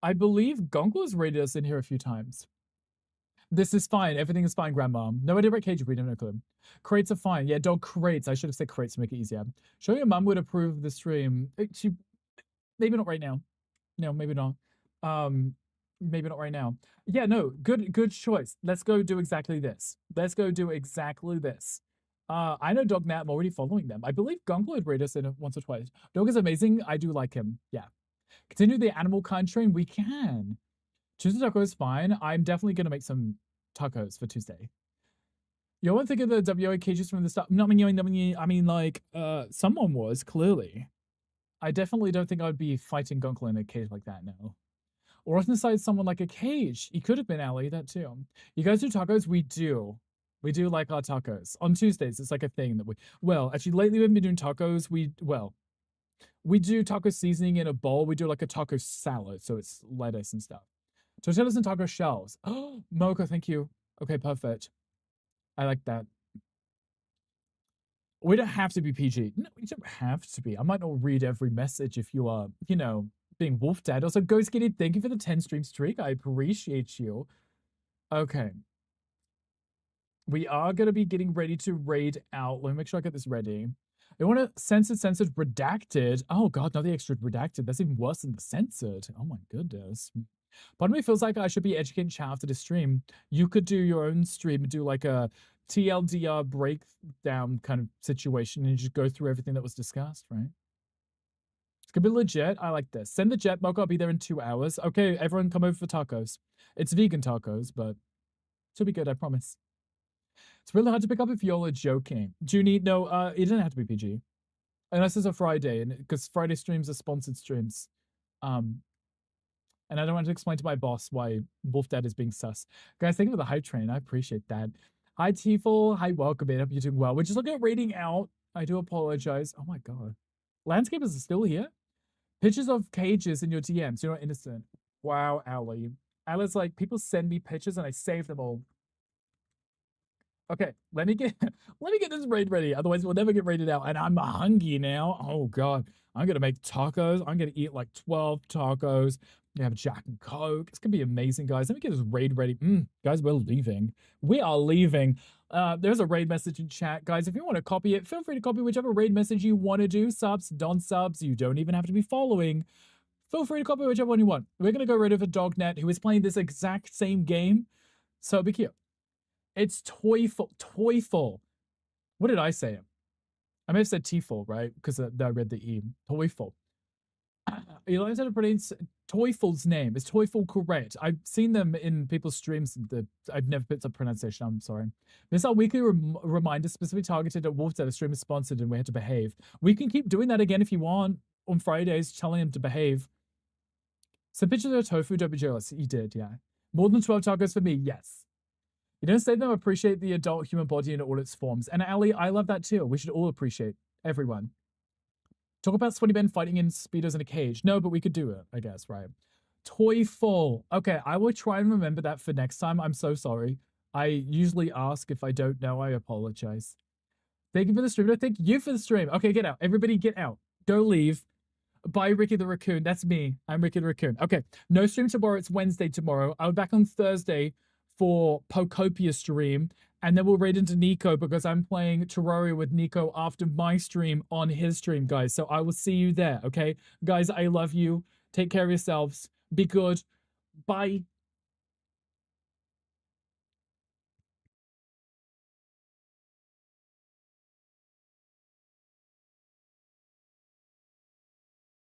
I believe Gonkle has rated us in here a few times. This is fine. Everything is fine, Grandma. No idea about cage breed. No clue. Crates are fine. Yeah, dog crates. I should have said crates to make it easier. Sure, your mum would approve of the stream. She, maybe not right now. No, maybe not. Maybe not right now. Yeah, no. Good choice. Let's go do exactly this. Let's go do exactly this. I know Dog Nat. I'm already following them. I believe Gunkle would rate us in it once or twice. Dog is amazing. I do like him. Yeah. Continue the animal kind train. We can. Tuesday taco is fine. I'm definitely gonna make some tacos for Tuesday. You won't think of the WA cages from the start. I mean, like, someone was clearly. I definitely don't think I would be fighting Gunkle in a cage like that now. Or on the side, someone like a cage. He could have been Ali, that too. You guys do tacos? We do. We do like our tacos. On Tuesdays, it's like a thing that well, actually, lately we've been doing tacos. We do taco seasoning in a bowl. We do like a taco salad, so it's lettuce and stuff. Tortillas and taco shells. Oh, Mocha, thank you. Okay, perfect. I like that. We don't have to be PG. No, we don't have to be. I might not read every message if you are, being wolf dad. Also, Ghost Kitty, thank you for the 10 stream streak. I appreciate you. Okay. We are going to be getting ready to raid out. Let me make sure I get this ready. They want to censored, redacted. Oh, God, not the extra redacted. That's even worse than the censored. Oh, my goodness. Part of me feels like I should be educating chat after the stream. You could do your own stream and do like a TLDR breakdown kind of situation and just go through everything that was discussed, right? It's gonna be legit. I like this. Send the jet, Mocha. I'll be there in 2 hours. Okay, everyone come over for tacos. It's vegan tacos, but it'll be good, I promise. It's really hard to pick up if you're joking. Junie, no, it doesn't have to be PG. Unless it's a Friday, and because Friday streams are sponsored streams. And I don't want to explain to my boss why Wolf Dad is being sus. Guys, thank you for the hype train. I appreciate that. Hi, Tifel. Hi, welcome in. Hope you're doing well. We're just looking at rating out. I do apologize. Oh my God. Landscapers are still here? Pictures of cages in your DMs. You're not innocent. Wow, Ali. Ali's like, people send me pictures and I save them all. Okay, let me get this raid ready. Otherwise, we'll never get raided out. And I'm hungry now. Oh God, I'm gonna make tacos. I'm gonna eat like 12 tacos. We have Jack and Coke. It's gonna be amazing, guys. Let me get this raid ready. Guys, we're leaving. We are leaving. There's a raid message in chat, guys. If you want to copy it, feel free to copy whichever raid message you want to do. Subs, non-subs. You don't even have to be following. Feel free to copy whichever one you want. We're gonna go rid of a Dognet who is playing this exact same game. So be cute. It's toyful. Toyful. What did I say? I may have said teaful, right? Because I read the E. Toyful. You learned how to pronounce Teufels's name. Is Teufel correct? I've seen them in people's streams. I've never picked up pronunciation. I'm sorry. This is our weekly reminder specifically targeted at Wolf that the stream is sponsored and we had to behave. We can keep doing that again if you want on Fridays, telling him to behave. Some pictures of tofu, don't be jealous. You did, yeah. More than 12 tacos for me, yes. You don't say them, appreciate the adult human body in all its forms. And Ali, I love that too. We should all appreciate everyone. Talk about Sweaty Ben fighting in speedos in a cage. No, but we could do it, I guess, right? Toyful. Okay, I will try and remember that for next time. I'm so sorry. I usually ask. If I don't know, I apologize. Thank you for the stream. No, thank you for the stream. Okay, get out. Everybody get out. Go leave. Bye, Ricky the Raccoon. That's me. I'm Ricky the Raccoon. Okay, no stream tomorrow. It's Wednesday tomorrow. I'll be back on Thursday for Pokopia stream. And then we'll raid into Nico because I'm playing Terraria with Nico after my stream on his stream, guys. So I will see you there, okay? Guys, I love you. Take care of yourselves. Be good. Bye.